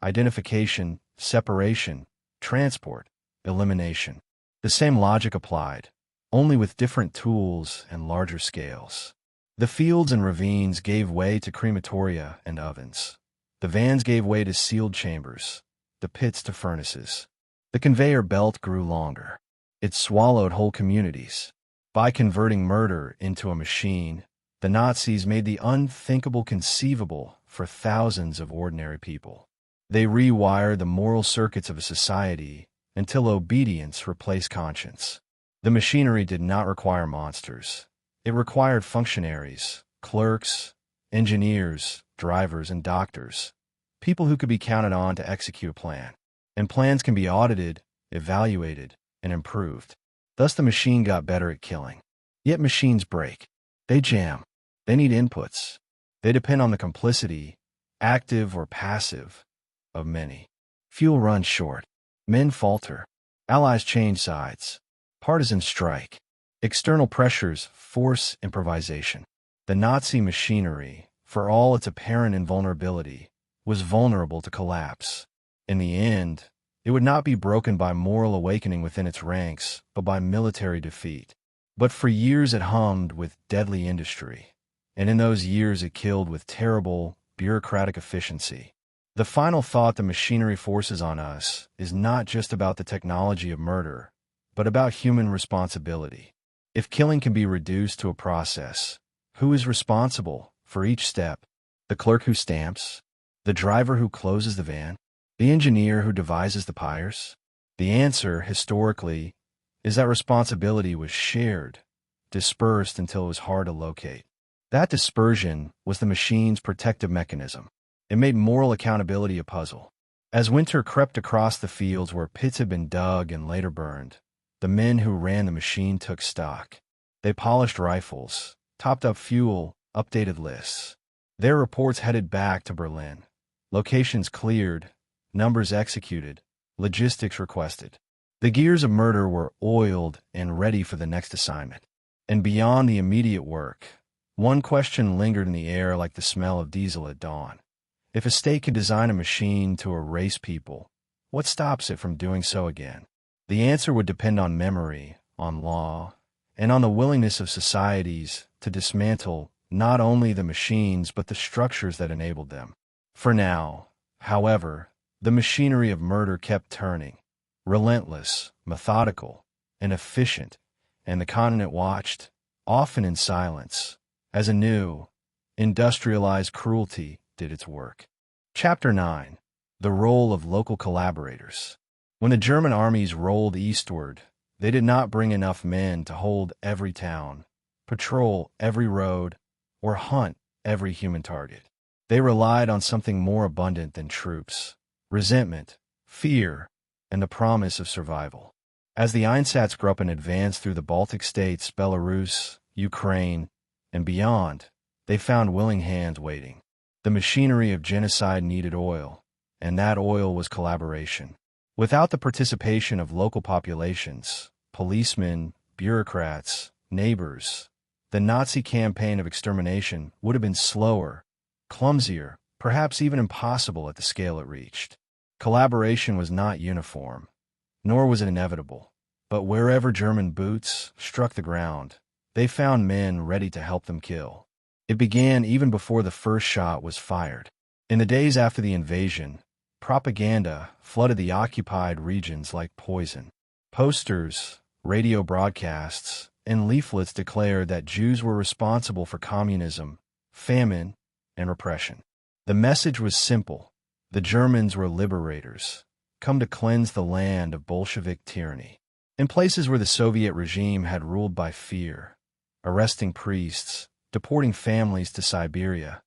identification, separation, transport, elimination. The same logic applied, only with different tools and larger scales. The fields and ravines gave way to crematoria and ovens. The vans gave way to sealed chambers, the pits to furnaces. The conveyor belt grew longer. It swallowed whole communities. By converting murder into a machine, the Nazis made the unthinkable conceivable for thousands of ordinary people. They rewired the moral circuits of a society until obedience replaced conscience. The machinery did not require monsters. It required functionaries, clerks, engineers, drivers, and doctors, people who could be counted on to execute a plan. And plans can be audited, evaluated, and improved. Thus the machine got better at killing. Yet machines break. They jam. They need inputs. They depend on the complicity, active or passive, of many. Fuel runs short. Men falter. Allies change sides. Partisans strike. External pressures force improvisation. The Nazi machinery, for all its apparent invulnerability, was vulnerable to collapse. In the end, it would not be broken by moral awakening within its ranks, but by military defeat. But for years it hummed with deadly industry, and in those years it killed with terrible, bureaucratic efficiency. The final thought the machinery forces on us is not just about the technology of murder, but about human responsibility. If killing can be reduced to a process, who is responsible for each step? The clerk who stamps? The driver who closes the van? The engineer who devises the pyres? The answer, historically, is that responsibility was shared, dispersed until it was hard to locate. That dispersion was the machine's protective mechanism. It made moral accountability a puzzle. As winter crept across the fields where pits had been dug and later burned, the men who ran the machine took stock. They polished rifles, topped up fuel, updated lists. Their reports headed back to Berlin. Locations cleared, numbers executed, logistics requested. The gears of murder were oiled and ready for the next assignment. And beyond the immediate work, one question lingered in the air like the smell of diesel at dawn. If a state could design a machine to erase people, what stops it from doing so again? The answer would depend on memory, on law, and on the willingness of societies to dismantle not only the machines but the structures that enabled them. For now, however, the machinery of murder kept turning, relentless, methodical, and efficient, and the continent watched, often in silence, as a new, industrialized cruelty did its work. Chapter 9. The Role of Local Collaborators. When the German armies rolled eastward, they did not bring enough men to hold every town, patrol every road, or hunt every human target. They relied on something more abundant than troops: resentment, fear, and the promise of survival. As the Einsatzgruppen advanced through the Baltic states, Belarus, Ukraine, and beyond, they found willing hands waiting. The machinery of genocide needed oil, and that oil was collaboration. Without the participation of local populations, policemen, bureaucrats, neighbors, the Nazi campaign of extermination would have been slower, clumsier, perhaps even impossible at the scale it reached. Collaboration was not uniform, nor was it inevitable, but wherever German boots struck the ground, they found men ready to help them kill. It began even before the first shot was fired. In the days after the invasion, propaganda flooded the occupied regions like poison. Posters, radio broadcasts, and leaflets declared that Jews were responsible for communism, famine, and repression. The message was simple: the Germans were liberators, come to cleanse the land of Bolshevik tyranny. In places where the Soviet regime had ruled by fear, arresting priests, deporting families to Siberia,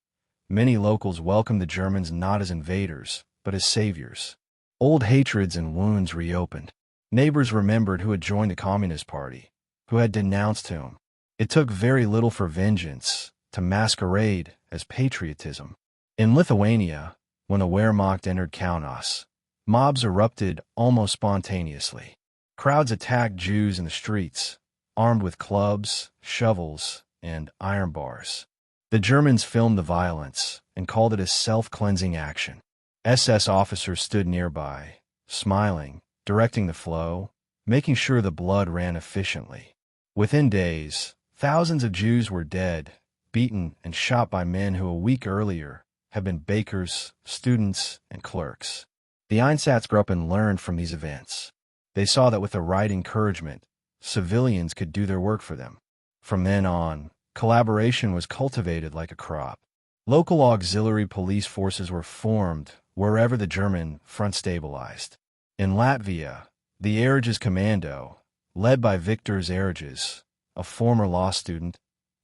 many locals welcomed the Germans not as invaders, but as saviors. Old hatreds and wounds reopened. Neighbors remembered who had joined the Communist Party, who had denounced whom. It took very little for vengeance to masquerade as patriotism. In Lithuania, when the Wehrmacht entered Kaunas, mobs erupted almost spontaneously. Crowds attacked Jews in the streets, armed with clubs, shovels, and iron bars. The Germans filmed the violence and called it a self-cleansing action. SS officers stood nearby, smiling, directing the flow, making sure the blood ran efficiently. Within days, thousands of Jews were dead, beaten, and shot by men who a week earlier had been bakers, students, and clerks. The Einsatzgruppen learned from these events. They saw that with the right encouragement, civilians could do their work for them. From then on, collaboration was cultivated like a crop. Local auxiliary police forces were formed wherever the German front stabilized. In Latvia, the Eriges Commando, led by Viktor Eriges, a former law student,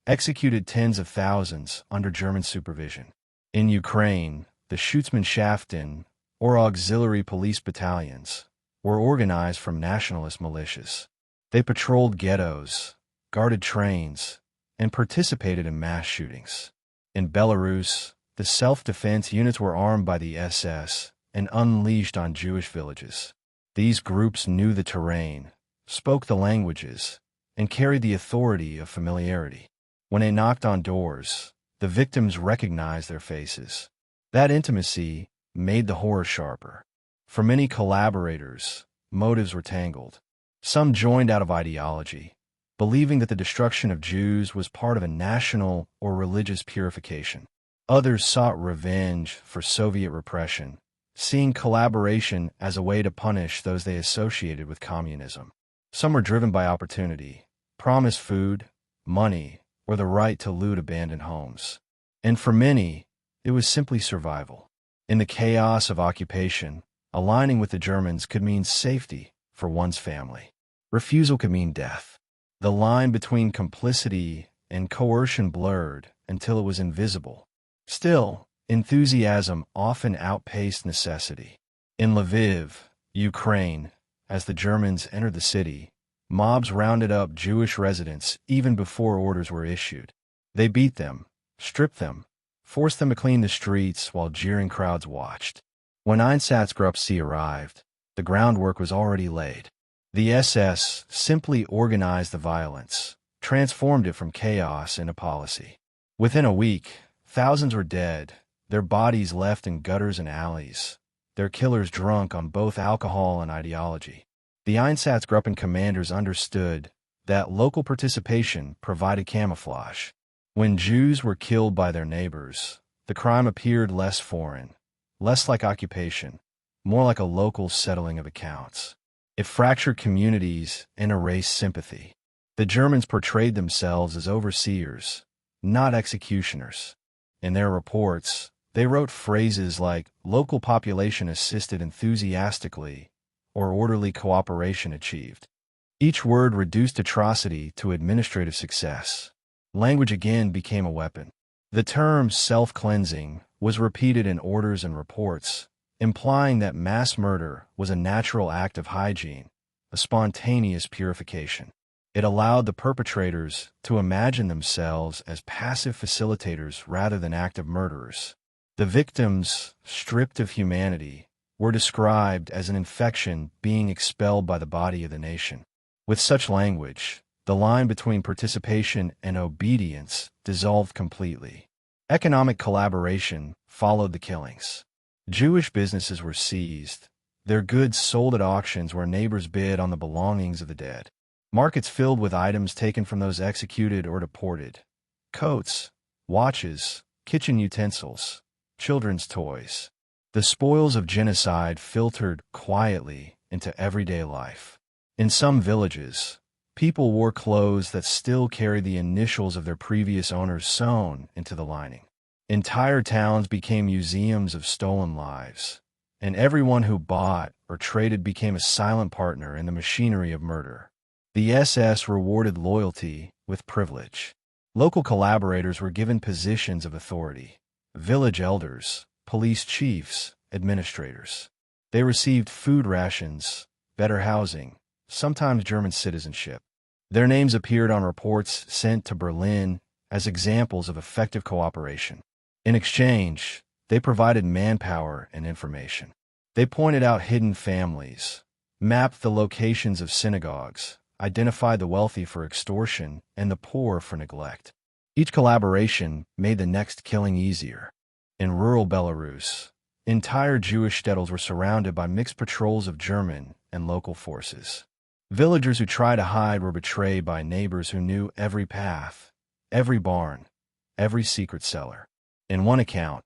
executed tens of thousands under German supervision. In Ukraine, the Schutzmannschaften, or auxiliary police battalions, were organized from nationalist militias. They patrolled ghettos, guarded trains, and participated in mass shootings. In Belarus, the self-defense units were armed by the SS and unleashed on Jewish villages. These groups knew the terrain, spoke the languages, and carried the authority of familiarity. When they knocked on doors, the victims recognized their faces. That intimacy made the horror sharper. For many collaborators, motives were tangled. Some joined out of ideology, believing that the destruction of Jews was part of a national or religious purification. Others sought revenge for Soviet repression, seeing collaboration as a way to punish those they associated with communism. Some were driven by opportunity, promised food, money, or the right to loot abandoned homes. And for many, it was simply survival. In the chaos of occupation, aligning with the Germans could mean safety for one's family. Refusal could mean death. The line between complicity and coercion blurred until it was invisible. Still, enthusiasm often outpaced necessity. In Lviv, Ukraine, as the Germans entered the city, mobs rounded up Jewish residents even before orders were issued. They beat them, stripped them, forced them to clean the streets while jeering crowds watched. When Einsatzgruppen arrived, the groundwork was already laid. The SS simply organized the violence, transformed it from chaos into policy. Within a week, thousands were dead, their bodies left in gutters and alleys, their killers drunk on both alcohol and ideology. The Einsatzgruppen commanders understood that local participation provided camouflage. When Jews were killed by their neighbors, the crime appeared less foreign, less like occupation, more like a local settling of accounts. It fractured communities and erased sympathy. The Germans portrayed themselves as overseers, not executioners. In their reports, they wrote phrases like local population assisted enthusiastically or orderly cooperation achieved. Each word reduced atrocity to administrative success. Language again became a weapon. The term self-cleansing was repeated in orders and reports, implying that mass murder was a natural act of hygiene, a spontaneous purification. It allowed the perpetrators to imagine themselves as passive facilitators rather than active murderers. The victims, stripped of humanity, were described as an infection being expelled by the body of the nation. With such language, the line between participation and obedience dissolved completely. Economic collaboration followed the killings. Jewish businesses were seized, their goods sold at auctions where neighbors bid on the belongings of the dead. Markets filled with items taken from those executed or deported. Coats, watches, kitchen utensils, children's toys. The spoils of genocide filtered quietly into everyday life. In some villages, people wore clothes that still carried the initials of their previous owners sewn into the lining. Entire towns became museums of stolen lives, and everyone who bought or traded became a silent partner in the machinery of murder. The SS rewarded loyalty with privilege. Local collaborators were given positions of authority: village elders, police chiefs, administrators. They received food rations, better housing, sometimes German citizenship. Their names appeared on reports sent to Berlin as examples of effective cooperation. In exchange, they provided manpower and information. They pointed out hidden families, mapped the locations of synagogues, identified the wealthy for extortion and the poor for neglect. Each collaboration made the next killing easier. In rural Belarus, entire Jewish shtetls were surrounded by mixed patrols of German and local forces. Villagers who tried to hide were betrayed by neighbors who knew every path, every barn, every secret cellar. In one account,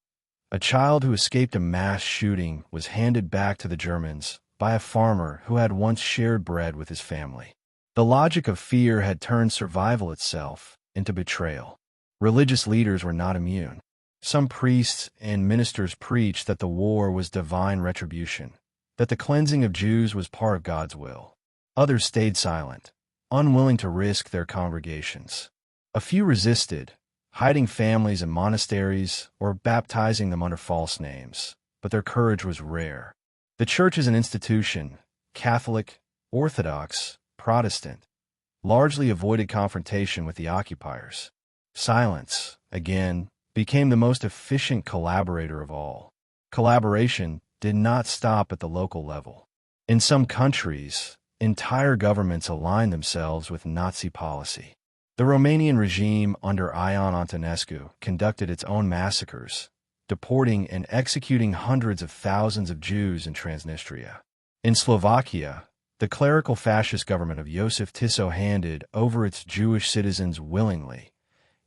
a child who escaped a mass shooting was handed back to the Germans by a farmer who had once shared bread with his family. The logic of fear had turned survival itself into betrayal. Religious leaders were not immune. Some priests and ministers preached that the war was divine retribution, that the cleansing of Jews was part of God's will. Others stayed silent, unwilling to risk their congregations. A few resisted, hiding families in monasteries or baptizing them under false names, but their courage was rare. The church as an institution, Catholic, Orthodox, Protestant, largely avoided confrontation with the occupiers. Silence, again, became the most efficient collaborator of all. Collaboration did not stop at the local level. In some countries, entire governments aligned themselves with Nazi policy. The Romanian regime under Ion Antonescu conducted its own massacres, deporting and executing hundreds of thousands of Jews in Transnistria. In Slovakia, the clerical fascist government of Josef Tiso handed over its Jewish citizens willingly,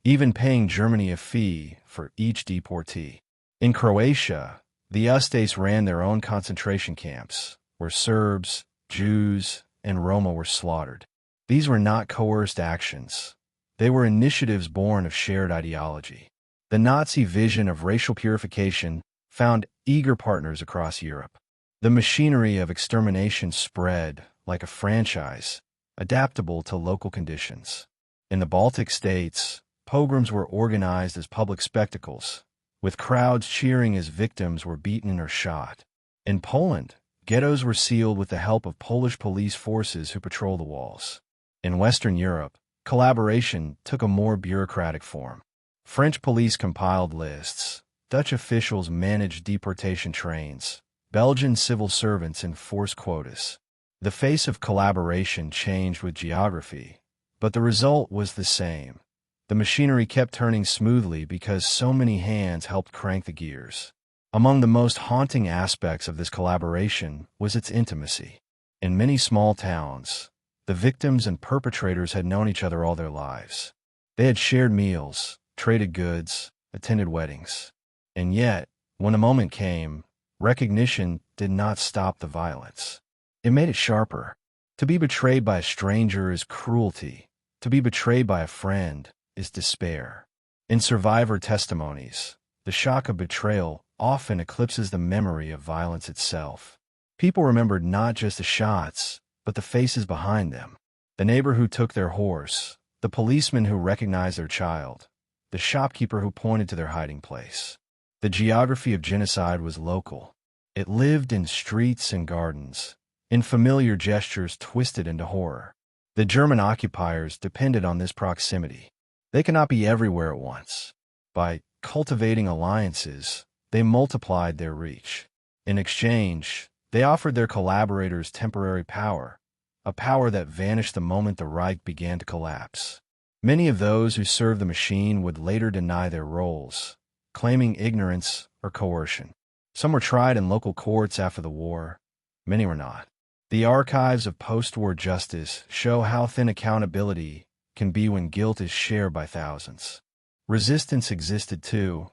even paying Germany a fee for each deportee. In Croatia, the Ustase ran their own concentration camps, where Serbs, Jews, and Roma were slaughtered. These were not coerced actions. They were initiatives born of shared ideology. The Nazi vision of racial purification found eager partners across Europe. The machinery of extermination spread like a franchise, adaptable to local conditions. In the Baltic states, pogroms were organized as public spectacles, with crowds cheering as victims were beaten or shot. In Poland, ghettos were sealed with the help of Polish police forces who patrol the walls. In Western Europe, collaboration took a more bureaucratic form. French police compiled lists, Dutch officials managed deportation trains, Belgian civil servants enforced quotas. The face of collaboration changed with geography, but the result was the same. The machinery kept turning smoothly because so many hands helped crank the gears. Among the most haunting aspects of this collaboration was its intimacy. In many small towns, the victims and perpetrators had known each other all their lives. They had shared meals, traded goods, attended weddings. And yet, when the moment came, recognition did not stop the violence. It made it sharper. To be betrayed by a stranger is cruelty. To be betrayed by a friend is despair. In survivor testimonies, the shock of betrayal often eclipses the memory of violence itself. People remembered not just the shots, but the faces behind them. The neighbor who took their horse, the policeman who recognized their child, the shopkeeper who pointed to their hiding place. The geography of genocide was local. It lived in streets and gardens, in familiar gestures twisted into horror. The German occupiers depended on this proximity. They could not be everywhere at once. By cultivating alliances, they multiplied their reach. In exchange, they offered their collaborators temporary power, a power that vanished the moment the Reich began to collapse. Many of those who served the machine would later deny their roles, claiming ignorance or coercion. Some were tried in local courts after the war. Many were not. The archives of post-war justice show how thin accountability can be when guilt is shared by thousands. Resistance existed too,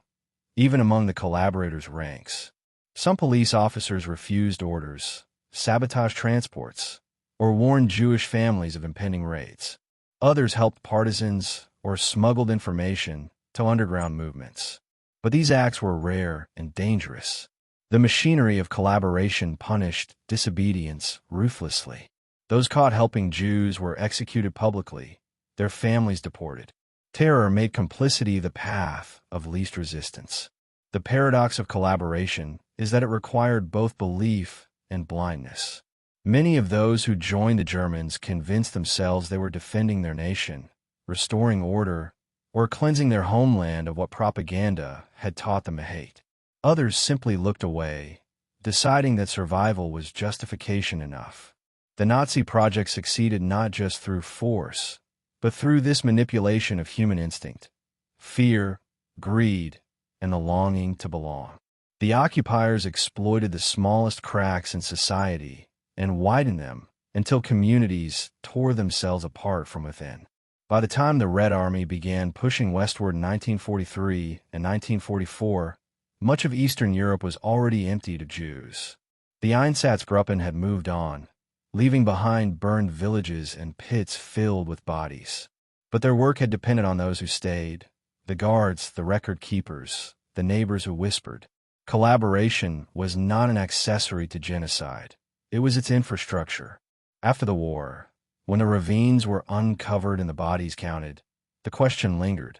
even among the collaborators' ranks. Some police officers refused orders, sabotaged transports, or warned Jewish families of impending raids. Others helped partisans or smuggled information to underground movements. But these acts were rare and dangerous. The machinery of collaboration punished disobedience ruthlessly. Those caught helping Jews were executed publicly, their families deported. Terror made complicity the path of least resistance. The paradox of collaboration is that it required both belief and blindness. Many of those who joined the Germans convinced themselves they were defending their nation, restoring order, or cleansing their homeland of what propaganda had taught them to hate. Others simply looked away, deciding that survival was justification enough. The Nazi project succeeded not just through force, but through this manipulation of human instinct, fear, greed, and the longing to belong. The occupiers exploited the smallest cracks in society and widened them until communities tore themselves apart from within. By the time the Red Army began pushing westward in 1943 and 1944, much of Eastern Europe was already emptied of Jews. The Einsatzgruppen had moved on, leaving behind burned villages and pits filled with bodies. But their work had depended on those who stayed, the guards, the record keepers, the neighbors who whispered. Collaboration was not an accessory to genocide. It was its infrastructure. After the war, when the ravines were uncovered and the bodies counted, the question lingered.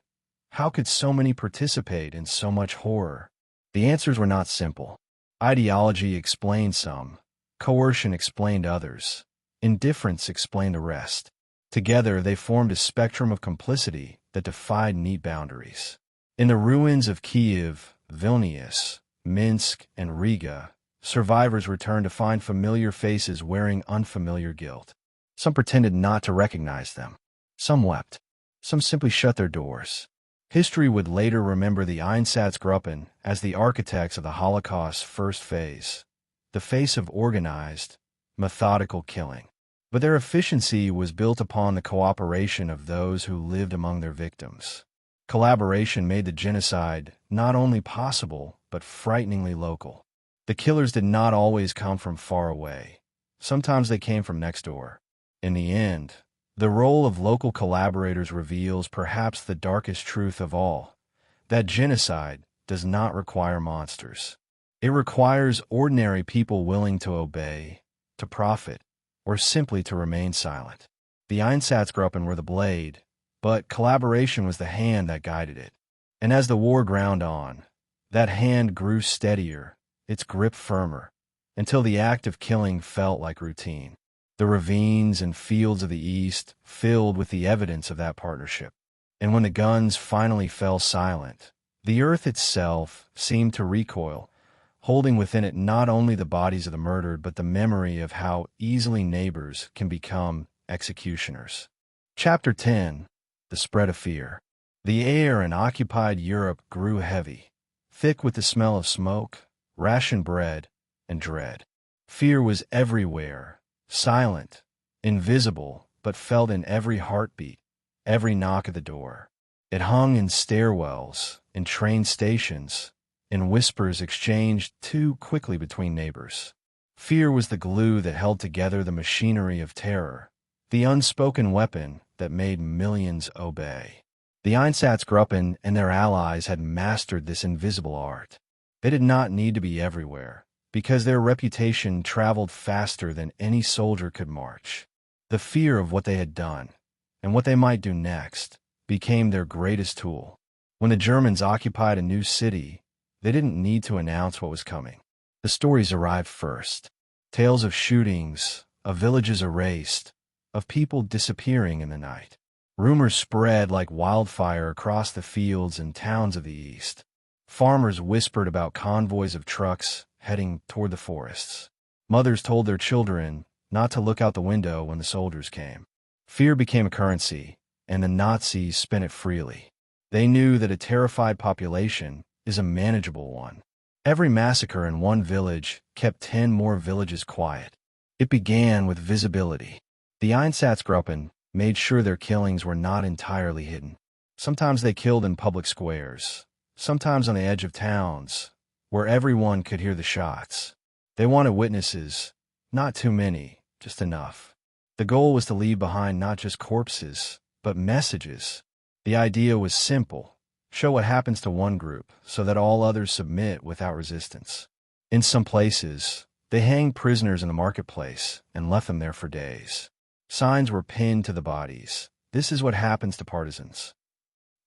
How could so many participate in so much horror? The answers were not simple. Ideology explained some. Coercion explained others. Indifference explained the rest. Together, they formed a spectrum of complicity that defied neat boundaries. In the ruins of Kiev, Vilnius, Minsk, and Riga, survivors returned to find familiar faces wearing unfamiliar guilt. Some pretended not to recognize them. Some wept. Some simply shut their doors. History would later remember the Einsatzgruppen as the architects of the Holocaust's first phase, the face of organized, methodical killing. But their efficiency was built upon the cooperation of those who lived among their victims. Collaboration made the genocide not only possible, but frighteningly local. The killers did not always come from far away. Sometimes they came from next door. In the end, the role of local collaborators reveals perhaps the darkest truth of all, that genocide does not require monsters. It requires ordinary people willing to obey, to profit, or simply to remain silent. The Einsatzgruppen were the blade, but collaboration was the hand that guided it. And as the war ground on, that hand grew steadier, its grip firmer, until the act of killing felt like routine. The ravines and fields of the East filled with the evidence of that partnership. And when the guns finally fell silent, the earth itself seemed to recoil, holding within it not only the bodies of the murdered, but the memory of how easily neighbors can become executioners. Chapter 10. The Spread of Fear. The air in occupied Europe grew heavy, thick with the smell of smoke, rationed bread, and dread. Fear was everywhere. Silent, invisible, but felt in every heartbeat, every knock at the door. It hung in stairwells, in train stations, in whispers exchanged too quickly between neighbors. Fear was the glue that held together the machinery of terror, the unspoken weapon that made millions obey. The Einsatzgruppen and their allies had mastered this invisible art. They did not need to be everywhere, because their reputation traveled faster than any soldier could march. The fear of what they had done, and what they might do next, became their greatest tool. When the Germans occupied a new city, they didn't need to announce what was coming. The stories arrived first. Tales of shootings, of villages erased, of people disappearing in the night. Rumors spread like wildfire across the fields and towns of the East. Farmers whispered about convoys of trucks heading toward the forests. Mothers told their children not to look out the window when the soldiers came. Fear became a currency, and the Nazis spent it freely. They knew that a terrified population is a manageable one. Every massacre in one village kept 10 more villages quiet. It began with visibility. The Einsatzgruppen made sure their killings were not entirely hidden. Sometimes they killed in public squares, sometimes on the edge of towns, where everyone could hear the shots. They wanted witnesses, not too many, just enough. The goal was to leave behind not just corpses, but messages. The idea was simple: show what happens to one group so that all others submit without resistance. In some places, they hanged prisoners in the marketplace and left them there for days. Signs were pinned to the bodies. This is what happens to partisans.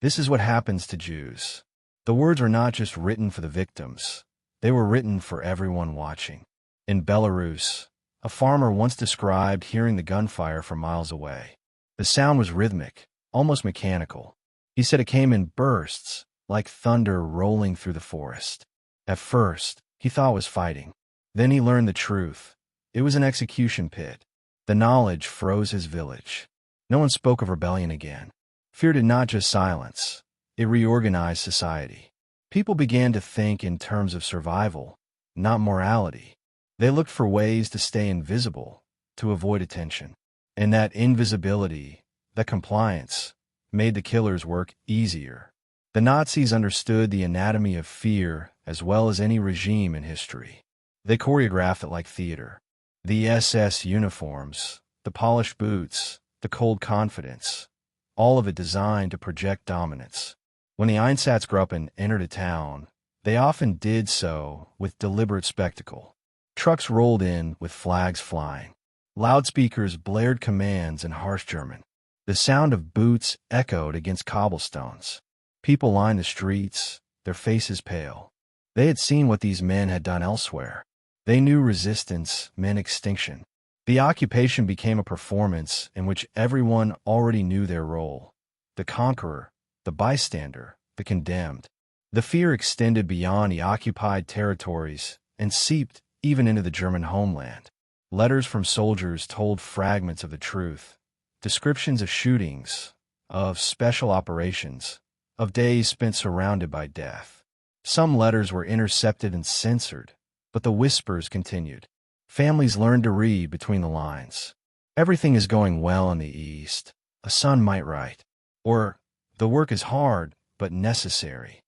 This is what happens to Jews. The words were not just written for the victims. They were written for everyone watching. In Belarus, a farmer once described hearing the gunfire from miles away. The sound was rhythmic, almost mechanical. He said it came in bursts, like thunder rolling through the forest. At first, he thought it was fighting. Then he learned the truth. It was an execution pit. The knowledge froze his village. No one spoke of rebellion again. Fear did not just silence. It reorganized society. People began to think in terms of survival, not morality. They looked for ways to stay invisible, to avoid attention. And that invisibility, that compliance, made the killer's work easier. The Nazis understood the anatomy of fear as well as any regime in history. They choreographed it like theater. The SS uniforms, the polished boots, the cold confidence, all of it designed to project dominance. When the Einsatzgruppen entered a town, they often did so with deliberate spectacle. Trucks rolled in with flags flying. Loudspeakers blared commands in harsh German. The sound of boots echoed against cobblestones. People lined the streets, their faces pale. They had seen what these men had done elsewhere. They knew resistance meant extinction. The occupation became a performance in which everyone already knew their role. The conqueror, the bystander, the condemned. The fear extended beyond the occupied territories and seeped even into the German homeland. Letters from soldiers told fragments of the truth, descriptions of shootings, of special operations, of days spent surrounded by death. Some letters were intercepted and censored, but the whispers continued. Families learned to read between the lines. Everything is going well in the East, a son might write. Or, the work is hard, but necessary.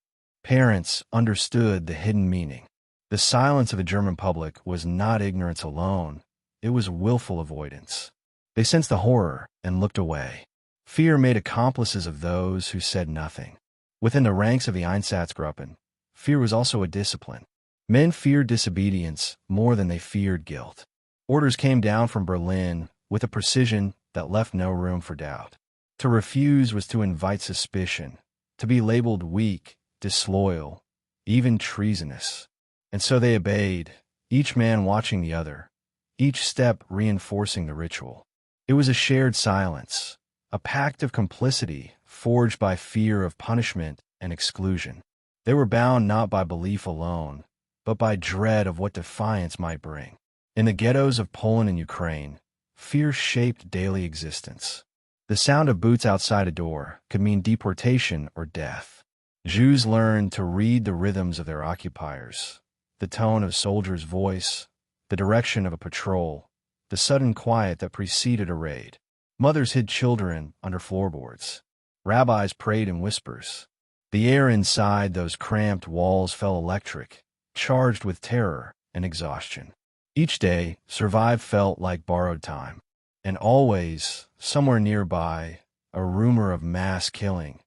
Parents understood the hidden meaning. The silence of the German public was not ignorance alone, it was willful avoidance. They sensed the horror and looked away. Fear made accomplices of those who said nothing. Within the ranks of the Einsatzgruppen, fear was also a discipline. Men feared disobedience more than they feared guilt. Orders came down from Berlin with a precision that left no room for doubt. To refuse was to invite suspicion, to be labeled weak, disloyal, even treasonous. And so they obeyed, each man watching the other, each step reinforcing the ritual. It was a shared silence, a pact of complicity forged by fear of punishment and exclusion. They were bound not by belief alone, but by dread of what defiance might bring. In the ghettos of Poland and Ukraine, fear shaped daily existence. The sound of boots outside a door could mean deportation or death. Jews learned to read the rhythms of their occupiers, the tone of a soldier's voice, the direction of a patrol, the sudden quiet that preceded a raid. Mothers hid children under floorboards. Rabbis prayed in whispers. The air inside those cramped walls felt electric, charged with terror and exhaustion. Each day, survive felt like borrowed time. And always, somewhere nearby, a rumor of mass killing.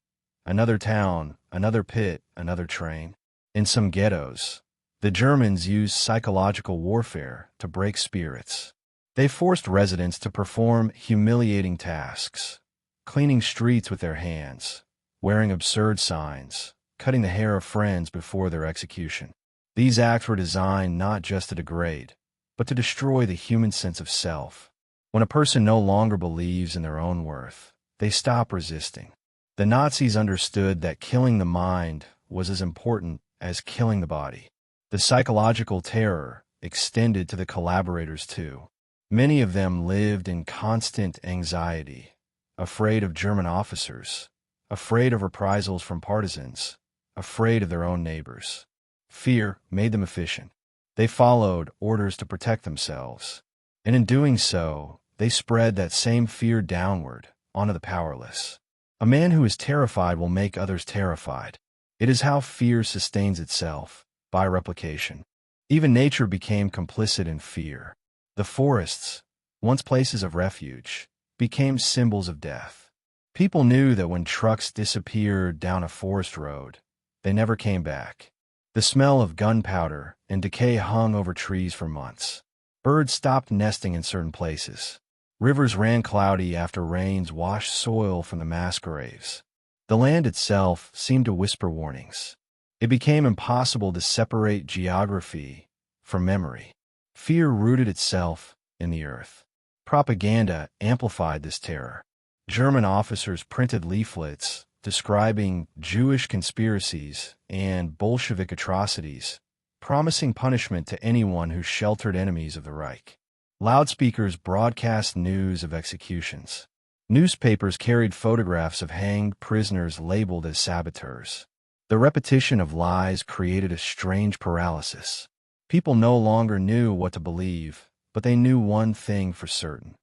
Another town, another pit, another train. In some ghettos, the Germans used psychological warfare to break spirits. They forced residents to perform humiliating tasks, cleaning streets with their hands, wearing absurd signs, cutting the hair of friends before their execution. These acts were designed not just to degrade, but to destroy the human sense of self. When a person no longer believes in their own worth, they stop resisting. The Nazis understood that killing the mind was as important as killing the body. The psychological terror extended to the collaborators too. Many of them lived in constant anxiety, afraid of German officers, afraid of reprisals from partisans, afraid of their own neighbors. Fear made them efficient. They followed orders to protect themselves, and in doing so, they spread that same fear downward onto the powerless. A man who is terrified will make others terrified. It is how fear sustains itself, by replication. Even nature became complicit in fear. The forests, once places of refuge, became symbols of death. People knew that when trucks disappeared down a forest road, they never came back. The smell of gunpowder and decay hung over trees for months. Birds stopped nesting in certain places. Rivers ran cloudy after rains washed soil from the mass graves. The land itself seemed to whisper warnings. It became impossible to separate geography from memory. Fear rooted itself in the earth. Propaganda amplified this terror. German officers printed leaflets describing Jewish conspiracies and Bolshevik atrocities, promising punishment to anyone who sheltered enemies of the Reich. Loudspeakers broadcast news of executions. Newspapers carried photographs of hanged prisoners labeled as saboteurs. The repetition of lies created a strange paralysis. People no longer knew what to believe, but they knew one thing for certain.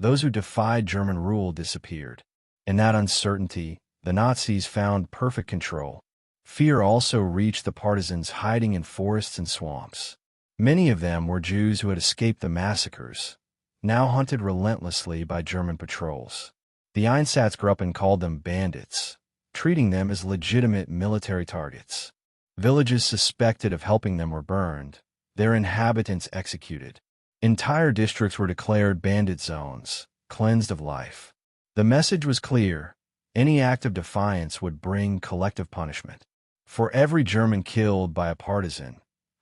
Those who defied German rule disappeared. In that uncertainty, the Nazis found perfect control. Fear also reached the partisans hiding in forests and swamps. Many of them were Jews who had escaped the massacres, now hunted relentlessly by German patrols. The Einsatzgruppen called them bandits, treating them as legitimate military targets. Villages suspected of helping them were burned, their inhabitants executed. Entire districts were declared bandit zones, cleansed of life. The message was clear: any act of defiance would bring collective punishment. For every German killed by a partisan,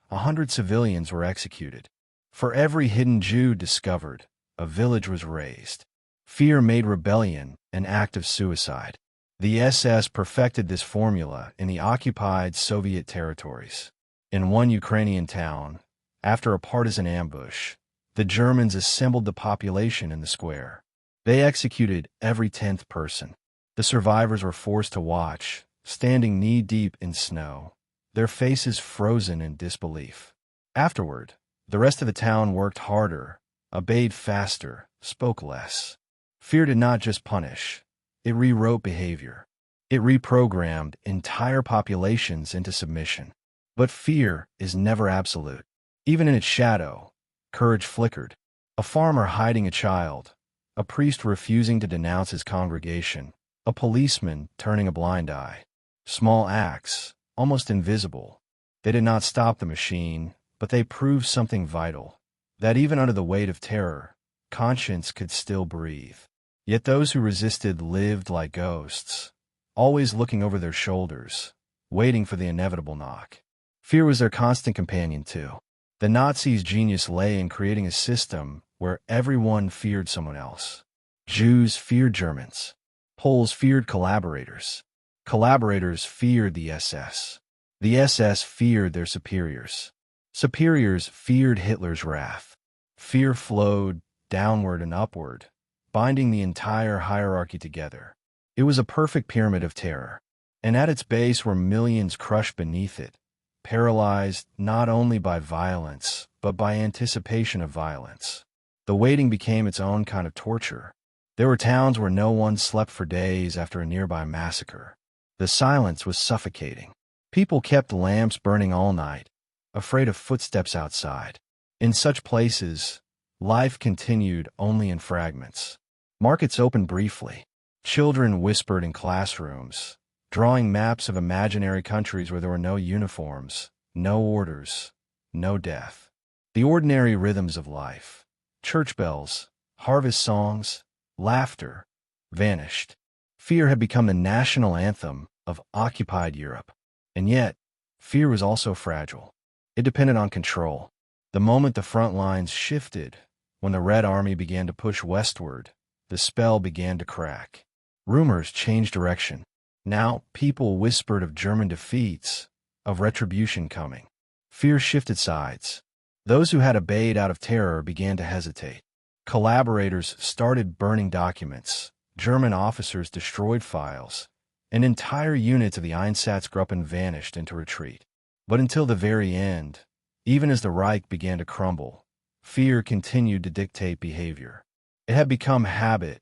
100 civilians were executed. For every hidden Jew discovered, a village was razed. Fear made rebellion an act of suicide. The SS perfected this formula in the occupied Soviet territories. In one Ukrainian town, after a partisan ambush, the Germans assembled the population in the square. They executed every 10th person. The survivors were forced to watch, standing knee-deep in snow, their faces frozen in disbelief. Afterward, the rest of the town worked harder, obeyed faster, spoke less. Fear did not just punish, it rewrote behavior. It reprogrammed entire populations into submission. But fear is never absolute. Even in its shadow, courage flickered. A farmer hiding a child, a priest refusing to denounce his congregation, a policeman turning a blind eye. Small acts, almost invisible. They did not stop the machine, but they proved something vital, that even under the weight of terror, conscience could still breathe. Yet those who resisted lived like ghosts, always looking over their shoulders, waiting for the inevitable knock. Fear was their constant companion, too. The Nazis' genius lay in creating a system where everyone feared someone else. Jews feared Germans. Poles feared collaborators. Collaborators feared the SS. The SS feared their superiors. Superiors feared Hitler's wrath. Fear flowed downward and upward, binding the entire hierarchy together. It was a perfect pyramid of terror, and at its base were millions crushed beneath it, paralyzed not only by violence, but by anticipation of violence. The waiting became its own kind of torture. There were towns where no one slept for days after a nearby massacre. The silence was suffocating. People kept lamps burning all night, afraid of footsteps outside. In such places, life continued only in fragments. Markets opened briefly. Children whispered in classrooms, drawing maps of imaginary countries where there were no uniforms, no orders, no death. The ordinary rhythms of life, church bells, harvest songs, laughter, vanished. Fear had become the national anthem of occupied Europe. And yet, fear was also fragile. It depended on control. The moment the front lines shifted, when the Red Army began to push westward, the spell began to crack. Rumors changed direction. Now, people whispered of German defeats, of retribution coming. Fear shifted sides. Those who had obeyed out of terror began to hesitate. Collaborators started burning documents. German officers destroyed files, and entire units of the Einsatzgruppen vanished into retreat. But until the very end, even as the Reich began to crumble, fear continued to dictate behavior. It had become habit,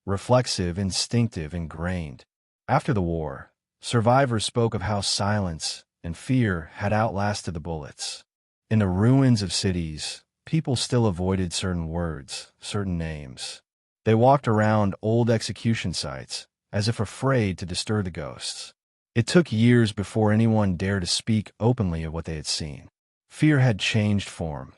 reflexive, instinctive, ingrained. After the war, survivors spoke of how silence and fear had outlasted the bullets. In the ruins of cities, people still avoided certain words, certain names. They walked around old execution sites, as if afraid to disturb the ghosts. It took years before anyone dared to speak openly of what they had seen. Fear had changed form.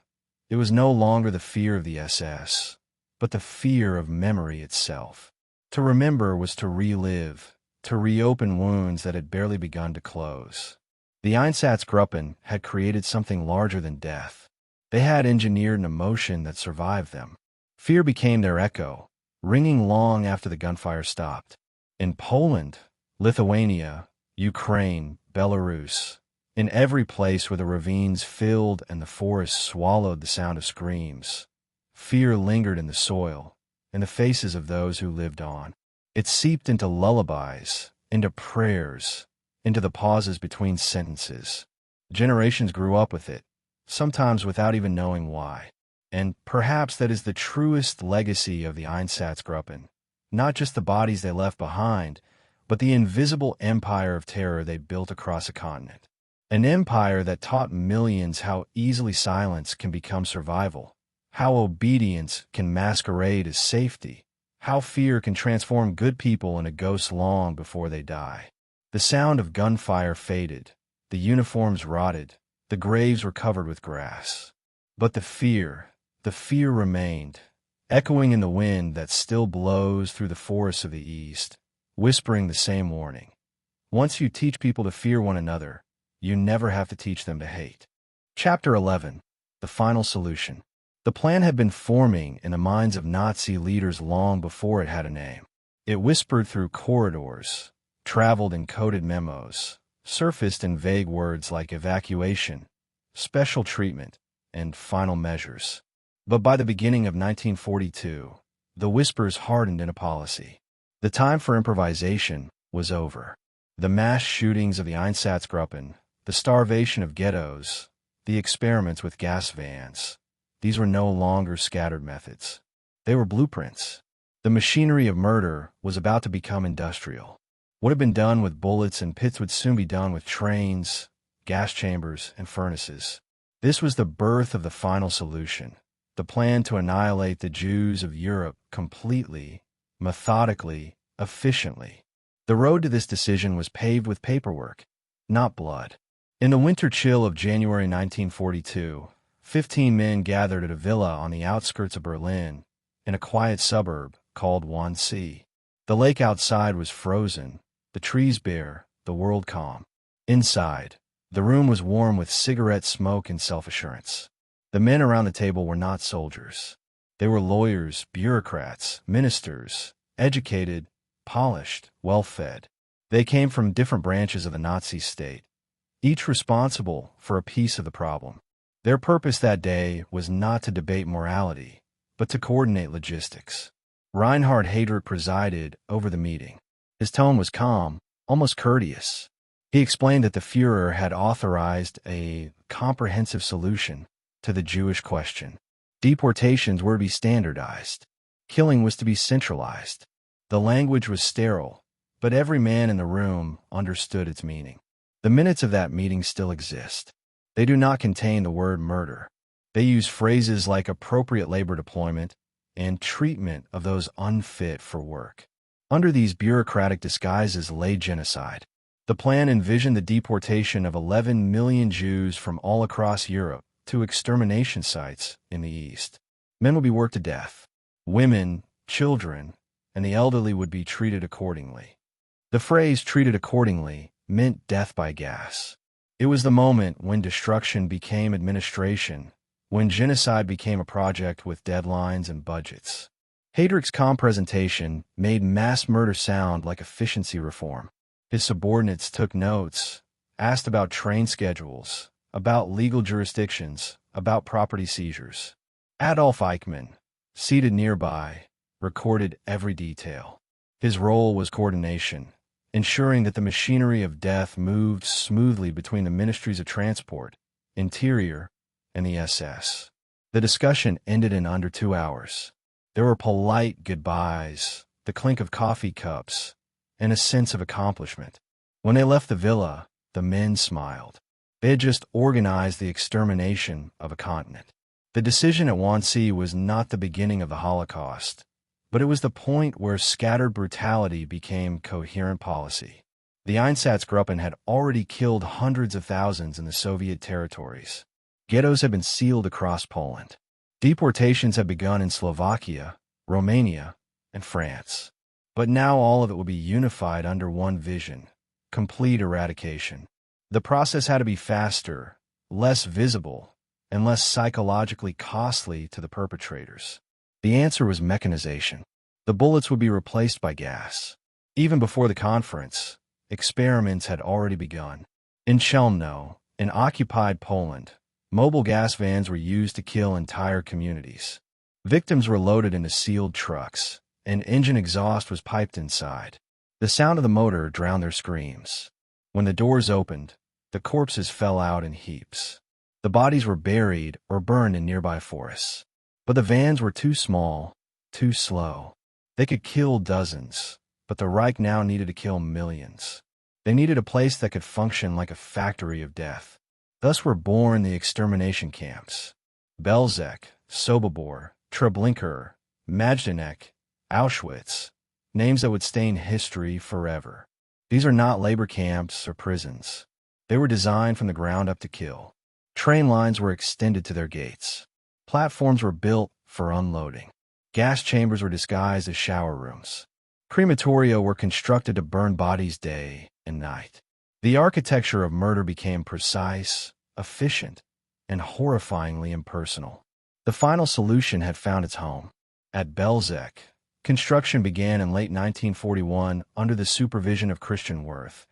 It was no longer the fear of the SS, but the fear of memory itself. To remember was to relive, to reopen wounds that had barely begun to close. The Einsatzgruppen had created something larger than death. They had engineered an emotion that survived them. Fear became their echo, ringing long after the gunfire stopped. In Poland, Lithuania, Ukraine, Belarus, in every place where the ravines filled and the forests swallowed the sound of screams, fear lingered in the soil, in the faces of those who lived on. It seeped into lullabies, into prayers, into the pauses between sentences. Generations grew up with it, sometimes without even knowing why. And perhaps that is the truest legacy of the Einsatzgruppen, not just the bodies they left behind, but the invisible empire of terror they built across a continent. An empire that taught millions how easily silence can become survival, how obedience can masquerade as safety, how fear can transform good people into ghosts long before they die. The sound of gunfire faded, the uniforms rotted, the graves were covered with grass. But the fear remained, echoing in the wind that still blows through the forests of the East, whispering the same warning. Once you teach people to fear one another, you never have to teach them to hate. Chapter 11. The Final Solution. The plan had been forming in the minds of Nazi leaders long before it had a name. It whispered through corridors, traveled in coded memos, surfaced in vague words like evacuation, special treatment, and final measures. But by the beginning of 1942, the whispers hardened into policy. The time for improvisation was over. The mass shootings of the Einsatzgruppen, the starvation of ghettos, the experiments with gas vans, these were no longer scattered methods. They were blueprints. The machinery of murder was about to become industrial. What had been done with bullets and pits would soon be done with trains, gas chambers, and furnaces. This was the birth of the final solution, the plan to annihilate the Jews of Europe completely, methodically, efficiently. The road to this decision was paved with paperwork, not blood. In the winter chill of January 1942, 15 men gathered at a villa on the outskirts of Berlin, in a quiet suburb called Wannsee. The lake outside was frozen, the trees bare, the world calm. Inside, the room was warm with cigarette smoke and self-assurance. The men around the table were not soldiers. They were lawyers, bureaucrats, ministers, educated, polished, well-fed. They came from different branches of the Nazi state, each responsible for a piece of the problem. Their purpose that day was not to debate morality, but to coordinate logistics. Reinhard Heydrich presided over the meeting. His tone was calm, almost courteous. He explained that the Führer had authorized a comprehensive solution to the Jewish question. Deportations were to be standardized. Killing was to be centralized. The language was sterile, but every man in the room understood its meaning. The minutes of that meeting still exist. They do not contain the word murder. They use phrases like appropriate labor deployment and treatment of those unfit for work. Under these bureaucratic disguises lay genocide. The plan envisioned the deportation of 11 million Jews from all across Europe to extermination sites in the East. Men would be worked to death. Women, children, and the elderly would be treated accordingly. The phrase treated accordingly meant death by gas. It was the moment when destruction became administration, when genocide became a project with deadlines and budgets. Heydrich's calm presentation made mass murder sound like efficiency reform. His subordinates took notes, asked about train schedules, about legal jurisdictions, about property seizures. Adolf Eichmann, seated nearby, recorded every detail. His role was coordination, ensuring that the machinery of death moved smoothly between the ministries of transport, interior, and the SS. The discussion ended in under 2 hours. There were polite goodbyes, the clink of coffee cups, and a sense of accomplishment. When they left the villa, the men smiled. They had just organized the extermination of a continent. The decision at Wannsee was not the beginning of the Holocaust, but it was the point where scattered brutality became coherent policy. The Einsatzgruppen had already killed hundreds of thousands in the Soviet territories. Ghettos had been sealed across Poland. Deportations had begun in Slovakia, Romania, and France. But now all of it would be unified under one vision: complete eradication. The process had to be faster, less visible, and less psychologically costly to the perpetrators. The answer was mechanization. The bullets would be replaced by gas. Even before the conference, experiments had already begun. In Chelmno, in occupied Poland, mobile gas vans were used to kill entire communities. Victims were loaded into sealed trucks, and engine exhaust was piped inside. The sound of the motor drowned their screams. When the doors opened, the corpses fell out in heaps. The bodies were buried or burned in nearby forests. But the vans were too small, too slow. They could kill dozens, but the Reich now needed to kill millions. They needed a place that could function like a factory of death. Thus were born the extermination camps: Belzec, Sobibor, Treblinka, Majdanek, Auschwitz, names that would stain history forever. These are not labor camps or prisons. They were designed from the ground up to kill. Train lines were extended to their gates. Platforms were built for unloading. Gas chambers were disguised as shower rooms. Crematoria were constructed to burn bodies day and night. The architecture of murder became precise, efficient, and horrifyingly impersonal. The final solution had found its home. At Belzec, construction began in late 1941 under the supervision of Christian Wirth,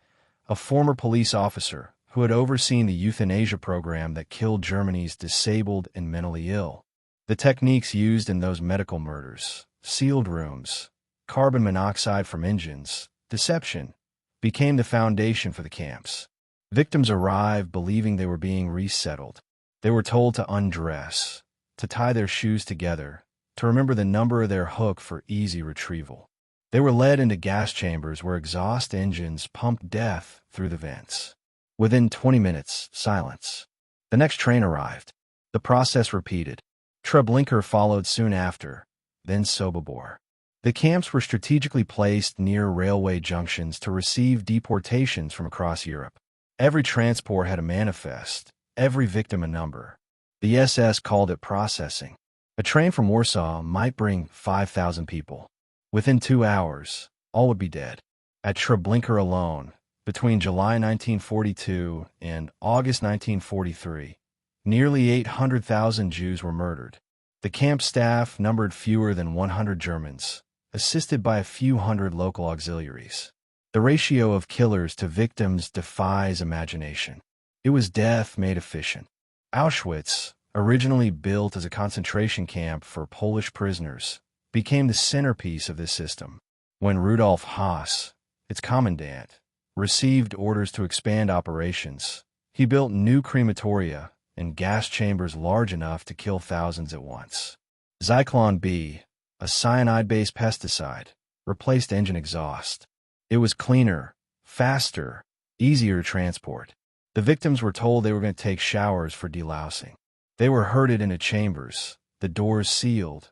a former police officer who had overseen the euthanasia program that killed Germany's disabled and mentally ill. The techniques used in those medical murders, sealed rooms, carbon monoxide from engines, deception, became the foundation for the camps. Victims arrived believing they were being resettled. They were told to undress, to tie their shoes together, to remember the number of their hook for easy retrieval. They were led into gas chambers where exhaust engines pumped death through the vents. Within 20 minutes, silence. The next train arrived. The process repeated. Treblinka followed soon after, then Sobibor. The camps were strategically placed near railway junctions to receive deportations from across Europe. Every transport had a manifest, every victim a number. The SS called it processing. A train from Warsaw might bring 5,000 people. Within 2 hours, all would be dead. At Treblinka alone, between July 1942 and August 1943, nearly 800,000 Jews were murdered. The camp staff numbered fewer than 100 Germans, assisted by a few hundred local auxiliaries. The ratio of killers to victims defies imagination. It was death made efficient. Auschwitz, originally built as a concentration camp for Polish prisoners, became the centerpiece of this system. When Rudolf Haas, its commandant, received orders to expand operations, he built new crematoria and gas chambers large enough to kill thousands at once. Zyklon B, a cyanide-based pesticide, replaced engine exhaust. It was cleaner, faster, easier to transport. The victims were told they were going to take showers for delousing. They were herded into chambers, the doors sealed,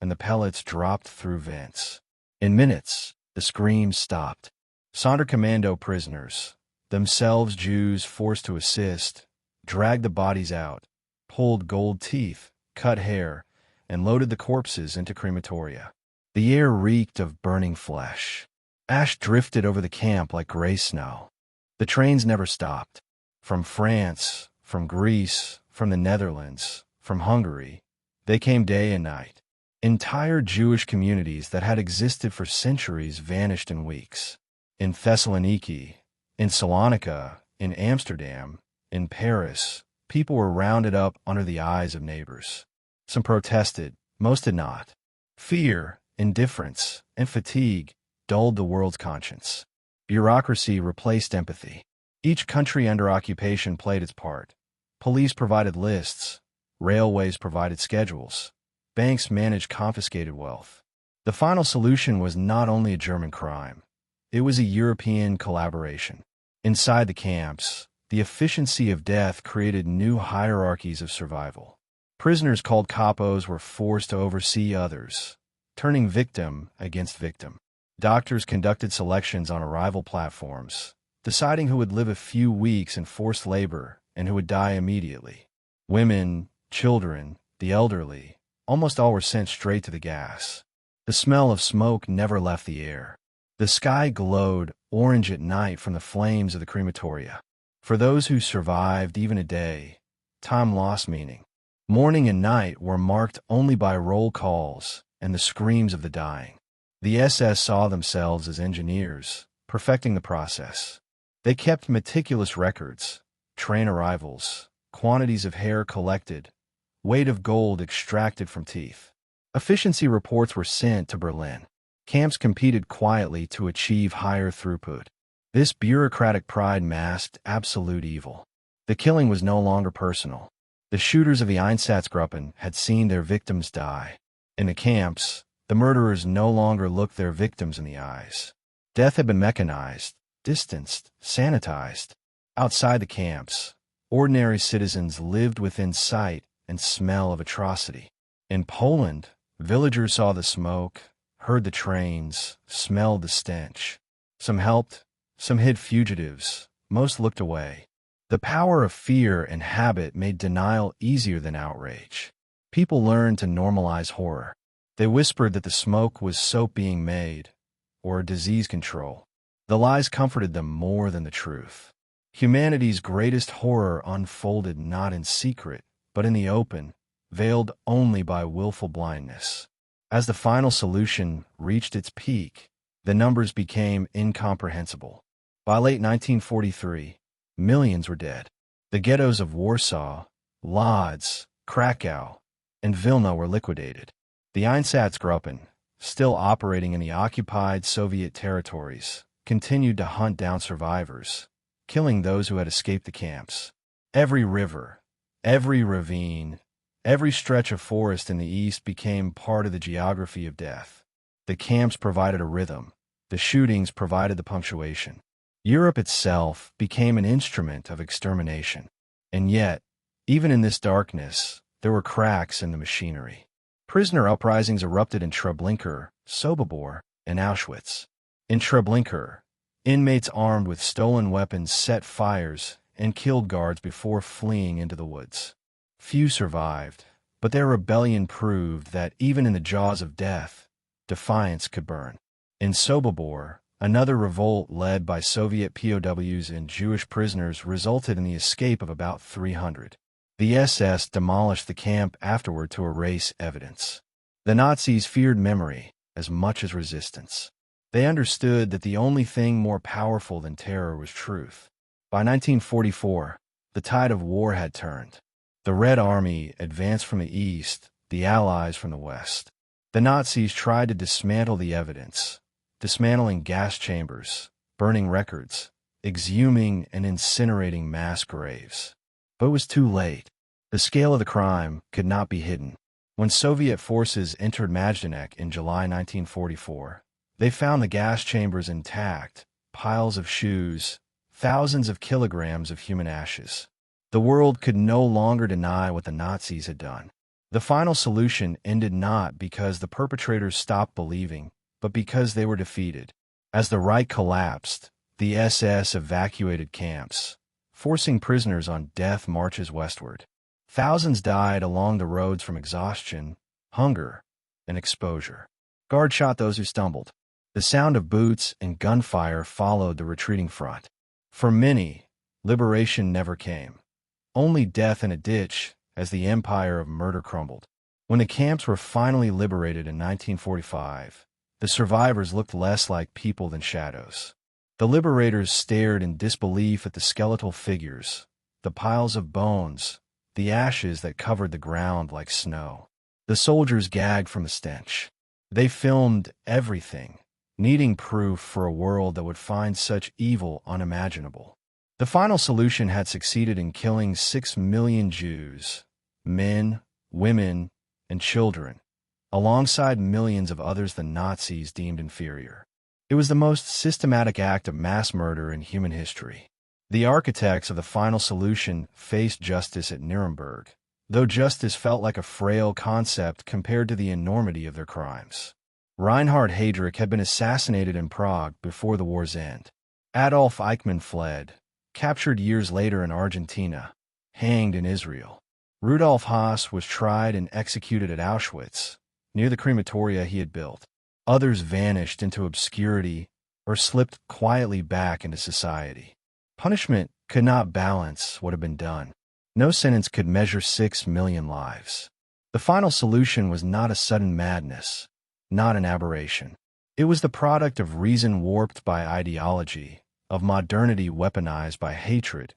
and the pellets dropped through vents. In minutes, the screams stopped. Sonderkommando prisoners, themselves Jews forced to assist, dragged the bodies out, pulled gold teeth, cut hair, and loaded the corpses into crematoria. The air reeked of burning flesh. Ash drifted over the camp like gray snow. The trains never stopped. From France, from Greece, from the Netherlands, from Hungary, they came day and night. Entire Jewish communities that had existed for centuries vanished in weeks. In Thessaloniki, in Salonika, in Amsterdam, in Paris, people were rounded up under the eyes of neighbors. Some protested, most did not. Fear, indifference, and fatigue dulled the world's conscience. Bureaucracy replaced empathy. Each country under occupation played its part. Police provided lists. Railways provided schedules. Banks managed confiscated wealth. The final solution was not only a German crime. It was a European collaboration. Inside the camps, the efficiency of death created new hierarchies of survival. Prisoners called capos were forced to oversee others, turning victim against victim. Doctors conducted selections on arrival platforms, deciding who would live a few weeks in forced labor and who would die immediately. Women, children, the elderly, almost all were sent straight to the gas. The smell of smoke never left the air. The sky glowed orange at night from the flames of the crematoria. For those who survived even a day, time lost meaning. Morning and night were marked only by roll calls and the screams of the dying. The SS saw themselves as engineers, perfecting the process. They kept meticulous records, train arrivals, quantities of hair collected, weight of gold extracted from teeth. Efficiency reports were sent to Berlin. Camps competed quietly to achieve higher throughput. This bureaucratic pride masked absolute evil. The killing was no longer personal. The shooters of the Einsatzgruppen had seen their victims die. In the camps, the murderers no longer looked their victims in the eyes. Death had been mechanized, distanced, sanitized. Outside the camps, ordinary citizens lived within sight and smell of atrocity. In Poland, villagers saw the smoke, heard the trains, smelled the stench. Some helped, some hid fugitives, most looked away. The power of fear and habit made denial easier than outrage. People learned to normalize horror. They whispered that the smoke was soap being made, or disease control. The lies comforted them more than the truth. Humanity's greatest horror unfolded not in secret, but in the open, veiled only by willful blindness. As the final solution reached its peak, the numbers became incomprehensible. By late 1943, millions were dead. The ghettos of Warsaw, Lodz, Krakow, and Vilna were liquidated. The Einsatzgruppen, still operating in the occupied Soviet territories, continued to hunt down survivors, killing those who had escaped the camps. Every river, every ravine, every stretch of forest in the east became part of the geography of death. The camps provided a rhythm. The shootings provided the punctuation. Europe itself became an instrument of extermination. And yet, even in this darkness, there were cracks in the machinery. Prisoner uprisings erupted in Treblinka, Sobibor, and Auschwitz. In Treblinka, inmates armed with stolen weapons set fires and killed guards before fleeing into the woods. Few survived, but their rebellion proved that even in the jaws of death, defiance could burn. In Sobibor, another revolt led by Soviet POWs and Jewish prisoners resulted in the escape of about 300. The SS demolished the camp afterward to erase evidence. The Nazis feared memory as much as resistance. They understood that the only thing more powerful than terror was truth. By 1944, the tide of war had turned. The Red Army advanced from the east, the Allies from the west. The Nazis tried to dismantle the evidence, dismantling gas chambers, burning records, exhuming and incinerating mass graves. But it was too late. The scale of the crime could not be hidden. When Soviet forces entered Majdanek in July 1944, they found the gas chambers intact, piles of shoes, thousands of kilograms of human ashes. The world could no longer deny what the Nazis had done. The final solution ended not because the perpetrators stopped believing, but because they were defeated. As the Reich collapsed, the SS evacuated camps, forcing prisoners on death marches westward. Thousands died along the roads from exhaustion, hunger, and exposure. Guards shot those who stumbled. The sound of boots and gunfire followed the retreating front. For many, liberation never came. Only death in a ditch as the empire of murder crumbled. When the camps were finally liberated in 1945, the survivors looked less like people than shadows. The liberators stared in disbelief at the skeletal figures, the piles of bones, the ashes that covered the ground like snow. The soldiers gagged from the stench. They filmed everything, needing proof for a world that would find such evil unimaginable. The final solution had succeeded in killing 6 million Jews, men, women, and children, alongside millions of others the Nazis deemed inferior. It was the most systematic act of mass murder in human history. The architects of the final solution faced justice at Nuremberg, though justice felt like a frail concept compared to the enormity of their crimes. Reinhard Heydrich had been assassinated in Prague before the war's end. Adolf Eichmann fled, captured years later in Argentina, hanged in Israel. Rudolf Haas was tried and executed at Auschwitz, near the crematoria he had built. Others vanished into obscurity or slipped quietly back into society. Punishment could not balance what had been done. No sentence could measure 6 million lives. The final solution was not a sudden madness, not an aberration. It was the product of reason warped by ideology, of modernity weaponized by hatred,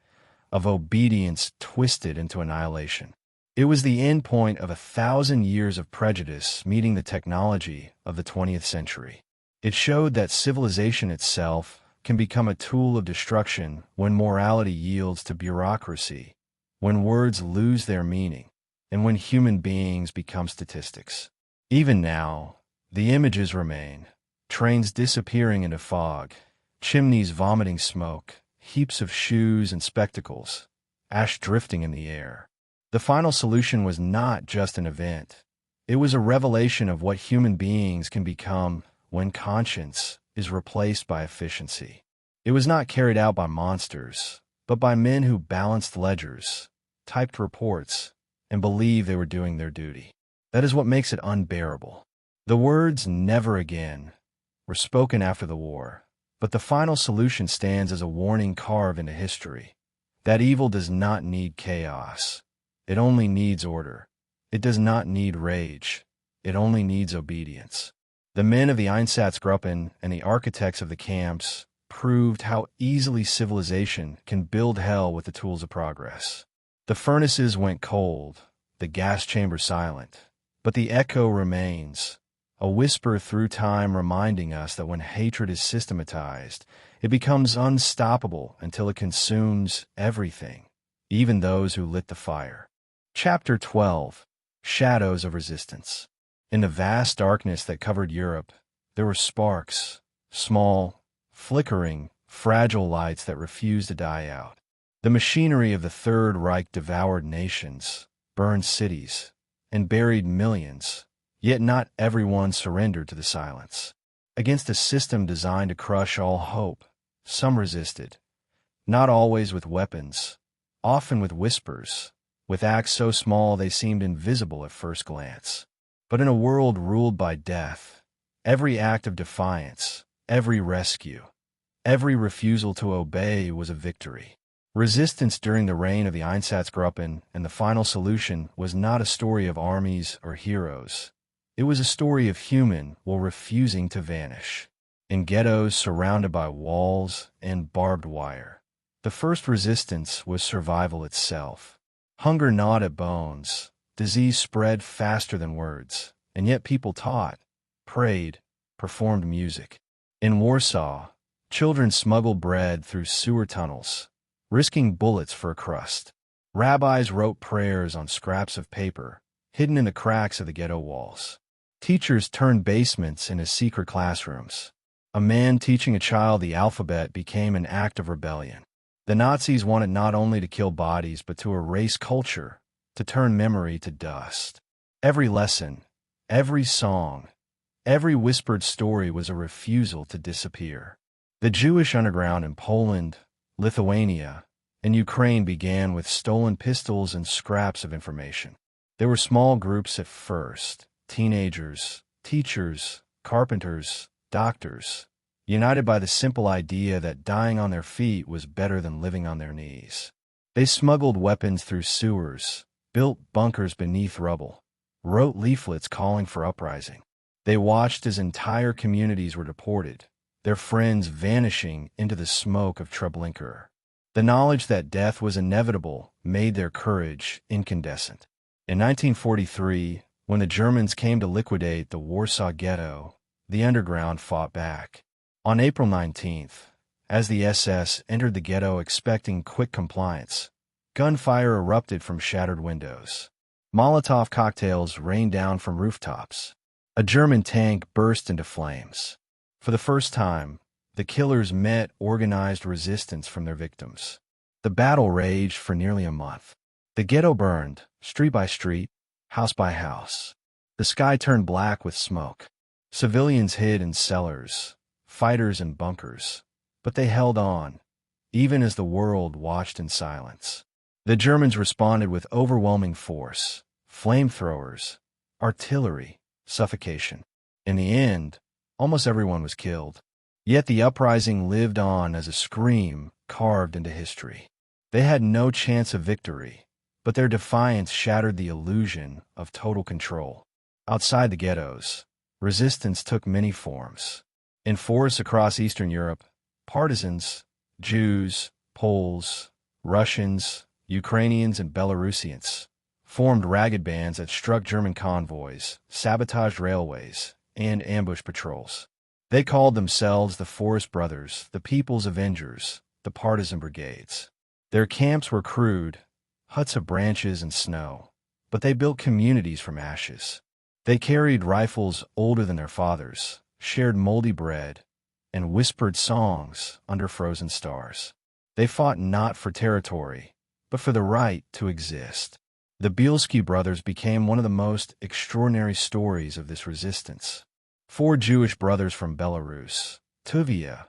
of obedience twisted into annihilation. It was the end point of 1,000 years of prejudice meeting the technology of the 20th century. It showed that civilization itself can become a tool of destruction when morality yields to bureaucracy, when words lose their meaning, and when human beings become statistics. Even now, the images remain: trains disappearing into fog, chimneys vomiting smoke, heaps of shoes and spectacles, ash drifting in the air. The final solution was not just an event. It was a revelation of what human beings can become when conscience is replaced by efficiency. It was not carried out by monsters, but by men who balanced ledgers, typed reports, and believed they were doing their duty. That is what makes it unbearable. The words "never again" were spoken after the war, but the final solution stands as a warning carved into history. That evil does not need chaos. It only needs order. It does not need rage. It only needs obedience. The men of the Einsatzgruppen and the architects of the camps proved how easily civilization can build hell with the tools of progress. The furnaces went cold, the gas chamber silent, but the echo remains, a whisper through time reminding us that when hatred is systematized, it becomes unstoppable until it consumes everything, even those who lit the fire. Chapter 12. Shadows of Resistance. In the vast darkness that covered Europe, there were sparks, small, flickering, fragile lights that refused to die out. The machinery of the Third Reich devoured nations, burned cities, and buried millions, yet not everyone surrendered to the silence. Against a system designed to crush all hope, some resisted, not always with weapons, often with whispers, with acts so small they seemed invisible at first glance. But in a world ruled by death, every act of defiance, every rescue, every refusal to obey was a victory. Resistance during the reign of the Einsatzgruppen and the final solution was not a story of armies or heroes. It was a story of human will refusing to vanish. In ghettos surrounded by walls and barbed wire, the first resistance was survival itself. Hunger gnawed at bones, disease spread faster than words, and yet people taught, prayed, performed music. In Warsaw, children smuggled bread through sewer tunnels, risking bullets for a crust. Rabbis wrote prayers on scraps of paper, hidden in the cracks of the ghetto walls. Teachers turned basements into secret classrooms. A man teaching a child the alphabet became an act of rebellion. The Nazis wanted not only to kill bodies but to erase culture, to turn memory to dust. Every lesson, every song, every whispered story was a refusal to disappear. The Jewish underground in Poland, Lithuania, and Ukraine began with stolen pistols and scraps of information. There were small groups at first, teenagers, teachers, carpenters, doctors, united by the simple idea that dying on their feet was better than living on their knees. They smuggled weapons through sewers, built bunkers beneath rubble, wrote leaflets calling for uprising. They watched as entire communities were deported, their friends vanishing into the smoke of Treblinka. The knowledge that death was inevitable made their courage incandescent. In 1943, when the Germans came to liquidate the Warsaw Ghetto, the underground fought back. On April 19th, as the SS entered the ghetto expecting quick compliance, gunfire erupted from shattered windows. Molotov cocktails rained down from rooftops. A German tank burst into flames. For the first time, the killers met organized resistance from their victims. The battle raged for nearly a month. The ghetto burned, street by street, house by house. The sky turned black with smoke. Civilians hid in cellars, fighters in bunkers, but they held on, even as the world watched in silence. The Germans responded with overwhelming force, flamethrowers, artillery, suffocation. In the end, almost everyone was killed. Yet the uprising lived on as a scream carved into history. They had no chance of victory, but their defiance shattered the illusion of total control. Outside the ghettos, resistance took many forms. In forests across Eastern Europe, partisans, Jews, Poles, Russians, Ukrainians, and Belarusians, formed ragged bands that struck German convoys, sabotaged railways, and ambushed patrols. They called themselves the Forest Brothers, the People's Avengers, the Partisan Brigades. Their camps were crude, huts of branches and snow, but they built communities from ashes. They carried rifles older than their fathers, shared moldy bread, and whispered songs under frozen stars. They fought not for territory, but for the right to exist. The Bielski brothers became one of the most extraordinary stories of this resistance. 4 Jewish brothers from Belarus, Tuvia,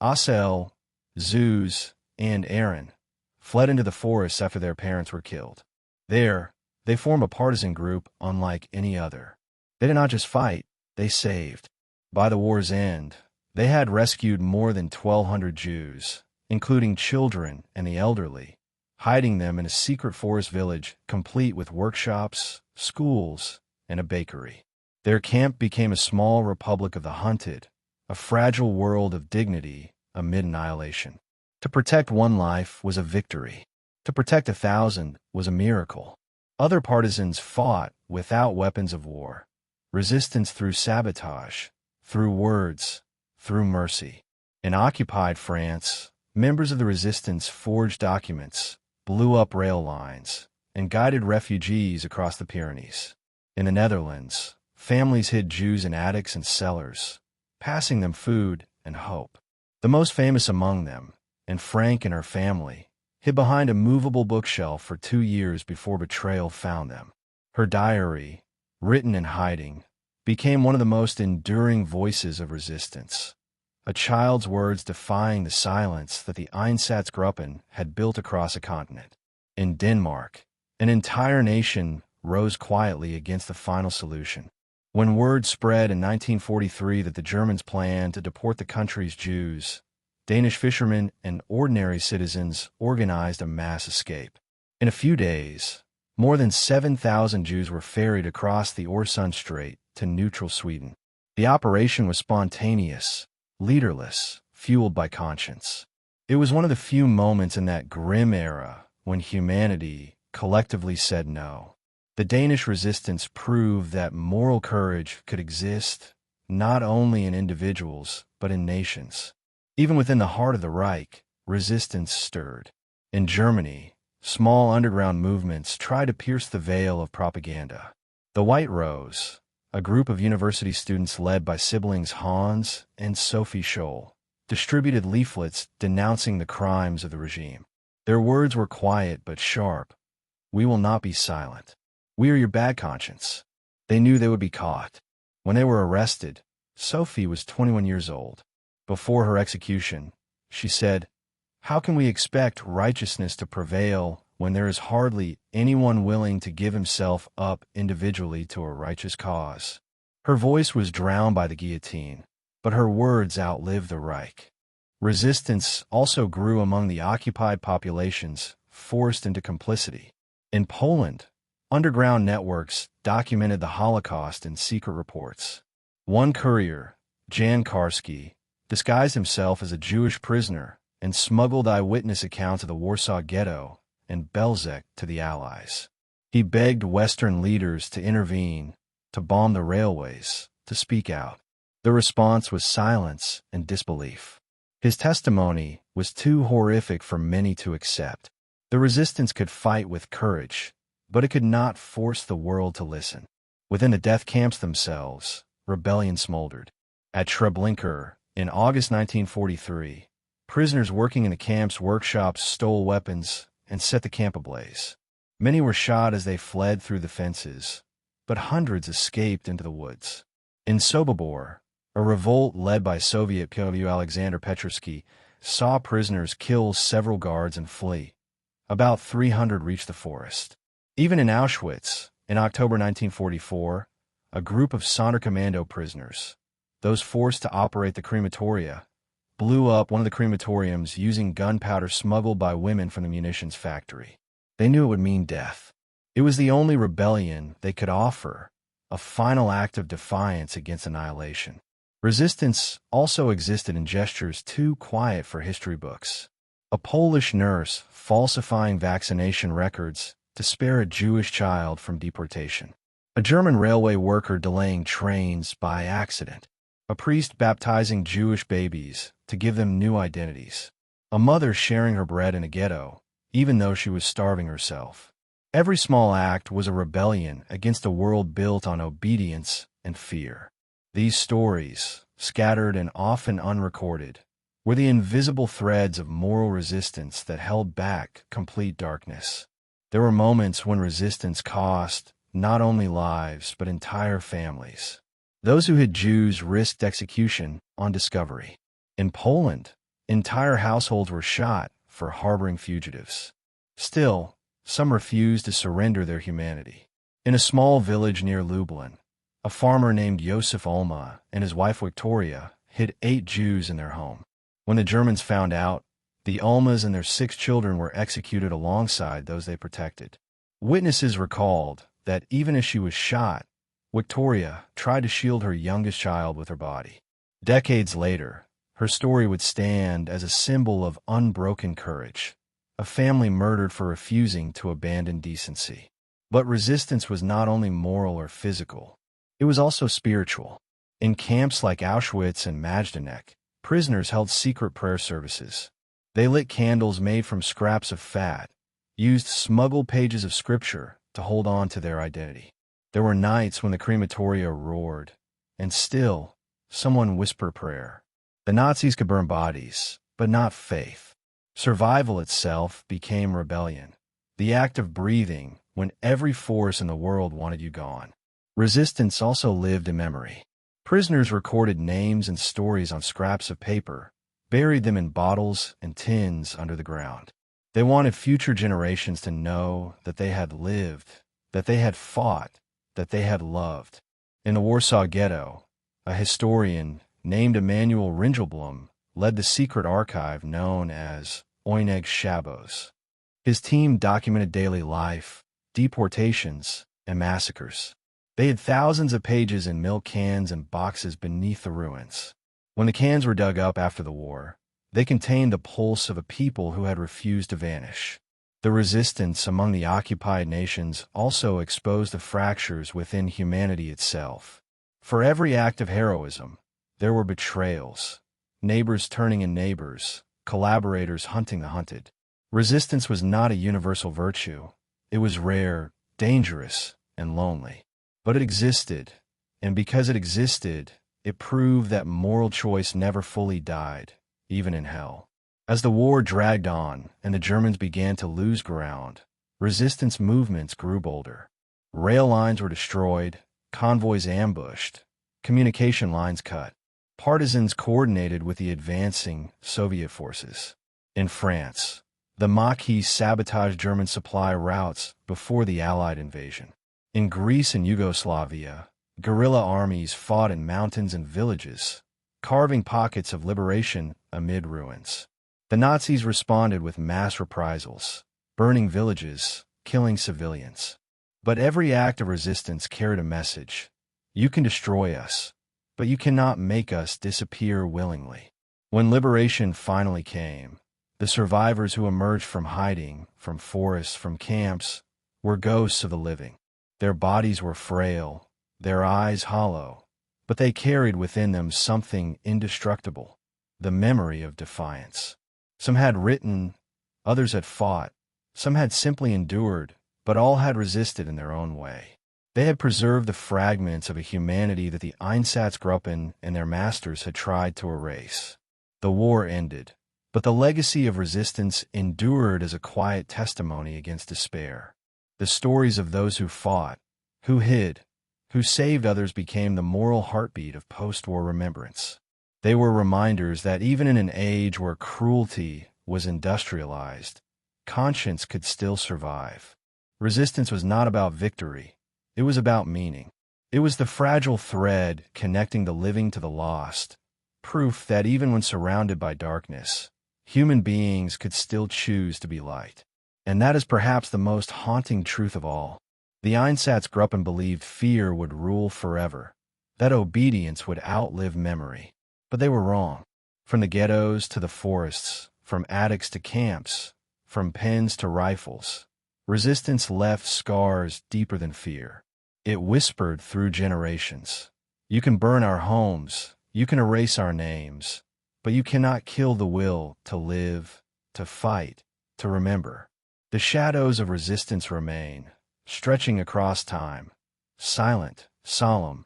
Asel, Zuz, and Aaron, fled into the forests after their parents were killed. There, they formed a partisan group unlike any other. They did not just fight, they saved. By the war's end, they had rescued more than 1,200 Jews, including children and the elderly, hiding them in a secret forest village complete with workshops, schools, and a bakery. Their camp became a small republic of the hunted, a fragile world of dignity amid annihilation. To protect one life was a victory. To protect 1,000 was a miracle. Other partisans fought without weapons of war. Resistance through sabotage, through words, through mercy. In occupied France, members of the resistance forged documents, blew up rail lines, and guided refugees across the Pyrenees. In the Netherlands, families hid Jews in attics and cellars, passing them food and hope. The most famous among them, and Frank and her family, hid behind a movable bookshelf for 2 years before betrayal found them. Her diary, written in hiding, became one of the most enduring voices of resistance. A child's words defying the silence that the Einsatzgruppen had built across a continent. In Denmark, an entire nation rose quietly against the final solution. When word spread in 1943 that the Germans planned to deport the country's Jews, Danish fishermen and ordinary citizens organized a mass escape. In a few days, more than 7,000 Jews were ferried across the Øresund Strait to neutral Sweden. The operation was spontaneous, leaderless, fueled by conscience. It was one of the few moments in that grim era when humanity collectively said no. The Danish resistance proved that moral courage could exist not only in individuals, but in nations. Even within the heart of the Reich, resistance stirred. In Germany, small underground movements tried to pierce the veil of propaganda. The White Rose, a group of university students led by siblings Hans and Sophie Scholl, distributed leaflets denouncing the crimes of the regime. Their words were quiet but sharp. "We will not be silent. We are your bad conscience." They knew they would be caught. When they were arrested, Sophie was 21 years old. Before her execution, she said, "How can we expect righteousness to prevail when there is hardly anyone willing to give himself up individually to a righteous cause?" Her voice was drowned by the guillotine, but her words outlived the Reich. Resistance also grew among the occupied populations, forced into complicity. In Poland, underground networks documented the Holocaust in secret reports. One courier, Jan Karski, disguised himself as a Jewish prisoner and smuggled eyewitness accounts of the Warsaw Ghetto and Belzec to the Allies. He begged Western leaders to intervene, to bomb the railways, to speak out. The response was silence and disbelief. His testimony was too horrific for many to accept. The resistance could fight with courage, but it could not force the world to listen. Within the death camps themselves, rebellion smoldered. At Treblinka, in August 1943, prisoners working in the camp's workshops stole weapons and set the camp ablaze. Many were shot as they fled through the fences, but hundreds escaped into the woods. In Sobibor, a revolt led by Soviet POW Alexander Petrovsky saw prisoners kill several guards and flee. About 300 reached the forest. Even in Auschwitz, in October 1944, a group of Sonderkommando prisoners, those forced to operate the crematoria, blew up one of the crematoriums using gunpowder smuggled by women from the munitions factory. They knew it would mean death. It was the only rebellion they could offer, a final act of defiance against annihilation. Resistance also existed in gestures too quiet for history books. A Polish nurse falsifying vaccination records to spare a Jewish child from deportation. A German railway worker delaying trains by accident. A priest baptizing Jewish babies to give them new identities. A mother sharing her bread in a ghetto, even though she was starving herself. Every small act was a rebellion against a world built on obedience and fear. These stories, scattered and often unrecorded, were the invisible threads of moral resistance that held back complete darkness. There were moments when resistance cost not only lives but entire families. Those who hid Jews risked execution on discovery. In Poland, entire households were shot for harboring fugitives. Still, some refused to surrender their humanity. In a small village near Lublin, a farmer named Josef Olma and his wife Victoria hid 8 Jews in their home. When the Germans found out, the Olmas and their 6 children were executed alongside those they protected. Witnesses recalled that even as she was shot, Victoria tried to shield her youngest child with her body. Decades later, her story would stand as a symbol of unbroken courage, a family murdered for refusing to abandon decency. But resistance was not only moral or physical, it was also spiritual. In camps like Auschwitz and Majdanek, prisoners held secret prayer services. They lit candles made from scraps of fat, used smuggled pages of scripture to hold on to their identity. There were nights when the crematoria roared, and still, someone whispered prayer. The Nazis could burn bodies, but not faith. Survival itself became rebellion, the act of breathing when every force in the world wanted you gone. Resistance also lived in memory. Prisoners recorded names and stories on scraps of paper, buried them in bottles and tins under the ground. They wanted future generations to know that they had lived, that they had fought, that they had loved. In the Warsaw Ghetto, a historian named Emanuel Ringelblum led the secret archive known as Oyneg Shabos. His team documented daily life, deportations, and massacres. They had thousands of pages in milk cans and boxes beneath the ruins. When the cans were dug up after the war, they contained the pulse of a people who had refused to vanish. The resistance among the occupied nations also exposed the fractures within humanity itself. For every act of heroism, there were betrayals, neighbors turning in neighbors, collaborators hunting the hunted. Resistance was not a universal virtue. It was rare, dangerous, and lonely. But it existed, and because it existed, it proved that moral choice never fully died, even in hell. As the war dragged on and the Germans began to lose ground, resistance movements grew bolder. Rail lines were destroyed, convoys ambushed, communication lines cut. Partisans coordinated with the advancing Soviet forces. In France, the Maquis sabotaged German supply routes before the Allied invasion. In Greece and Yugoslavia, guerrilla armies fought in mountains and villages, carving pockets of liberation amid ruins. The Nazis responded with mass reprisals, burning villages, killing civilians. But every act of resistance carried a message. You can destroy us, but you cannot make us disappear willingly. When liberation finally came, the survivors who emerged from hiding, from forests, from camps, were ghosts of the living. Their bodies were frail, their eyes hollow, but they carried within them something indestructible, the memory of defiance. Some had written, others had fought, some had simply endured, but all had resisted in their own way. They had preserved the fragments of a humanity that the Einsatzgruppen and their masters had tried to erase. The war ended, but the legacy of resistance endured as a quiet testimony against despair. The stories of those who fought, who hid, who saved others became the moral heartbeat of post-war remembrance. They were reminders that even in an age where cruelty was industrialized, conscience could still survive. Resistance was not about victory. It was about meaning. It was the fragile thread connecting the living to the lost, proof that even when surrounded by darkness, human beings could still choose to be light. And that is perhaps the most haunting truth of all. The Einsatzgruppen believed fear would rule forever, that obedience would outlive memory. But they were wrong. From the ghettos to the forests, from attics to camps, from pens to rifles, resistance left scars deeper than fear. It whispered through generations. You can burn our homes, you can erase our names, but you cannot kill the will to live, to fight, to remember. The shadows of resistance remain, stretching across time, silent, solemn,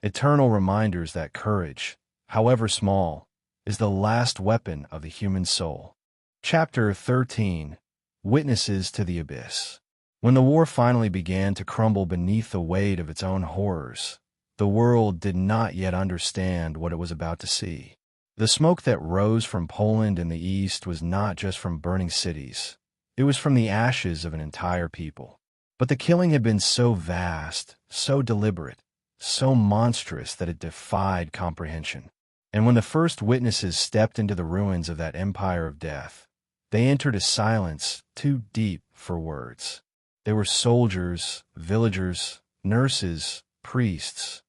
eternal reminders that courage, however small, is the last weapon of the human soul. Chapter 13. Witnesses to the Abyss. When the war finally began to crumble beneath the weight of its own horrors, the world did not yet understand what it was about to see. The smoke that rose from Poland in the east was not just from burning cities. It was from the ashes of an entire people. But the killing had been so vast, so deliberate, so monstrous that it defied comprehension. And when the first witnesses stepped into the ruins of that empire of death, they entered a silence too deep for words. They were soldiers, villagers, nurses, priests,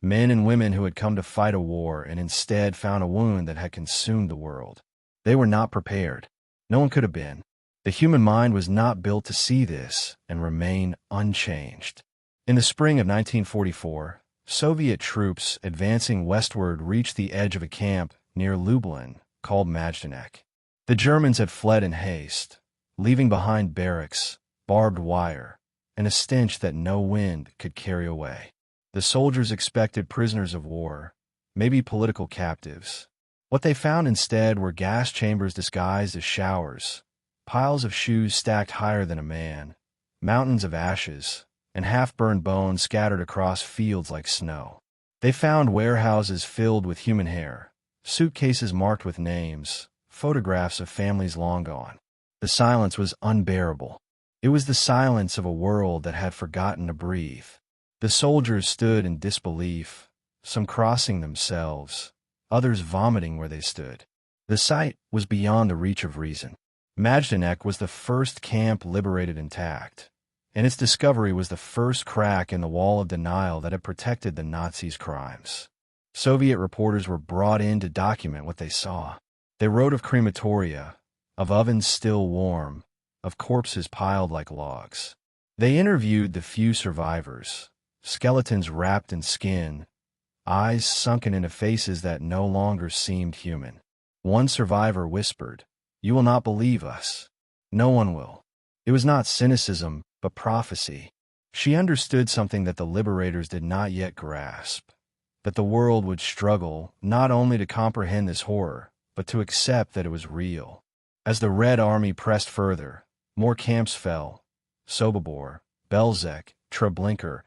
men and women who had come to fight a war and instead found a wound that had consumed the world. They were not prepared. No one could have been. The human mind was not built to see this and remain unchanged. In the spring of 1944, Soviet troops advancing westward reached the edge of a camp near Lublin called Majdanek. The Germans had fled in haste, leaving behind barracks, barbed wire, and a stench that no wind could carry away. The soldiers expected prisoners of war, maybe political captives. What they found instead were gas chambers disguised as showers, piles of shoes stacked higher than a man, mountains of ashes, and half-burned bones scattered across fields like snow. They found warehouses filled with human hair, suitcases marked with names, photographs of families long gone. The silence was unbearable. It was the silence of a world that had forgotten to breathe. The soldiers stood in disbelief, some crossing themselves, others vomiting where they stood. The sight was beyond the reach of reason. Majdanek was the first camp liberated intact, and its discovery was the first crack in the wall of denial that had protected the Nazis' crimes. Soviet reporters were brought in to document what they saw. They wrote of crematoria, of ovens still warm, of corpses piled like logs. They interviewed the few survivors, skeletons wrapped in skin, eyes sunken into faces that no longer seemed human. One survivor whispered, "You will not believe us. No one will." It was not cynicism, but prophecy. She understood something that the liberators did not yet grasp, that the world would struggle not only to comprehend this horror, but to accept that it was real. As the Red Army pressed further, more camps fell. Sobibor, Belzec, Treblinka,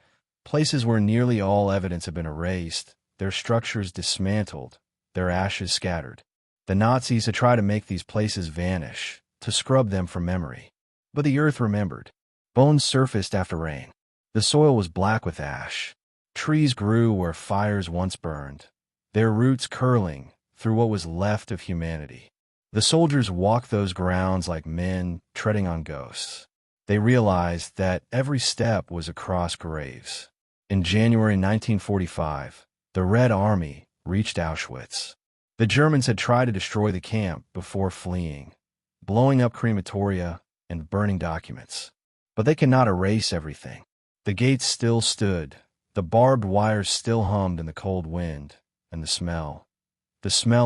places where nearly all evidence had been erased, their structures dismantled, their ashes scattered. The Nazis had tried to make these places vanish, to scrub them from memory. But the earth remembered. Bones surfaced after rain. The soil was black with ash. Trees grew where fires once burned, their roots curling through what was left of humanity. The soldiers walked those grounds like men treading on ghosts. They realized that every step was across graves. In January 1945, the Red Army reached Auschwitz. The Germans had tried to destroy the camp before fleeing, blowing up crematoria and burning documents. But they cannot erase everything. The gates still stood, the barbed wires still hummed in the cold wind, and the smell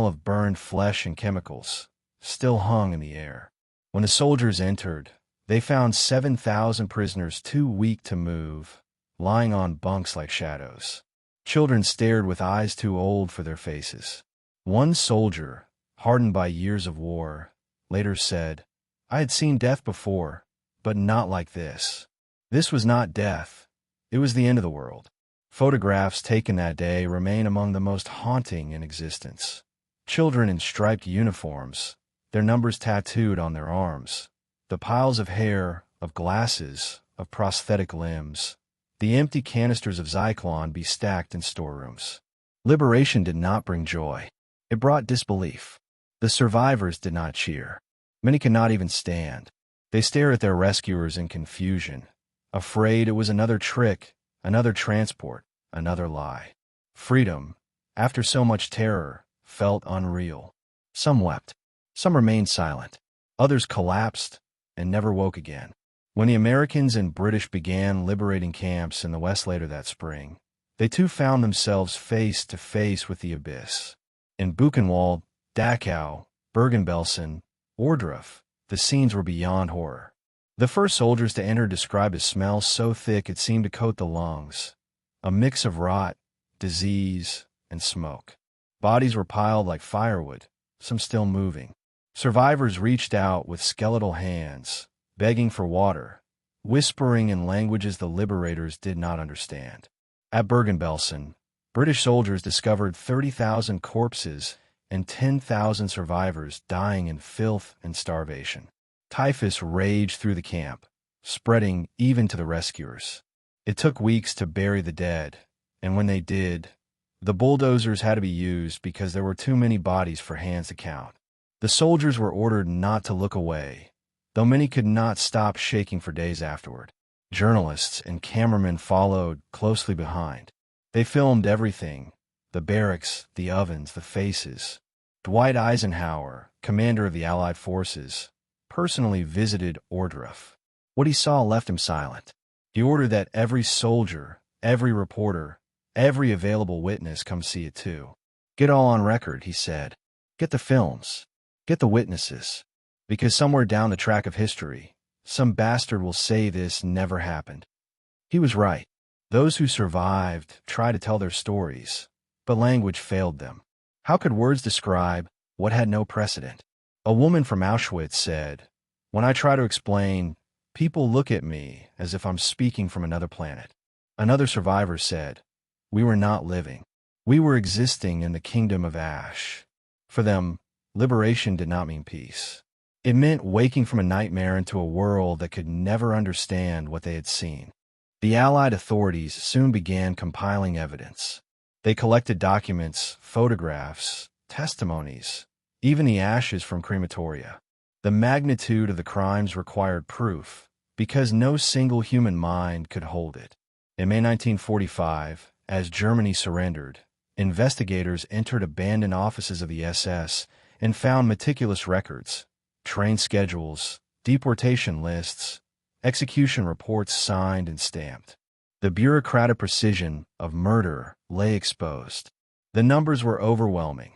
of burned flesh and chemicals, still hung in the air. When the soldiers entered, they found 7,000 prisoners too weak to move, lying on bunks like shadows. Children stared with eyes too old for their faces. One soldier, hardened by years of war, later said, "I had seen death before, but not like this. This was not death. It was the end of the world." Photographs taken that day remain among the most haunting in existence. Children in striped uniforms, their numbers tattooed on their arms, The piles of hair, of glasses, of prosthetic limbs, the empty canisters of Zyklon be stacked in storerooms. Liberation did not bring joy. It brought disbelief. The survivors did not cheer. Many could not even stand. They stared at their rescuers in confusion, afraid it was another trick, another transport, another lie. Freedom, after so much terror, felt unreal. Some wept. Some remained silent. Others collapsed and never woke again. When the Americans and British began liberating camps in the West later that spring, they too found themselves face to face with the abyss. In Buchenwald, Dachau, Bergen-Belsen, Ohrdruf, the scenes were beyond horror. The first soldiers to enter described a smell so thick it seemed to coat the lungs, a mix of rot, disease, and smoke. Bodies were piled like firewood, some still moving. Survivors reached out with skeletal hands, begging for water, whispering in languages the liberators did not understand. At Bergen-Belsen, British soldiers discovered 30,000 corpses and 10,000 survivors dying in filth and starvation. Typhus raged through the camp, spreading even to the rescuers. It took weeks to bury the dead, and when they did, the bulldozers had to be used because there were too many bodies for hands to count. The soldiers were ordered not to look away, though many could not stop shaking for days afterward. Journalists and cameramen followed closely behind. They filmed everything: the barracks, the ovens, the faces. Dwight Eisenhower, commander of the Allied forces, personally visited Ohrdruf. What he saw left him silent. He ordered that every soldier, every reporter, every available witness come see it too. Get all on record, he said. Get the films. Get the witnesses. Because somewhere down the track of history, some bastard will say this never happened. He was right. Those who survived tried to tell their stories, but language failed them. How could words describe what had no precedent? A woman from Auschwitz said, "When I try to explain, people look at me as if I'm speaking from another planet." Another survivor said, "We were not living. We were existing in the kingdom of ash." For them, liberation did not mean peace. It meant waking from a nightmare into a world that could never understand what they had seen. The Allied authorities soon began compiling evidence. They collected documents, photographs, testimonies, even the ashes from crematoria. The magnitude of the crimes required proof, because no single human mind could hold it. In May 1945, as Germany surrendered, investigators entered abandoned offices of the SS and found meticulous records, train schedules, deportation lists, execution reports signed and stamped. The bureaucratic precision of murder lay exposed. The numbers were overwhelming.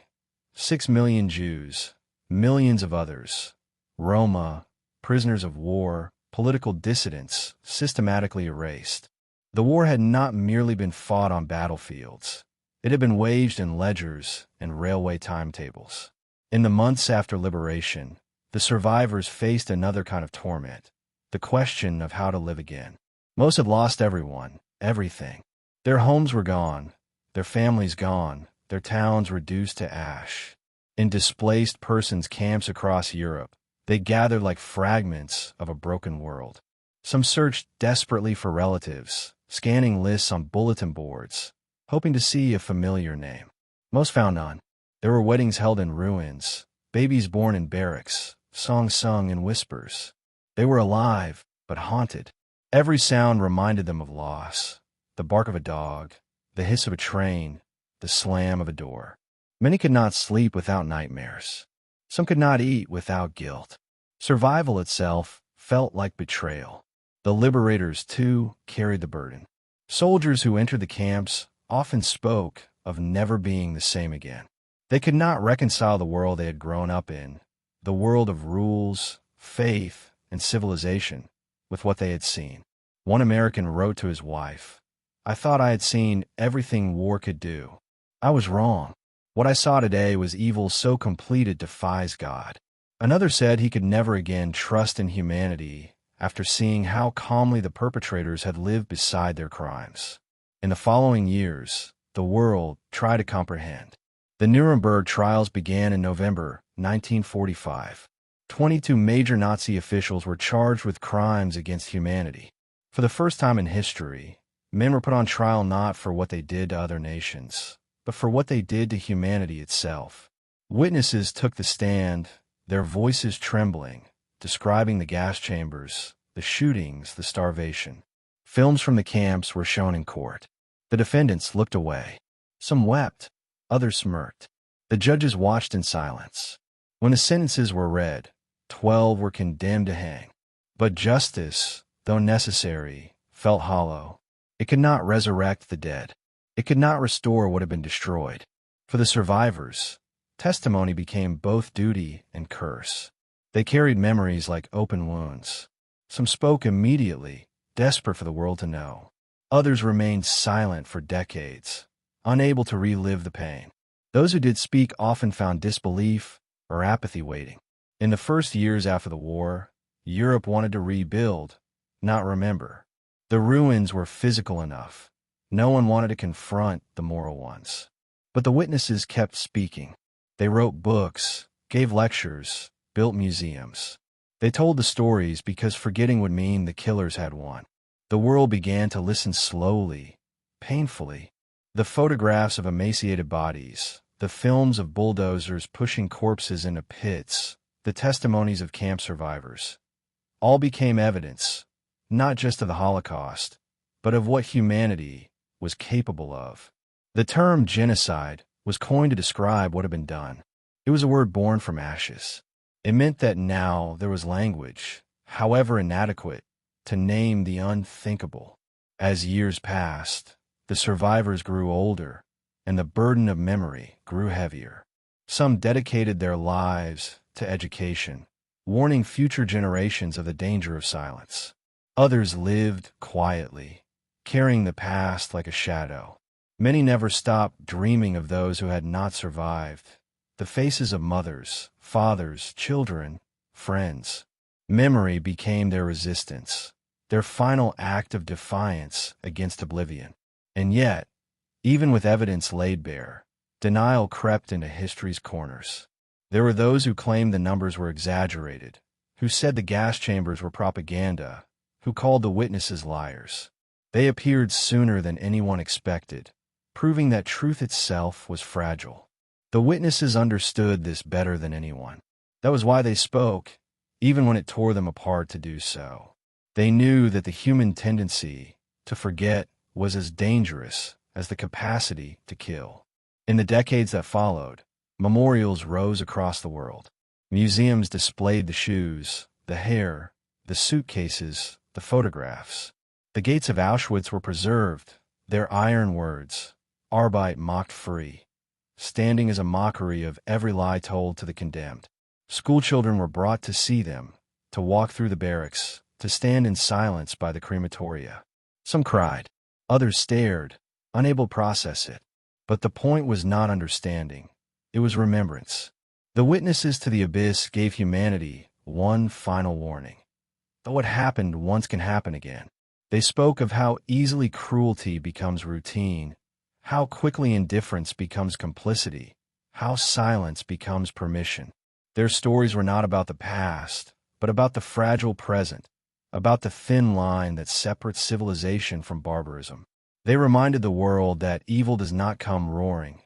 6 million Jews, millions of others, Roma, prisoners of war, political dissidents, systematically erased. The war had not merely been fought on battlefields. It had been waged in ledgers and railway timetables. In the months after liberation, the survivors faced another kind of torment, the question of how to live again. Most had lost everyone, everything. Their homes were gone, their families gone, their towns reduced to ash. In displaced persons camps across Europe, they gathered like fragments of a broken world. Some searched desperately for relatives, scanning lists on bulletin boards, hoping to see a familiar name. Most found none. There were weddings held in ruins, babies born in barracks, songs sung in whispers. They were alive, but haunted. Every sound reminded them of loss: the bark of a dog, the hiss of a train, the slam of a door. Many could not sleep without nightmares. Some could not eat without guilt. Survival itself felt like betrayal. The liberators, too, carried the burden. Soldiers who entered the camps often spoke of never being the same again. They could not reconcile the world they had grown up in, the world of rules, faith, and civilization, with what they had seen. One American wrote to his wife, "I thought I had seen everything war could do. I was wrong. What I saw today was evil so complete it defies God." Another said he could never again trust in humanity after seeing how calmly the perpetrators had lived beside their crimes. In the following years, the world tried to comprehend. The Nuremberg trials began in November 1945. 22 major Nazi officials were charged with crimes against humanity. For the first time in history, men were put on trial not for what they did to other nations, but for what they did to humanity itself. Witnesses took the stand, their voices trembling, describing the gas chambers, the shootings, the starvation. Films from the camps were shown in court. The defendants looked away. Some wept, others smirked. The judges watched in silence. When the sentences were read, 12 were condemned to hang. But justice, though necessary, felt hollow. It could not resurrect the dead. It could not restore what had been destroyed. For the survivors, testimony became both duty and curse. They carried memories like open wounds. Some spoke immediately, desperate for the world to know. Others remained silent for decades, unable to relive the pain. Those who did speak often found disbelief or apathy waiting. In the first years after the war, Europe wanted to rebuild, not remember. The ruins were physical enough. No one wanted to confront the moral ones. But the witnesses kept speaking. They wrote books, gave lectures, built museums. They told the stories because forgetting would mean the killers had won. The world began to listen slowly, painfully. The photographs of emaciated bodies, the films of bulldozers pushing corpses into pits, the testimonies of camp survivors, all became evidence, not just of the Holocaust, but of what humanity was capable of. The term genocide was coined to describe what had been done. It was a word born from ashes. It meant that now there was language, however inadequate, to name the unthinkable. As years passed, the survivors grew older, and the burden of memory grew heavier. Some dedicated their lives to education, warning future generations of the danger of silence. Others lived quietly, carrying the past like a shadow. Many never stopped dreaming of those who had not survived, the faces of mothers, fathers, children, friends. Memory became their resistance, their final act of defiance against oblivion. And yet, even with evidence laid bare, denial crept into history's corners. There were those who claimed the numbers were exaggerated, who said the gas chambers were propaganda, who called the witnesses liars. They appeared sooner than anyone expected, proving that truth itself was fragile. The witnesses understood this better than anyone. That was why they spoke, even when it tore them apart to do so. They knew that the human tendency to forget was as dangerous as the capacity to kill. In the decades that followed, memorials rose across the world. Museums displayed the shoes, the hair, the suitcases, the photographs. The gates of Auschwitz were preserved, their iron words, Arbeit mocked free, standing as a mockery of every lie told to the condemned. Schoolchildren were brought to see them, to walk through the barracks, to stand in silence by the crematoria. Some cried, others stared, unable to process it. But the point was not understanding, it was remembrance. The witnesses to the abyss gave humanity one final warning. Though what happened once can happen again. They spoke of how easily cruelty becomes routine, how quickly indifference becomes complicity, how silence becomes permission. Their stories were not about the past, but about the fragile present, about the thin line that separates civilization from barbarism. They reminded the world that evil does not come roaring.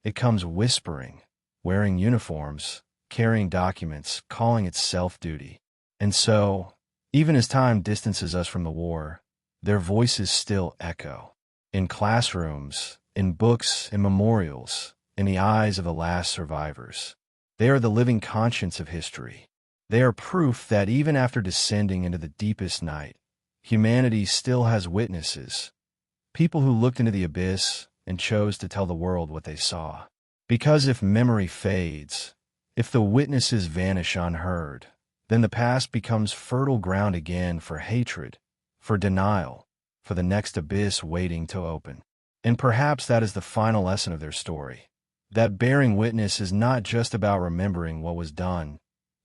It comes whispering, wearing uniforms, carrying documents, calling itself duty. And so, even as time distances us from the war, their voices still echo. In classrooms, in books, in memorials, in the eyes of the last survivors. They are the living conscience of history. They are proof that even after descending into the deepest night, humanity still has witnesses, people who looked into the abyss and chose to tell the world what they saw. Because if memory fades, if the witnesses vanish unheard, then the past becomes fertile ground again for hatred, for denial, for the next abyss waiting to open. And perhaps that is the final lesson of their story. That bearing witness is not just about remembering what was done,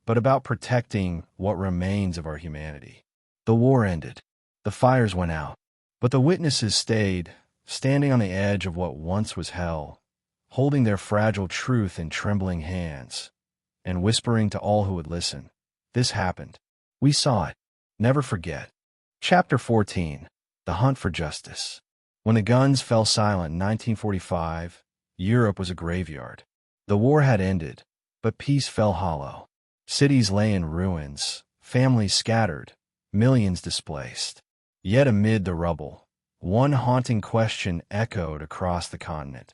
but about protecting what remains of our humanity. The war ended. The fires went out. But the witnesses stayed, standing on the edge of what once was hell, holding their fragile truth in trembling hands, and whispering to all who would listen, This happened. We saw it. Never forget. Chapter 14. The Hunt for Justice. When the guns fell silent in 1945, Europe was a graveyard. The war had ended, but peace fell hollow. Cities lay in ruins, families scattered, millions displaced. Yet amid the rubble, one haunting question echoed across the continent.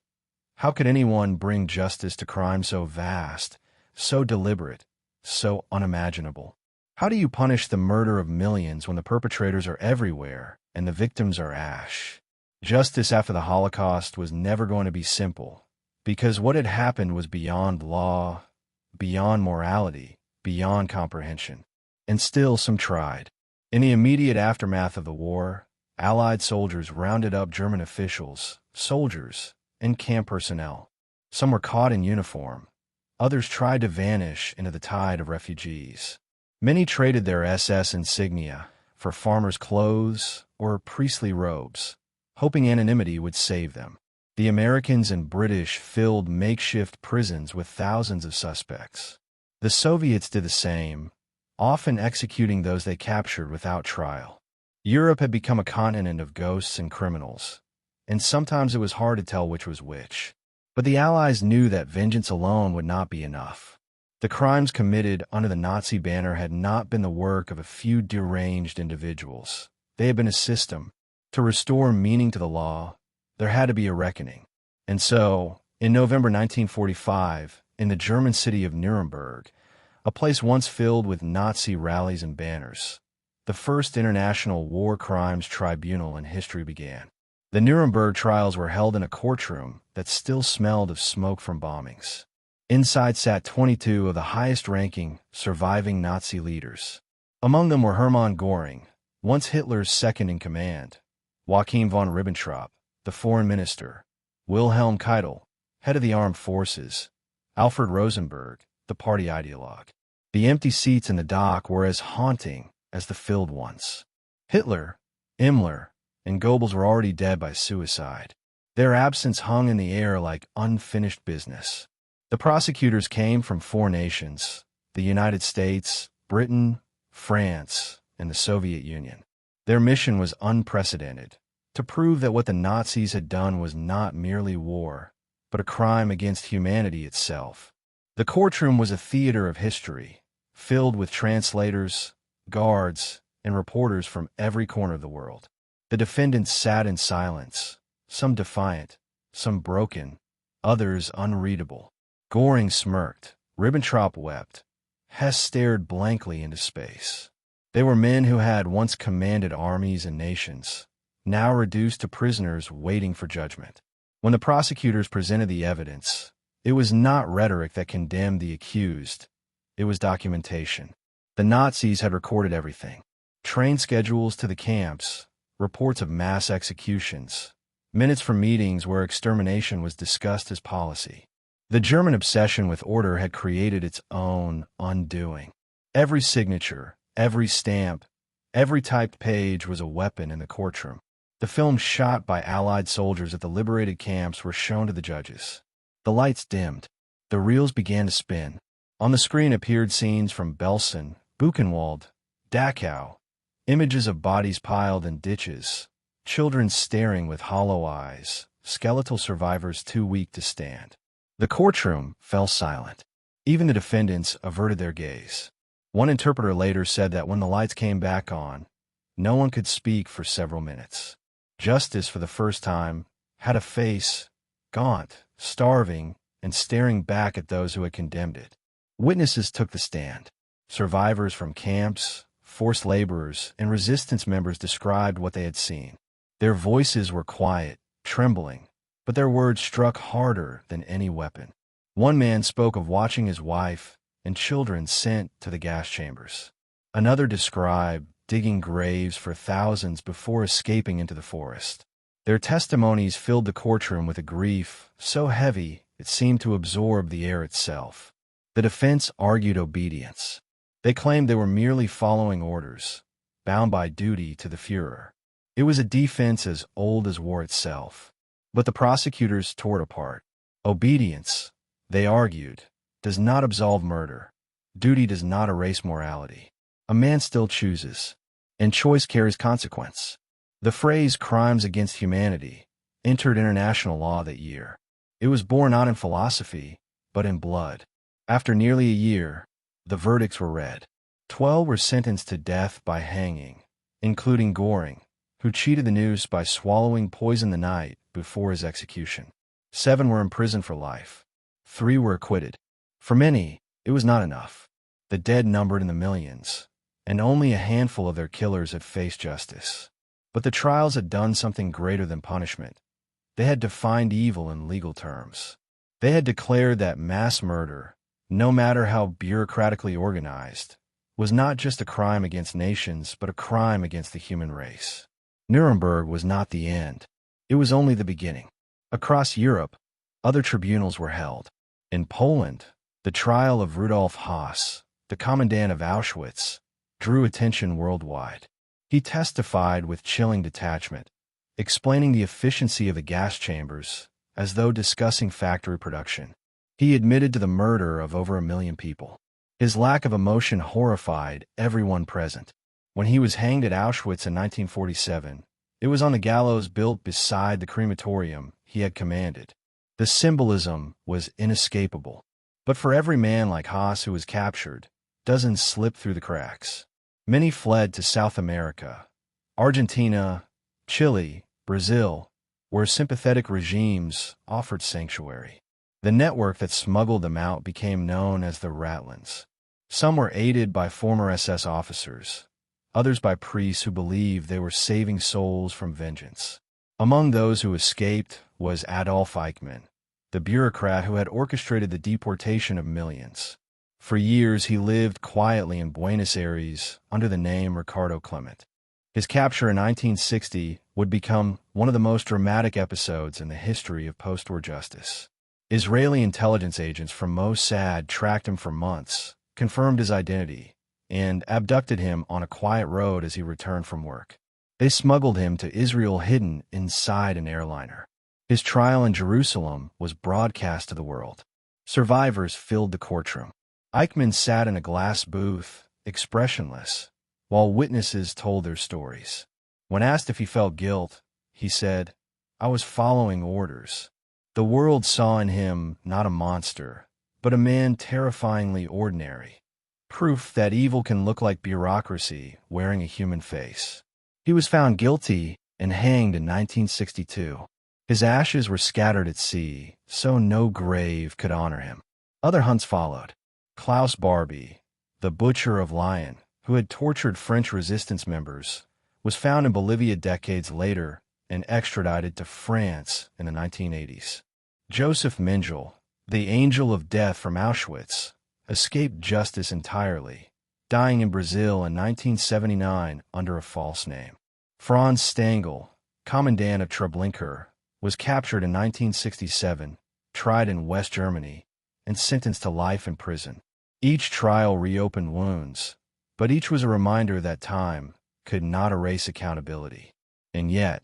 How could anyone bring justice to crime so vast, so deliberate, so unimaginable? How do you punish the murder of millions when the perpetrators are everywhere and the victims are ash? Justice after the Holocaust was never going to be simple, because what had happened was beyond law, beyond morality, beyond comprehension. And still some tried. In the immediate aftermath of the war, Allied soldiers rounded up German officials, soldiers, and camp personnel. Some were caught in uniform. Others tried to vanish into the tide of refugees. Many traded their SS insignia for farmers' clothes or priestly robes, hoping anonymity would save them. The Americans and British filled makeshift prisons with thousands of suspects. The Soviets did the same, often executing those they captured without trial. Europe had become a continent of ghosts and criminals, and sometimes it was hard to tell which was which. But the Allies knew that vengeance alone would not be enough. The crimes committed under the Nazi banner had not been the work of a few deranged individuals. They had been a system. To restore meaning to the law, there had to be a reckoning. And so, in November 1945, in the German city of Nuremberg, a place once filled with Nazi rallies and banners, the first International War Crimes Tribunal in history began. The Nuremberg trials were held in a courtroom that still smelled of smoke from bombings. Inside sat 22 of the highest-ranking, surviving Nazi leaders. Among them were Hermann Göring, once Hitler's second-in-command, Joachim von Ribbentrop, the foreign minister, Wilhelm Keitel, head of the armed forces, Alfred Rosenberg, the party ideologue. The empty seats in the dock were as haunting as the filled ones. Hitler, Himmler, and Goebbels were already dead by suicide. Their absence hung in the air like unfinished business. The prosecutors came from four nations: the United States, Britain, France, and the Soviet Union. Their mission was unprecedented: to prove that what the Nazis had done was not merely war, but a crime against humanity itself. The courtroom was a theater of history, filled with translators, guards, and reporters from every corner of the world. The defendants sat in silence, some defiant, some broken, others unreadable. Göring smirked, Ribbentrop wept, Hess stared blankly into space. They were men who had once commanded armies and nations, now reduced to prisoners waiting for judgment. When the prosecutors presented the evidence, it was not rhetoric that condemned the accused, it was documentation. The Nazis had recorded everything: train schedules to the camps, reports of mass executions, minutes from meetings where extermination was discussed as policy. The German obsession with order had created its own undoing. Every signature, every stamp, every typed page was a weapon in the courtroom. The films shot by Allied soldiers at the liberated camps were shown to the judges. The lights dimmed. The reels began to spin. On the screen appeared scenes from Belsen, Buchenwald, Dachau, images of bodies piled in ditches, children staring with hollow eyes, skeletal survivors too weak to stand. The courtroom fell silent. Even the defendants averted their gaze. One interpreter later said that when the lights came back on, no one could speak for several minutes. Justice, for the first time, had a face, gaunt, starving, and staring back at those who had condemned it. Witnesses took the stand. Survivors from camps, forced laborers, and resistance members described what they had seen. Their voices were quiet, trembling, but their words struck harder than any weapon. One man spoke of watching his wife and children sent to the gas chambers. Another described digging graves for thousands before escaping into the forest. Their testimonies filled the courtroom with a grief so heavy it seemed to absorb the air itself. The defense argued obedience. They claimed they were merely following orders, bound by duty to the Führer. It was a defense as old as war itself. But the prosecutors tore it apart. Obedience, they argued, does not absolve murder. Duty does not erase morality. A man still chooses, and choice carries consequence. The phrase crimes against humanity entered international law that year. It was born not in philosophy, but in blood. After nearly a year, the verdicts were read. 12 were sentenced to death by hanging, including Göring, who cheated the noose by swallowing poison the night before his execution. 7 were imprisoned for life. 3 were acquitted. For many, it was not enough. The dead numbered in the millions, and only a handful of their killers had faced justice. But the trials had done something greater than punishment. They had defined evil in legal terms. They had declared that mass murder, no matter how bureaucratically organized, was not just a crime against nations, but a crime against the human race. Nuremberg was not the end. It was only the beginning. Across Europe, other tribunals were held. In Poland, the trial of Rudolf Höss, the commandant of Auschwitz, drew attention worldwide. He testified with chilling detachment, explaining the efficiency of the gas chambers as though discussing factory production. He admitted to the murder of over 1 million people. His lack of emotion horrified everyone present. When he was hanged at Auschwitz in 1947, it was on the gallows built beside the crematorium he had commanded. The symbolism was inescapable. But for every man like Höss who was captured, dozens slipped through the cracks. Many fled to South America, Argentina, Chile, Brazil, where sympathetic regimes offered sanctuary. The network that smuggled them out became known as the Ratlins. Some were aided by former SS officers, others by priests who believed they were saving souls from vengeance. Among those who escaped was Adolf Eichmann, the bureaucrat who had orchestrated the deportation of millions. For years, he lived quietly in Buenos Aires under the name Ricardo Clement. His capture in 1960 would become one of the most dramatic episodes in the history of post-war justice. Israeli intelligence agents from Mossad tracked him for months, confirmed his identity, and abducted him on a quiet road as he returned from work. They smuggled him to Israel hidden inside an airliner. His trial in Jerusalem was broadcast to the world. Survivors filled the courtroom. Eichmann sat in a glass booth, expressionless, while witnesses told their stories. When asked if he felt guilt, he said, "I was following orders." The world saw in him not a monster, but a man terrifyingly ordinary. Proof that evil can look like bureaucracy wearing a human face. He was found guilty and hanged in 1962. His ashes were scattered at sea, so no grave could honor him. Other hunts followed. Klaus Barbie, the butcher of Lyon, who had tortured French resistance members, was found in Bolivia decades later and extradited to France in the 1980s. Joseph Mengele, the angel of death from Auschwitz, escaped justice entirely, dying in Brazil in 1979 under a false name. Franz Stangl, commandant of Treblinka, was captured in 1967, tried in West Germany, and sentenced to life in prison. Each trial reopened wounds, but each was a reminder that time could not erase accountability. And yet,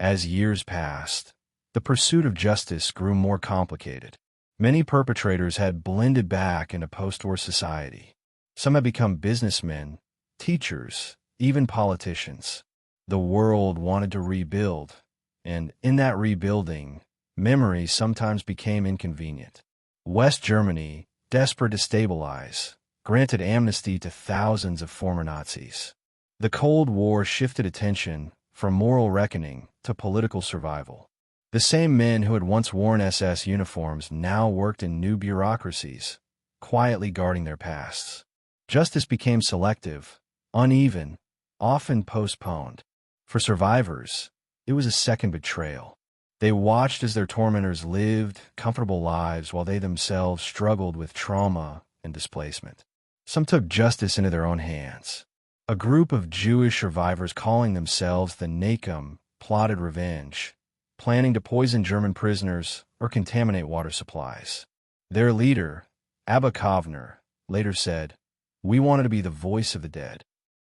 as years passed, the pursuit of justice grew more complicated. Many perpetrators had blended back into post-war society. Some had become businessmen, teachers, even politicians. The world wanted to rebuild, and in that rebuilding, memory sometimes became inconvenient. West Germany, desperate to stabilize, granted amnesty to thousands of former Nazis. The Cold War shifted attention from moral reckoning to political survival. The same men who had once worn SS uniforms now worked in new bureaucracies, quietly guarding their pasts. Justice became selective, uneven, often postponed. For survivors, it was a second betrayal. They watched as their tormentors lived comfortable lives while they themselves struggled with trauma and displacement. Some took justice into their own hands. A group of Jewish survivors calling themselves the Nachum plotted revenge, planning to poison German prisoners or contaminate water supplies. Their leader, Abba Kovner, later said, "We wanted to be the voice of the dead."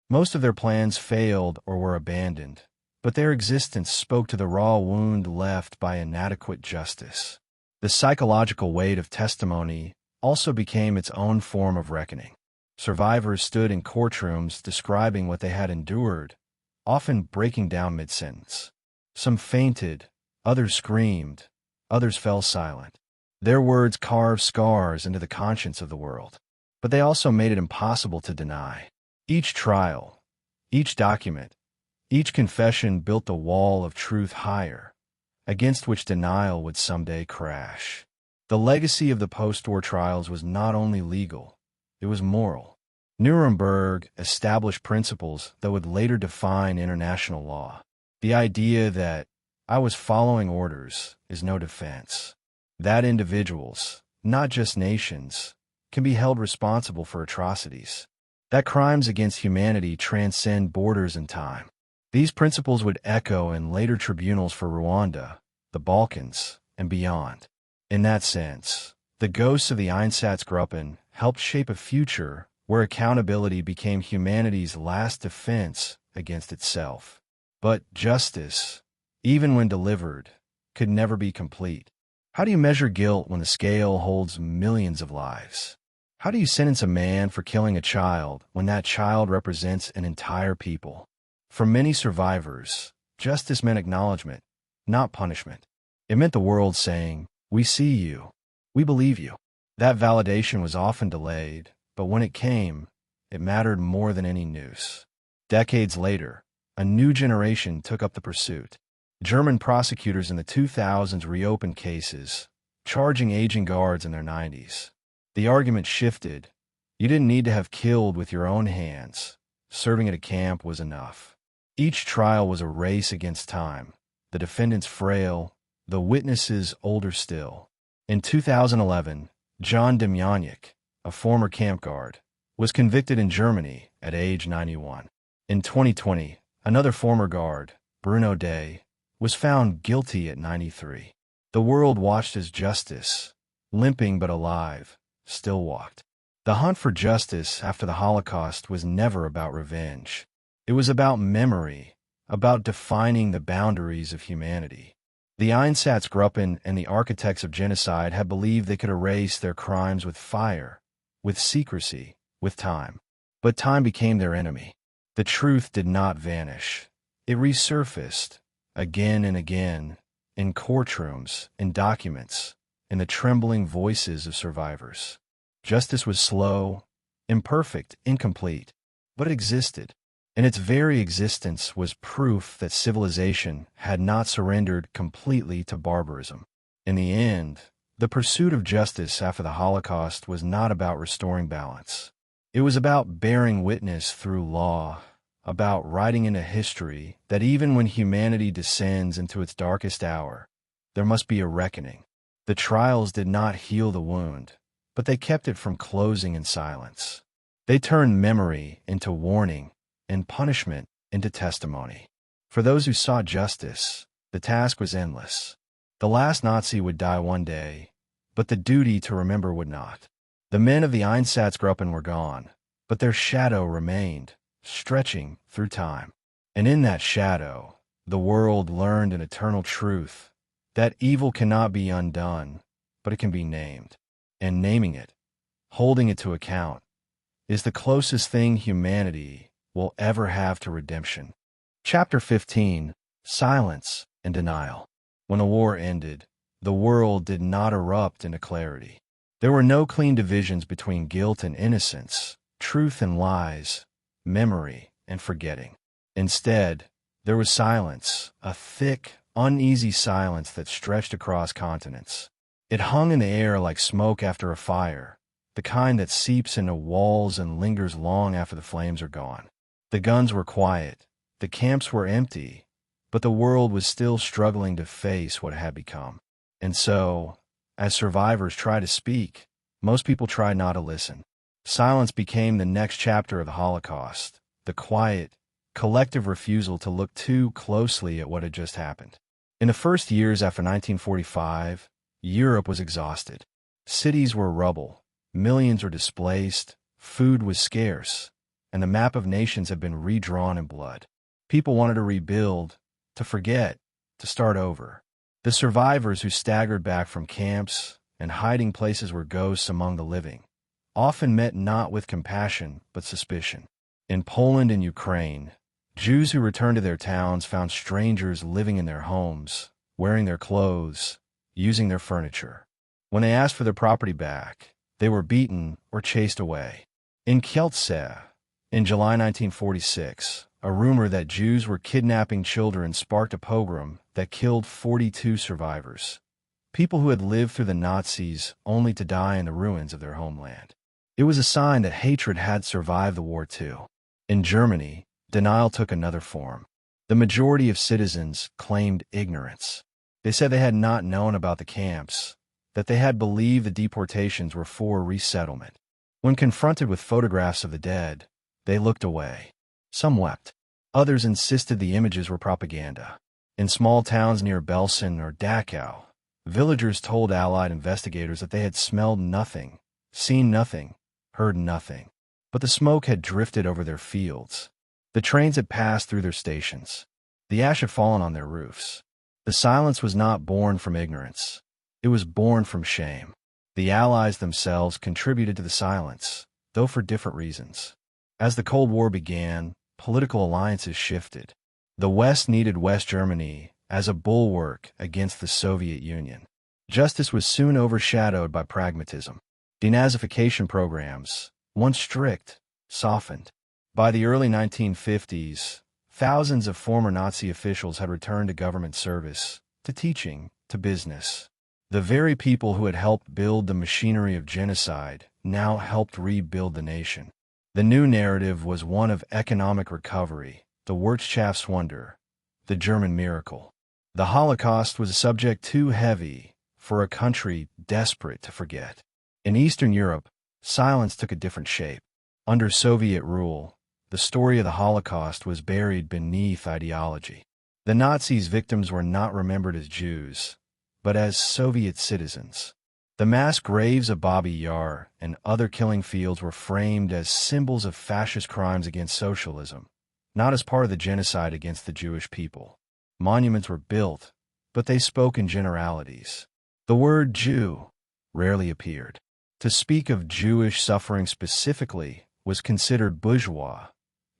Most of their plans failed or were abandoned, but their existence spoke to the raw wound left by inadequate justice. The psychological weight of testimony also became its own form of reckoning. Survivors stood in courtrooms describing what they had endured, often breaking down mid-sentence. Some fainted, others screamed, others fell silent. Their words carved scars into the conscience of the world. But they also made it impossible to deny. Each trial, each document, each confession built the wall of truth higher, against which denial would someday crash. The legacy of the post-war trials was not only legal, it was moral. Nuremberg established principles that would later define international law. The idea that "I was following orders" is no defense. That individuals, not just nations, can be held responsible for atrocities. That crimes against humanity transcend borders and time. These principles would echo in later tribunals for Rwanda, the Balkans, and beyond. In that sense, the ghosts of the Einsatzgruppen helped shape a future where accountability became humanity's last defense against itself. But justice, even when delivered, could never be complete. How do you measure guilt when the scale holds millions of lives? How do you sentence a man for killing a child when that child represents an entire people? For many survivors, justice meant acknowledgement, not punishment. It meant the world saying, "We see you. We believe you." That validation was often delayed, but when it came, it mattered more than any noose. Decades later, a new generation took up the pursuit. German prosecutors in the 2000s reopened cases, charging aging guards in their 90s. The argument shifted. You didn't need to have killed with your own hands. Serving at a camp was enough. Each trial was a race against time, the defendants frail, the witnesses older still. In 2011, John Demjanjuk, a former camp guard, was convicted in Germany at age 91. In 2020, another former guard, Bruno Day, was found guilty at 93. The world watched as justice, limping but alive, still walked. The hunt for justice after the Holocaust was never about revenge. It was about memory, about defining the boundaries of humanity. The Einsatzgruppen and the architects of genocide had believed they could erase their crimes with fire, with secrecy, with time. But time became their enemy. The truth did not vanish. It resurfaced, again and again, in courtrooms, in documents, in the trembling voices of survivors. Justice was slow, imperfect, incomplete, but it existed. And its very existence was proof that civilization had not surrendered completely to barbarism. In the end, the pursuit of justice after the Holocaust was not about restoring balance. It was about bearing witness through law, about writing into history that even when humanity descends into its darkest hour, there must be a reckoning. The trials did not heal the wound, but they kept it from closing in silence. They turned memory into warning, and punishment into testimony. For those who sought justice, the task was endless. The last Nazi would die one day, but the duty to remember would not. The men of the Einsatzgruppen were gone, but their shadow remained, stretching through time. And in that shadow, the world learned an eternal truth, that evil cannot be undone, but it can be named. And naming it, holding it to account, is the closest thing humanity will ever have to redemption. Chapter 15, Silence and Denial. When the war ended, the world did not erupt into clarity. There were no clean divisions between guilt and innocence, truth and lies, memory and forgetting. Instead, there was silence, a thick, uneasy silence that stretched across continents. It hung in the air like smoke after a fire, the kind that seeps into walls and lingers long after the flames are gone. The guns were quiet, the camps were empty, but the world was still struggling to face what it had become. And so, as survivors tried to speak, most people tried not to listen. Silence became the next chapter of the Holocaust, the quiet, collective refusal to look too closely at what had just happened. In the first years after 1945, Europe was exhausted. Cities were rubble, millions were displaced, food was scarce, and the map of nations had been redrawn in blood. People wanted to rebuild, to forget, to start over. The survivors who staggered back from camps and hiding places were ghosts among the living, often met not with compassion but suspicion. In Poland and Ukraine, Jews who returned to their towns found strangers living in their homes, wearing their clothes, using their furniture. When they asked for their property back, they were beaten or chased away. In Kielce, in July 1946, a rumor that Jews were kidnapping children sparked a pogrom that killed 42 survivors, people who had lived through the Nazis only to die in the ruins of their homeland. It was a sign that hatred had survived the war too. In Germany, denial took another form. The majority of citizens claimed ignorance. They said they had not known about the camps, that they had believed the deportations were for resettlement. When confronted with photographs of the dead, they looked away. Some wept. Others insisted the images were propaganda. In small towns near Belsen or Dachau, villagers told Allied investigators that they had smelled nothing, seen nothing, heard nothing. But the smoke had drifted over their fields. The trains had passed through their stations. The ash had fallen on their roofs. The silence was not born from ignorance. It was born from shame. The Allies themselves contributed to the silence, though for different reasons. As the Cold War began, political alliances shifted. The West needed West Germany as a bulwark against the Soviet Union. Justice was soon overshadowed by pragmatism. Denazification programs, once strict, softened. By the early 1950s, thousands of former Nazi officials had returned to government service, to teaching, to business. The very people who had helped build the machinery of genocide now helped rebuild the nation. The new narrative was one of economic recovery, the Wirtschaftswunder, the German miracle. The Holocaust was a subject too heavy for a country desperate to forget. In Eastern Europe, silence took a different shape. Under Soviet rule, the story of the Holocaust was buried beneath ideology. The Nazis' victims were not remembered as Jews, but as Soviet citizens. The mass graves of Babi Yar and other killing fields were framed as symbols of fascist crimes against socialism, not as part of the genocide against the Jewish people. Monuments were built, but they spoke in generalities. The word Jew rarely appeared. To speak of Jewish suffering specifically was considered bourgeois,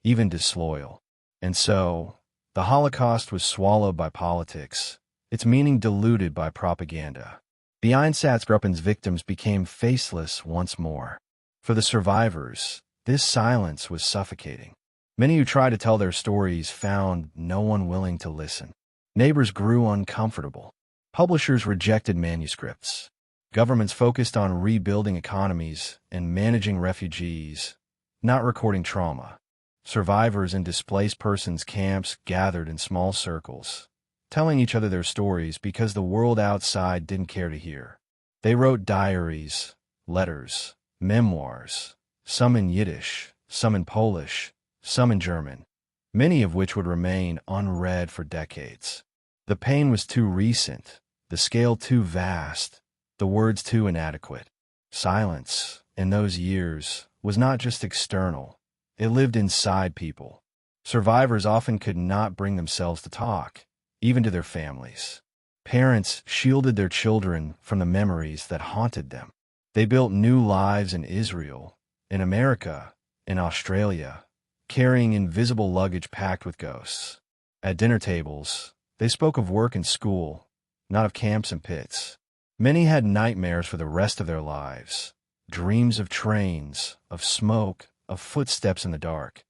even disloyal. And so, the Holocaust was swallowed by politics, its meaning diluted by propaganda. The Einsatzgruppen's victims became faceless once more. For the survivors, this silence was suffocating. Many who tried to tell their stories found no one willing to listen. Neighbors grew uncomfortable. Publishers rejected manuscripts. Governments focused on rebuilding economies and managing refugees, not recording trauma. Survivors in displaced persons camps gathered in small circles, telling each other their stories because the world outside didn't care to hear. They wrote diaries, letters, memoirs, some in Yiddish, some in Polish, some in German, many of which would remain unread for decades. The pain was too recent, the scale too vast, the words too inadequate. Silence, in those years, was not just external. It lived inside people. Survivors often could not bring themselves to talk, even to their families. Parents shielded their children from the memories that haunted them. They built new lives in Israel, in America, in Australia, carrying invisible luggage packed with ghosts. At dinner tables, they spoke of work and school, not of camps and pits. Many had nightmares for the rest of their lives, dreams of trains, of smoke, of footsteps in the dark.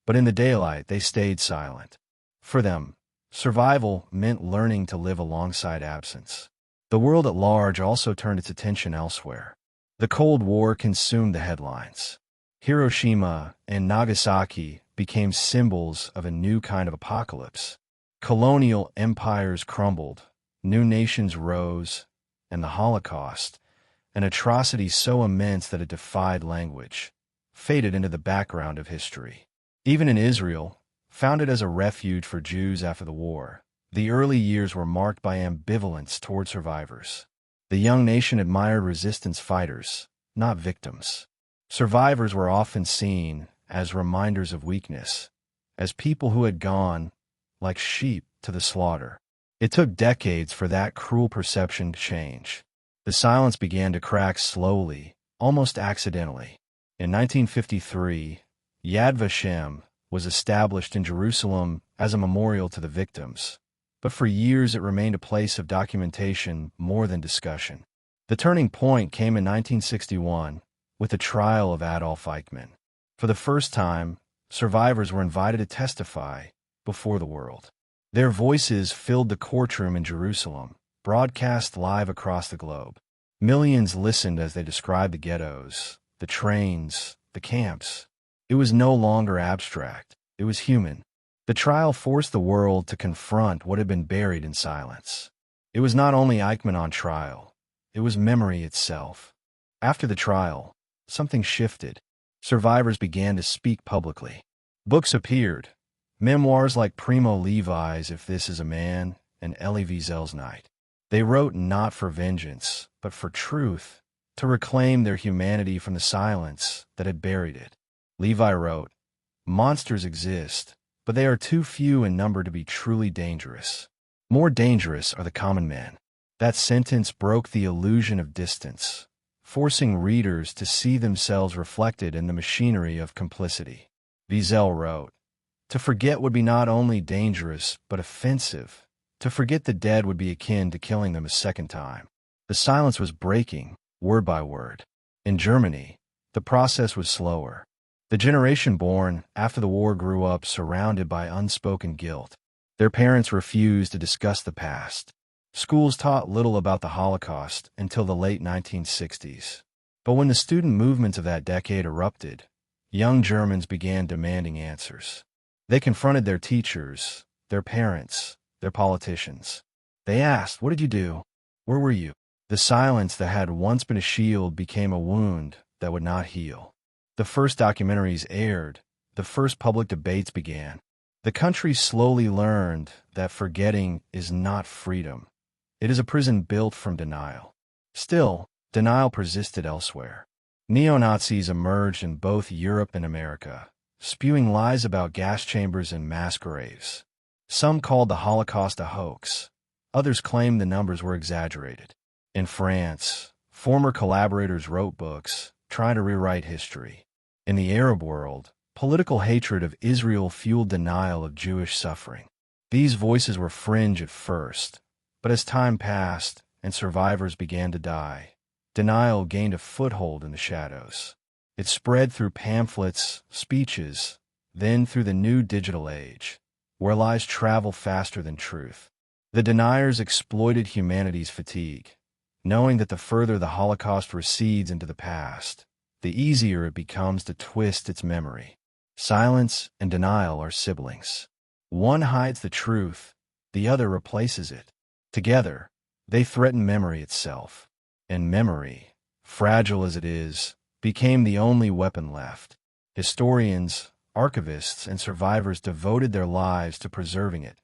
But in the daylight, they stayed silent. For them, survival meant learning to live alongside absence. The world at large also turned its attention elsewhere. The Cold War consumed the headlines. Hiroshima and Nagasaki became symbols of a new kind of apocalypse. Colonial empires crumbled, new nations rose, and the Holocaust, an atrocity so immense that it defied language, faded into the background of history. Even in Israel, founded as a refuge for Jews after the war, the early years were marked by ambivalence toward survivors. The young nation admired resistance fighters, not victims. Survivors were often seen as reminders of weakness, as people who had gone, like sheep, to the slaughter. It took decades for that cruel perception to change. The silence began to crack slowly, almost accidentally. In 1953, Yad Vashem was established in Jerusalem as a memorial to the victims, but for years it remained a place of documentation more than discussion. The turning point came in 1961 with the trial of Adolf Eichmann. For the first time, survivors were invited to testify before the world. Their voices filled the courtroom in Jerusalem, broadcast live across the globe. Millions listened as they described the ghettos, the trains, the camps. It was no longer abstract. It was human. The trial forced the world to confront what had been buried in silence. It was not only Eichmann on trial. It was memory itself. After the trial, something shifted. Survivors began to speak publicly. Books appeared. Memoirs like Primo Levi's If This Is a Man and Elie Wiesel's Night. They wrote not for vengeance, but for truth, to reclaim their humanity from the silence that had buried it. Levi wrote, "Monsters exist, but they are too few in number to be truly dangerous. More dangerous are the common men." That sentence broke the illusion of distance, forcing readers to see themselves reflected in the machinery of complicity. Wiesel wrote, "To forget would be not only dangerous, but offensive. To forget the dead would be akin to killing them a second time." The silence was breaking, word by word. In Germany, the process was slower. The generation born after the war grew up surrounded by unspoken guilt. Their parents refused to discuss the past. Schools taught little about the Holocaust until the late 1960s. But when the student movements of that decade erupted, young Germans began demanding answers. They confronted their teachers, their parents, their politicians. They asked, "What did you do? Where were you?" The silence that had once been a shield became a wound that would not heal. The first documentaries aired. The first public debates began. The country slowly learned that forgetting is not freedom. It is a prison built from denial. Still, denial persisted elsewhere. Neo-Nazis emerged in both Europe and America, spewing lies about gas chambers and mass graves. Some called the Holocaust a hoax. Others claimed the numbers were exaggerated. In France, former collaborators wrote books, trying to rewrite history. In the Arab world, political hatred of Israel fueled denial of Jewish suffering. These voices were fringe at first, but as time passed and survivors began to die, denial gained a foothold in the shadows. It spread through pamphlets, speeches, then through the new digital age, where lies travel faster than truth. The deniers exploited humanity's fatigue, knowing that the further the Holocaust recedes into the past, the easier it becomes to twist its memory. Silence and denial are siblings. One hides the truth, the other replaces it. Together, they threaten memory itself. And memory, fragile as it is, became the only weapon left. Historians, archivists, and survivors devoted their lives to preserving it,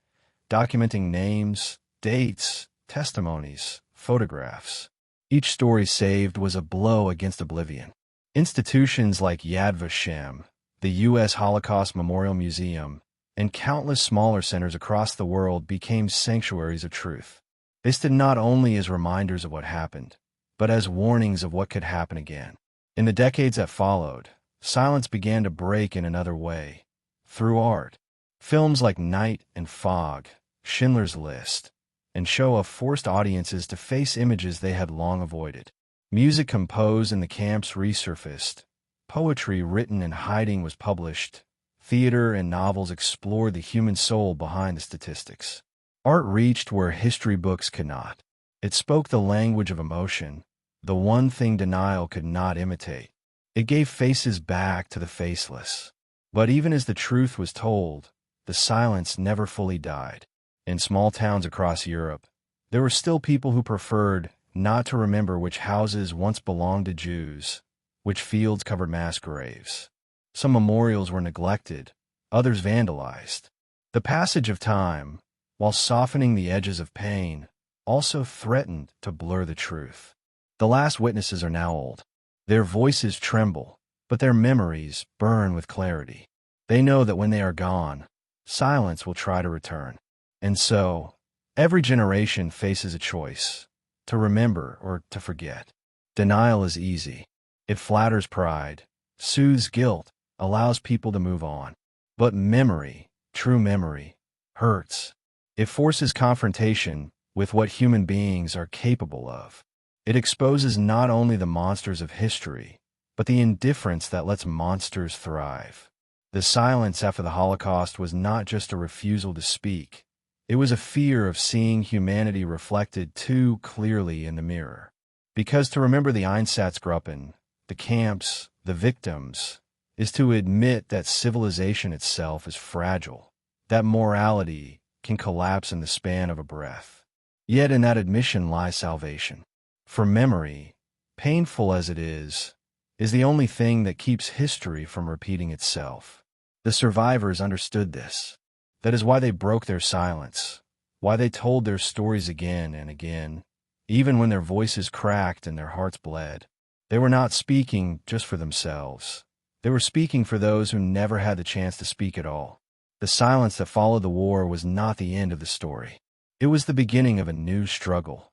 documenting names, dates, testimonies, photographs. Each story saved was a blow against oblivion. Institutions like Yad Vashem, the U.S. Holocaust Memorial Museum, and countless smaller centers across the world became sanctuaries of truth. They stood not only as reminders of what happened, but as warnings of what could happen again. In the decades that followed, silence began to break in another way, through art. Films like Night and Fog, Schindler's List, and Shoah forced audiences to face images they had long avoided. Music composed in the camps resurfaced. Poetry written in hiding was published. Theater and novels explored the human soul behind the statistics. Art reached where history books could not. It spoke the language of emotion, the one thing denial could not imitate. It gave faces back to the faceless. But even as the truth was told, the silence never fully died. In small towns across Europe, there were still people who preferred not to remember which houses once belonged to Jews, which fields covered mass graves. Some memorials were neglected, others vandalized. The passage of time, while softening the edges of pain, also threatened to blur the truth. The last witnesses are now old. Their voices tremble, but their memories burn with clarity. They know that when they are gone, silence will try to return. And so, every generation faces a choice, to remember or to forget. Denial is easy. It flatters pride, soothes guilt, allows people to move on. But memory, true memory, hurts. It forces confrontation with what human beings are capable of. It exposes not only the monsters of history, but the indifference that lets monsters thrive. The silence after the Holocaust was not just a refusal to speak. It was a fear of seeing humanity reflected too clearly in the mirror. Because to remember the Einsatzgruppen, the camps, the victims, is to admit that civilization itself is fragile, that morality can collapse in the span of a breath. Yet in that admission lies salvation. For memory, painful as it is the only thing that keeps history from repeating itself. The survivors understood this. That is why they broke their silence, why they told their stories again and again, even when their voices cracked and their hearts bled. They were not speaking just for themselves. They were speaking for those who never had the chance to speak at all. The silence that followed the war was not the end of the story. It was the beginning of a new struggle,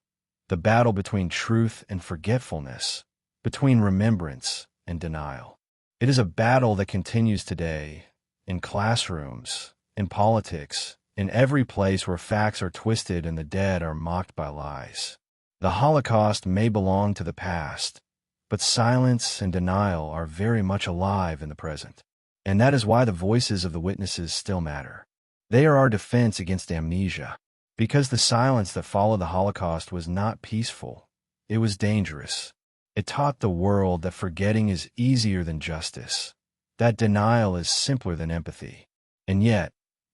the battle between truth and forgetfulness, between remembrance and denial. It is a battle that continues today, in classrooms, in politics, in every place where facts are twisted and the dead are mocked by lies. The Holocaust may belong to the past, but silence and denial are very much alive in the present. And that is why the voices of the witnesses still matter. They are our defense against amnesia. Because the silence that followed the Holocaust was not peaceful, it was dangerous. It taught the world that forgetting is easier than justice, that denial is simpler than empathy. And yet,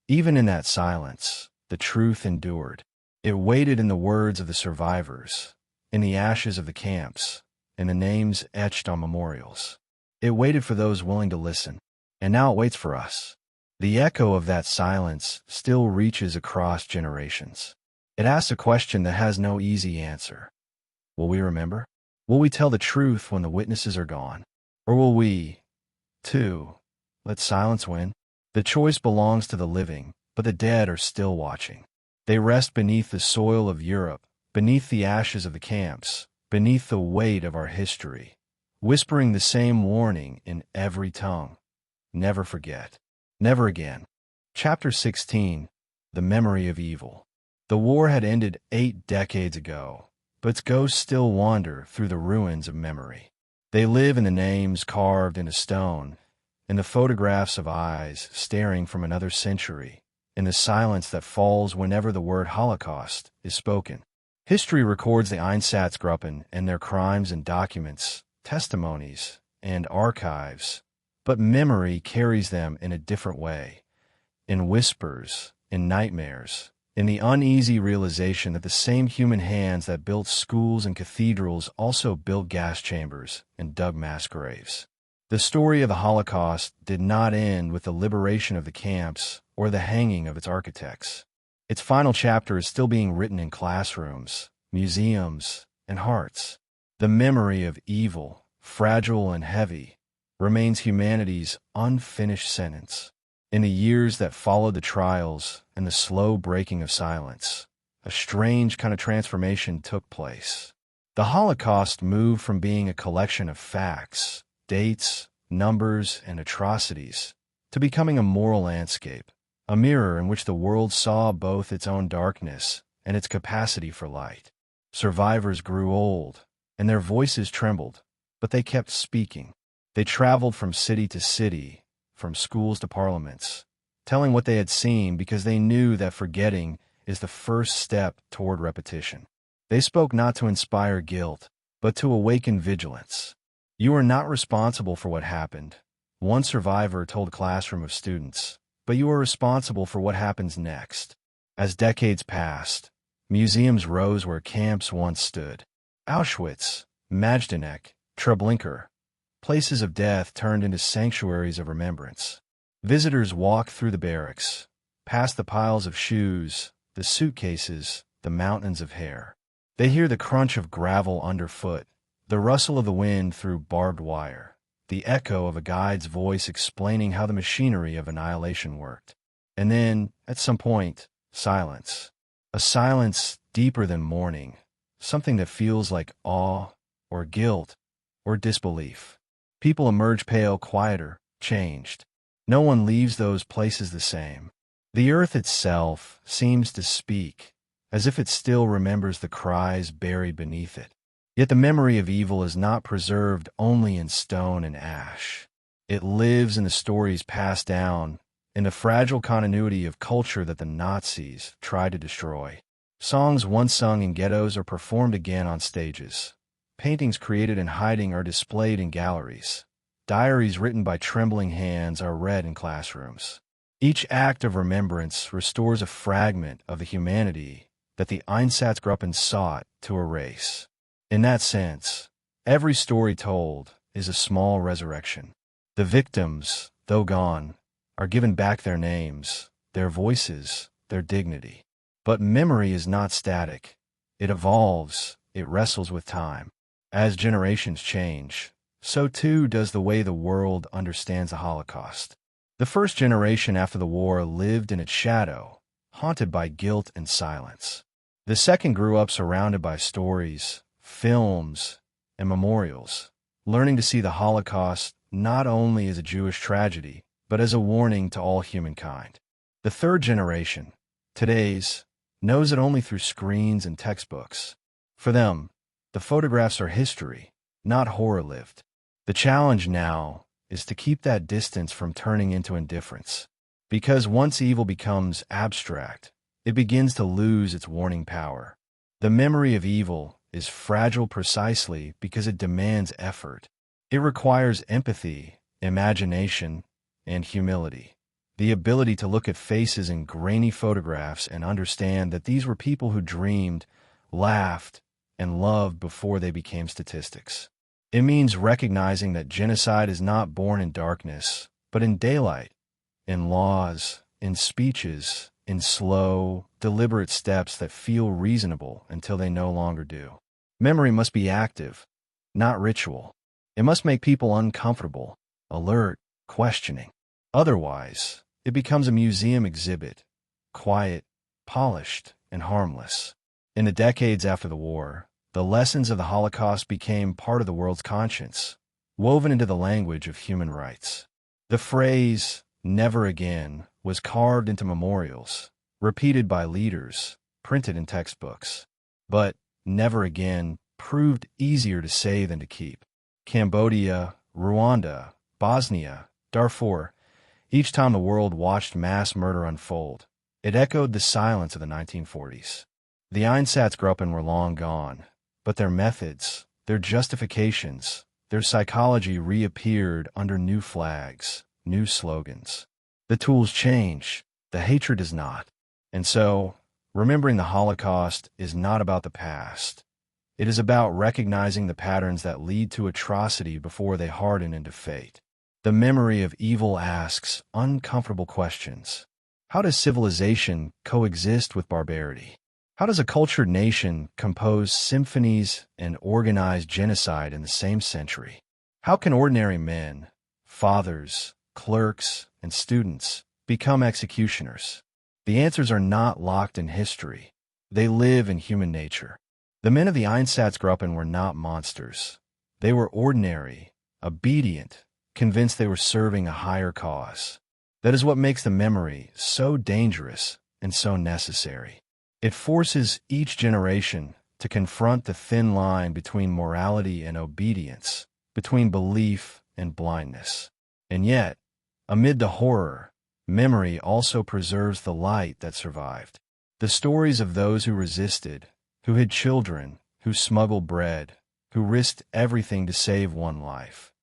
even in that silence, the truth endured. It waited in the words of the survivors, in the ashes of the camps, in the names etched on memorials. It waited for those willing to listen, and now it waits for us. The echo of that silence still reaches across generations. It asks a question that has no easy answer. Will we remember? Will we tell the truth when the witnesses are gone? Or will we, too, let silence win? The choice belongs to the living, but the dead are still watching. They rest beneath the soil of Europe, beneath the ashes of the camps, beneath the weight of our history, whispering the same warning in every tongue. Never forget. Never again. Chapter 16. The Memory of Evil. The war had ended 8 decades ago, but its ghosts still wander through the ruins of memory. They live in the names carved into stone, in the photographs of eyes staring from another century, in the silence that falls whenever the word Holocaust is spoken. History records the Einsatzgruppen and their crimes in documents, testimonies, and archives, but memory carries them in a different way, in whispers, in nightmares, in the uneasy realization that the same human hands that built schools and cathedrals also built gas chambers and dug mass graves. The story of the Holocaust did not end with the liberation of the camps or the hanging of its architects. Its final chapter is still being written in classrooms, museums, and hearts. The memory of evil, fragile and heavy, remains humanity's unfinished sentence. In the years that followed the trials and the slow breaking of silence, a strange kind of transformation took place. The Holocaust moved from being a collection of facts, dates, numbers, and atrocities, to becoming a moral landscape, a mirror in which the world saw both its own darkness and its capacity for light. Survivors grew old, and their voices trembled, but they kept speaking. They traveled from city to city, from schools to parliaments, telling what they had seen because they knew that forgetting is the first step toward repetition. They spoke not to inspire guilt, but to awaken vigilance. You are not responsible for what happened, one survivor told a classroom of students, but you are responsible for what happens next. As decades passed, museums rose where camps once stood. Auschwitz, Majdanek, Treblinka, places of death turned into sanctuaries of remembrance. Visitors walk through the barracks, past the piles of shoes, the suitcases, the mountains of hair. They hear the crunch of gravel underfoot, the rustle of the wind through barbed wire, the echo of a guide's voice explaining how the machinery of annihilation worked. And then, at some point, silence. A silence deeper than mourning, something that feels like awe or guilt or disbelief. People emerge pale, quieter, changed. No one leaves those places the same. The earth itself seems to speak, as if it still remembers the cries buried beneath it. Yet the memory of evil is not preserved only in stone and ash. It lives in the stories passed down, in the fragile continuity of culture that the Nazis tried to destroy. Songs once sung in ghettos are performed again on stages. Paintings created in hiding are displayed in galleries. Diaries written by trembling hands are read in classrooms. Each act of remembrance restores a fragment of the humanity that the Einsatzgruppen sought to erase. In that sense, every story told is a small resurrection. The victims, though gone, are given back their names, their voices, their dignity. But memory is not static. It evolves, it wrestles with time. As generations change, so too does the way the world understands the Holocaust. The first generation after the war lived in its shadow, haunted by guilt and silence. The second grew up surrounded by stories, films, and memorials, learning to see the Holocaust not only as a Jewish tragedy, but as a warning to all humankind. The third generation, today's, knows it only through screens and textbooks. For them, the photographs are history, not horror lived. The challenge now is to keep that distance from turning into indifference. Because once evil becomes abstract, it begins to lose its warning power. The memory of evil is fragile precisely because it demands effort. It requires empathy, imagination, and humility. The ability to look at faces in grainy photographs and understand that these were people who dreamed, laughed, and loved before they became statistics. It means recognizing that genocide is not born in darkness, but in daylight, in laws, in speeches, in slow, deliberate steps that feel reasonable until they no longer do. Memory must be active, not ritual. It must make people uncomfortable, alert, questioning. Otherwise, it becomes a museum exhibit, quiet, polished, and harmless. In the decades after the war, the lessons of the Holocaust became part of the world's conscience, woven into the language of human rights. The phrase, "never again," was carved into memorials, repeated by leaders, printed in textbooks. But never again proved easier to say than to keep. Cambodia, Rwanda, Bosnia, Darfur, each time the world watched mass murder unfold, it echoed the silence of the 1940s. The Einsatzgruppen were long gone, but their methods, their justifications, their psychology reappeared under new flags, new slogans. The tools change, the hatred does not. And so, remembering the Holocaust is not about the past. It is about recognizing the patterns that lead to atrocity before they harden into fate. The memory of evil asks uncomfortable questions. How does civilization coexist with barbarity? How does a cultured nation compose symphonies and organize genocide in the same century? How can ordinary men, fathers, clerks, and students become executioners? The answers are not locked in history. They live in human nature. The men of the Einsatzgruppen were not monsters. They were ordinary, obedient, convinced they were serving a higher cause. That is what makes the memory so dangerous and so necessary. It forces each generation to confront the thin line between morality and obedience, between belief and blindness. And yet, amid the horror, memory also preserves the light that survived. The stories of those who resisted, who hid children, who smuggled bread, who risked everything to save one life.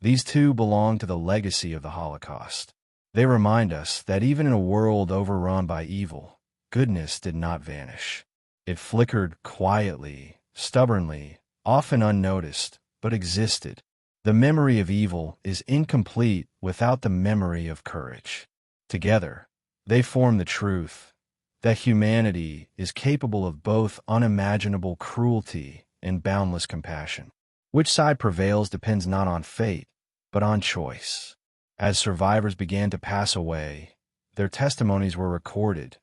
These too belong to the legacy of the Holocaust. They remind us that even in a world overrun by evil, goodness did not vanish. It flickered quietly, stubbornly, often unnoticed, but existed. The memory of evil is incomplete without the memory of courage. Together, they form the truth that humanity is capable of both unimaginable cruelty and boundless compassion. Which side prevails depends not on fate, but on choice. As survivors began to pass away, their testimonies were recorded,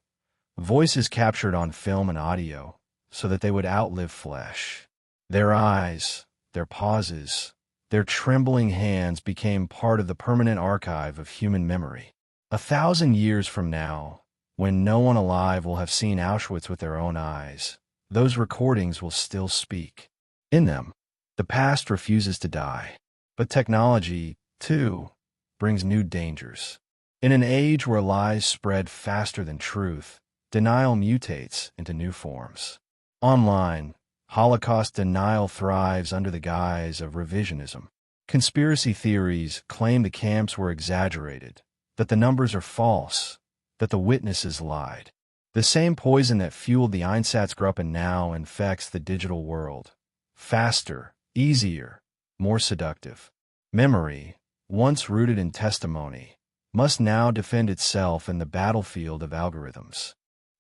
voices captured on film and audio, so that they would outlive flesh. Their eyes, their pauses, Their trembling hands became part of the permanent archive of human memory. 1,000 years from now, when no one alive will have seen Auschwitz with their own eyes, those recordings will still speak. In them, the past refuses to die. But technology, too, brings new dangers. In an age where lies spread faster than truth, denial mutates into new forms. Online, Holocaust denial thrives under the guise of revisionism. Conspiracy theories claim the camps were exaggerated, that the numbers are false, that the witnesses lied. The same poison that fueled the Einsatzgruppen now infects the digital world. Faster, easier, more seductive. Memory, once rooted in testimony, must now defend itself in the battlefield of algorithms.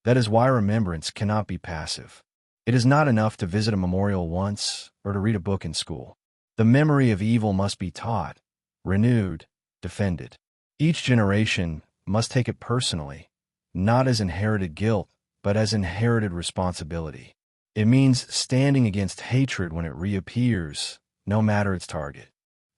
That is why remembrance cannot be passive. It is not enough to visit a memorial once or to read a book in school. The memory of evil must be taught, renewed, defended. Each generation must take it personally, not as inherited guilt, but as inherited responsibility. It means standing against hatred when it reappears, no matter its target.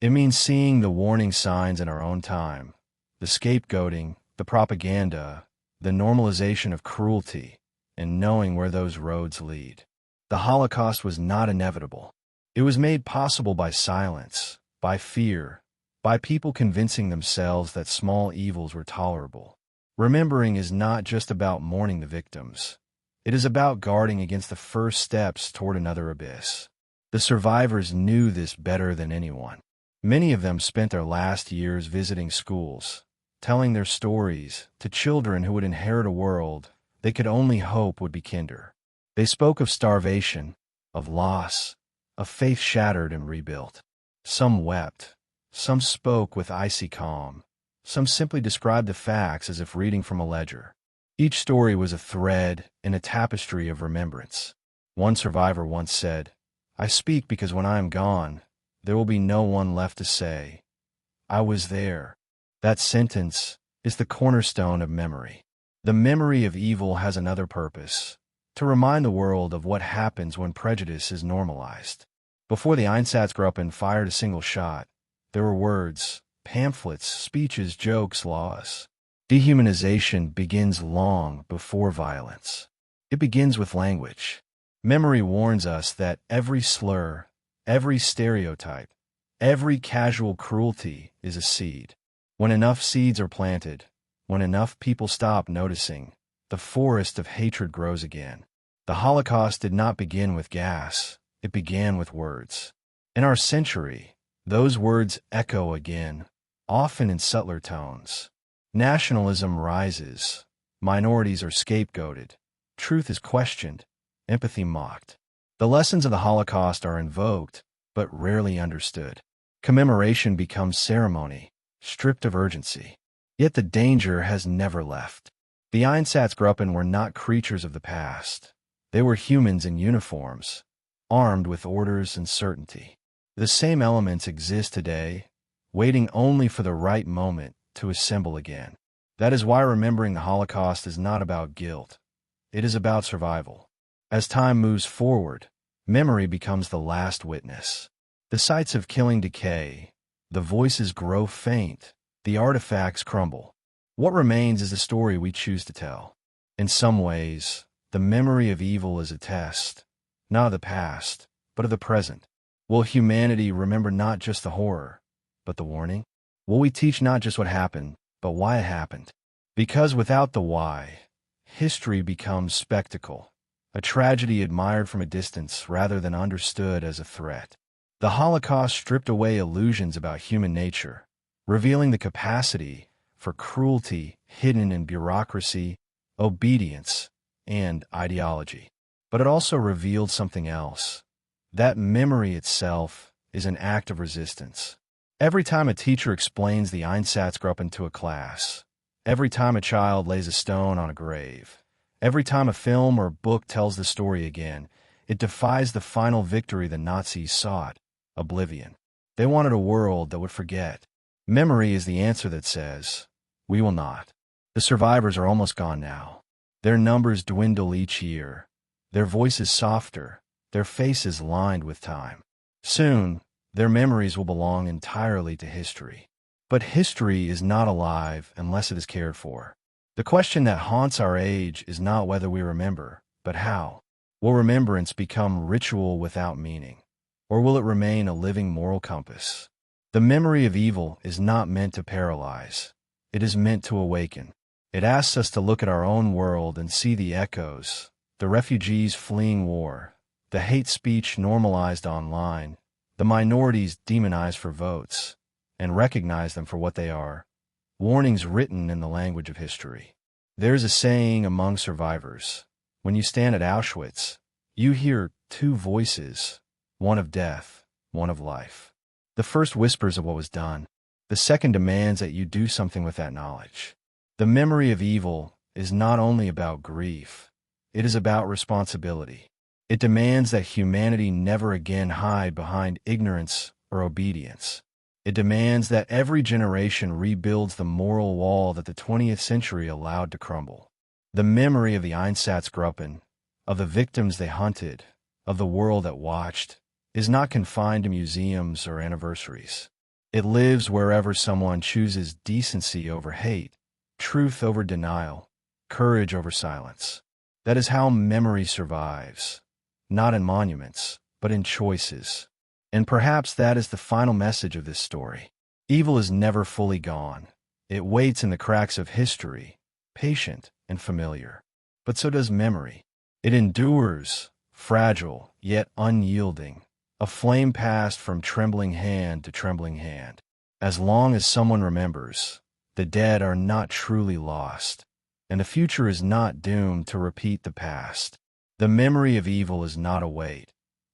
It means seeing the warning signs in our own time, the scapegoating, the propaganda, the normalization of cruelty, and knowing where those roads lead. The Holocaust was not inevitable. It was made possible by silence, by fear, by people convincing themselves that small evils were tolerable. Remembering is not just about mourning the victims. It is about guarding against the first steps toward another abyss. The survivors knew this better than anyone. Many of them spent their last years visiting schools, telling their stories to children who would inherit a world they could only hope would be kinder. They spoke of starvation, of loss, of faith shattered and rebuilt. Some wept, some spoke with icy calm, some simply described the facts as if reading from a ledger. Each story was a thread in a tapestry of remembrance. One survivor once said, "I speak because when I am gone, there will be no one left to say, 'I was there.'" That sentence is the cornerstone of memory. The memory of evil has another purpose, to remind the world of what happens when prejudice is normalized. Before the Einsatzgruppen fired a single shot, there were words, pamphlets, speeches, jokes, laws. Dehumanization begins long before violence. It begins with language. Memory warns us that every slur, every stereotype, every casual cruelty is a seed. When enough seeds are planted, when enough people stop noticing, the forest of hatred grows again. The Holocaust did not begin with gas, it began with words. In our century, those words echo again, often in subtler tones. Nationalism rises, minorities are scapegoated, truth is questioned, empathy mocked. The lessons of the Holocaust are invoked, but rarely understood. Commemoration becomes ceremony, stripped of urgency. Yet the danger has never left. The Einsatzgruppen were not creatures of the past. They were humans in uniforms, armed with orders and certainty. The same elements exist today, waiting only for the right moment to assemble again. That is why remembering the Holocaust is not about guilt. It is about survival. As time moves forward, memory becomes the last witness. The sites of killing decay, the voices grow faint, the artifacts crumble. What remains is the story we choose to tell. In some ways, the memory of evil is a test, not of the past, but of the present. Will humanity remember not just the horror, but the warning? Will we teach not just what happened, but why it happened? Because without the why, history becomes spectacle, a tragedy admired from a distance rather than understood as a threat. The Holocaust stripped away illusions about human nature, revealing the capacity for cruelty hidden in bureaucracy, obedience, and ideology. But it also revealed something else. That memory itself is an act of resistance. Every time a teacher explains the Einsatzgruppen to a class, every time a child lays a stone on a grave, every time a film or book tells the story again, it defies the final victory the Nazis sought, oblivion. They wanted a world that would forget. Memory is the answer that says, "We will not." The survivors are almost gone now. Their numbers dwindle each year. Their voices softer, their faces lined with time. Soon, Their memories will belong entirely to history. But history is not alive unless it is cared for. The question that haunts our age is not whether we remember, but how. Will remembrance become ritual without meaning? Or will it remain a living moral compass? The memory of evil is not meant to paralyze. It is meant to awaken. It asks us to look at our own world and see the echoes, the refugees fleeing war, the hate speech normalized online, the minorities demonized for votes, and recognize them for what they are, warnings written in the language of history. There is a saying among survivors: when you stand at Auschwitz, you hear two voices, one of death, one of life. The first whispers of what was done. The second demands that you do something with that knowledge. The memory of evil is not only about grief, it is about responsibility. It demands that humanity never again hide behind ignorance or obedience. It demands that every generation rebuilds the moral wall that the 20th century allowed to crumble. The memory of the Einsatzgruppen, of the victims they hunted, of the world that watched, is not confined to museums or anniversaries. It lives wherever someone chooses decency over hate, truth over denial, courage over silence. That is how memory survives, not in monuments, but in choices. And perhaps that is the final message of this story. Evil is never fully gone. It waits in the cracks of history, patient and familiar. But so does memory. It endures, fragile yet unyielding, a flame passed from trembling hand to trembling hand. As long as someone remembers, the dead are not truly lost, and the future is not doomed to repeat the past. The memory of evil is not a weight.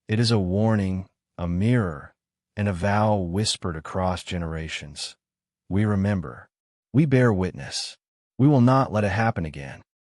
It is a warning, a mirror, and a vow whispered across generations. We remember. We bear witness. We will not let it happen again.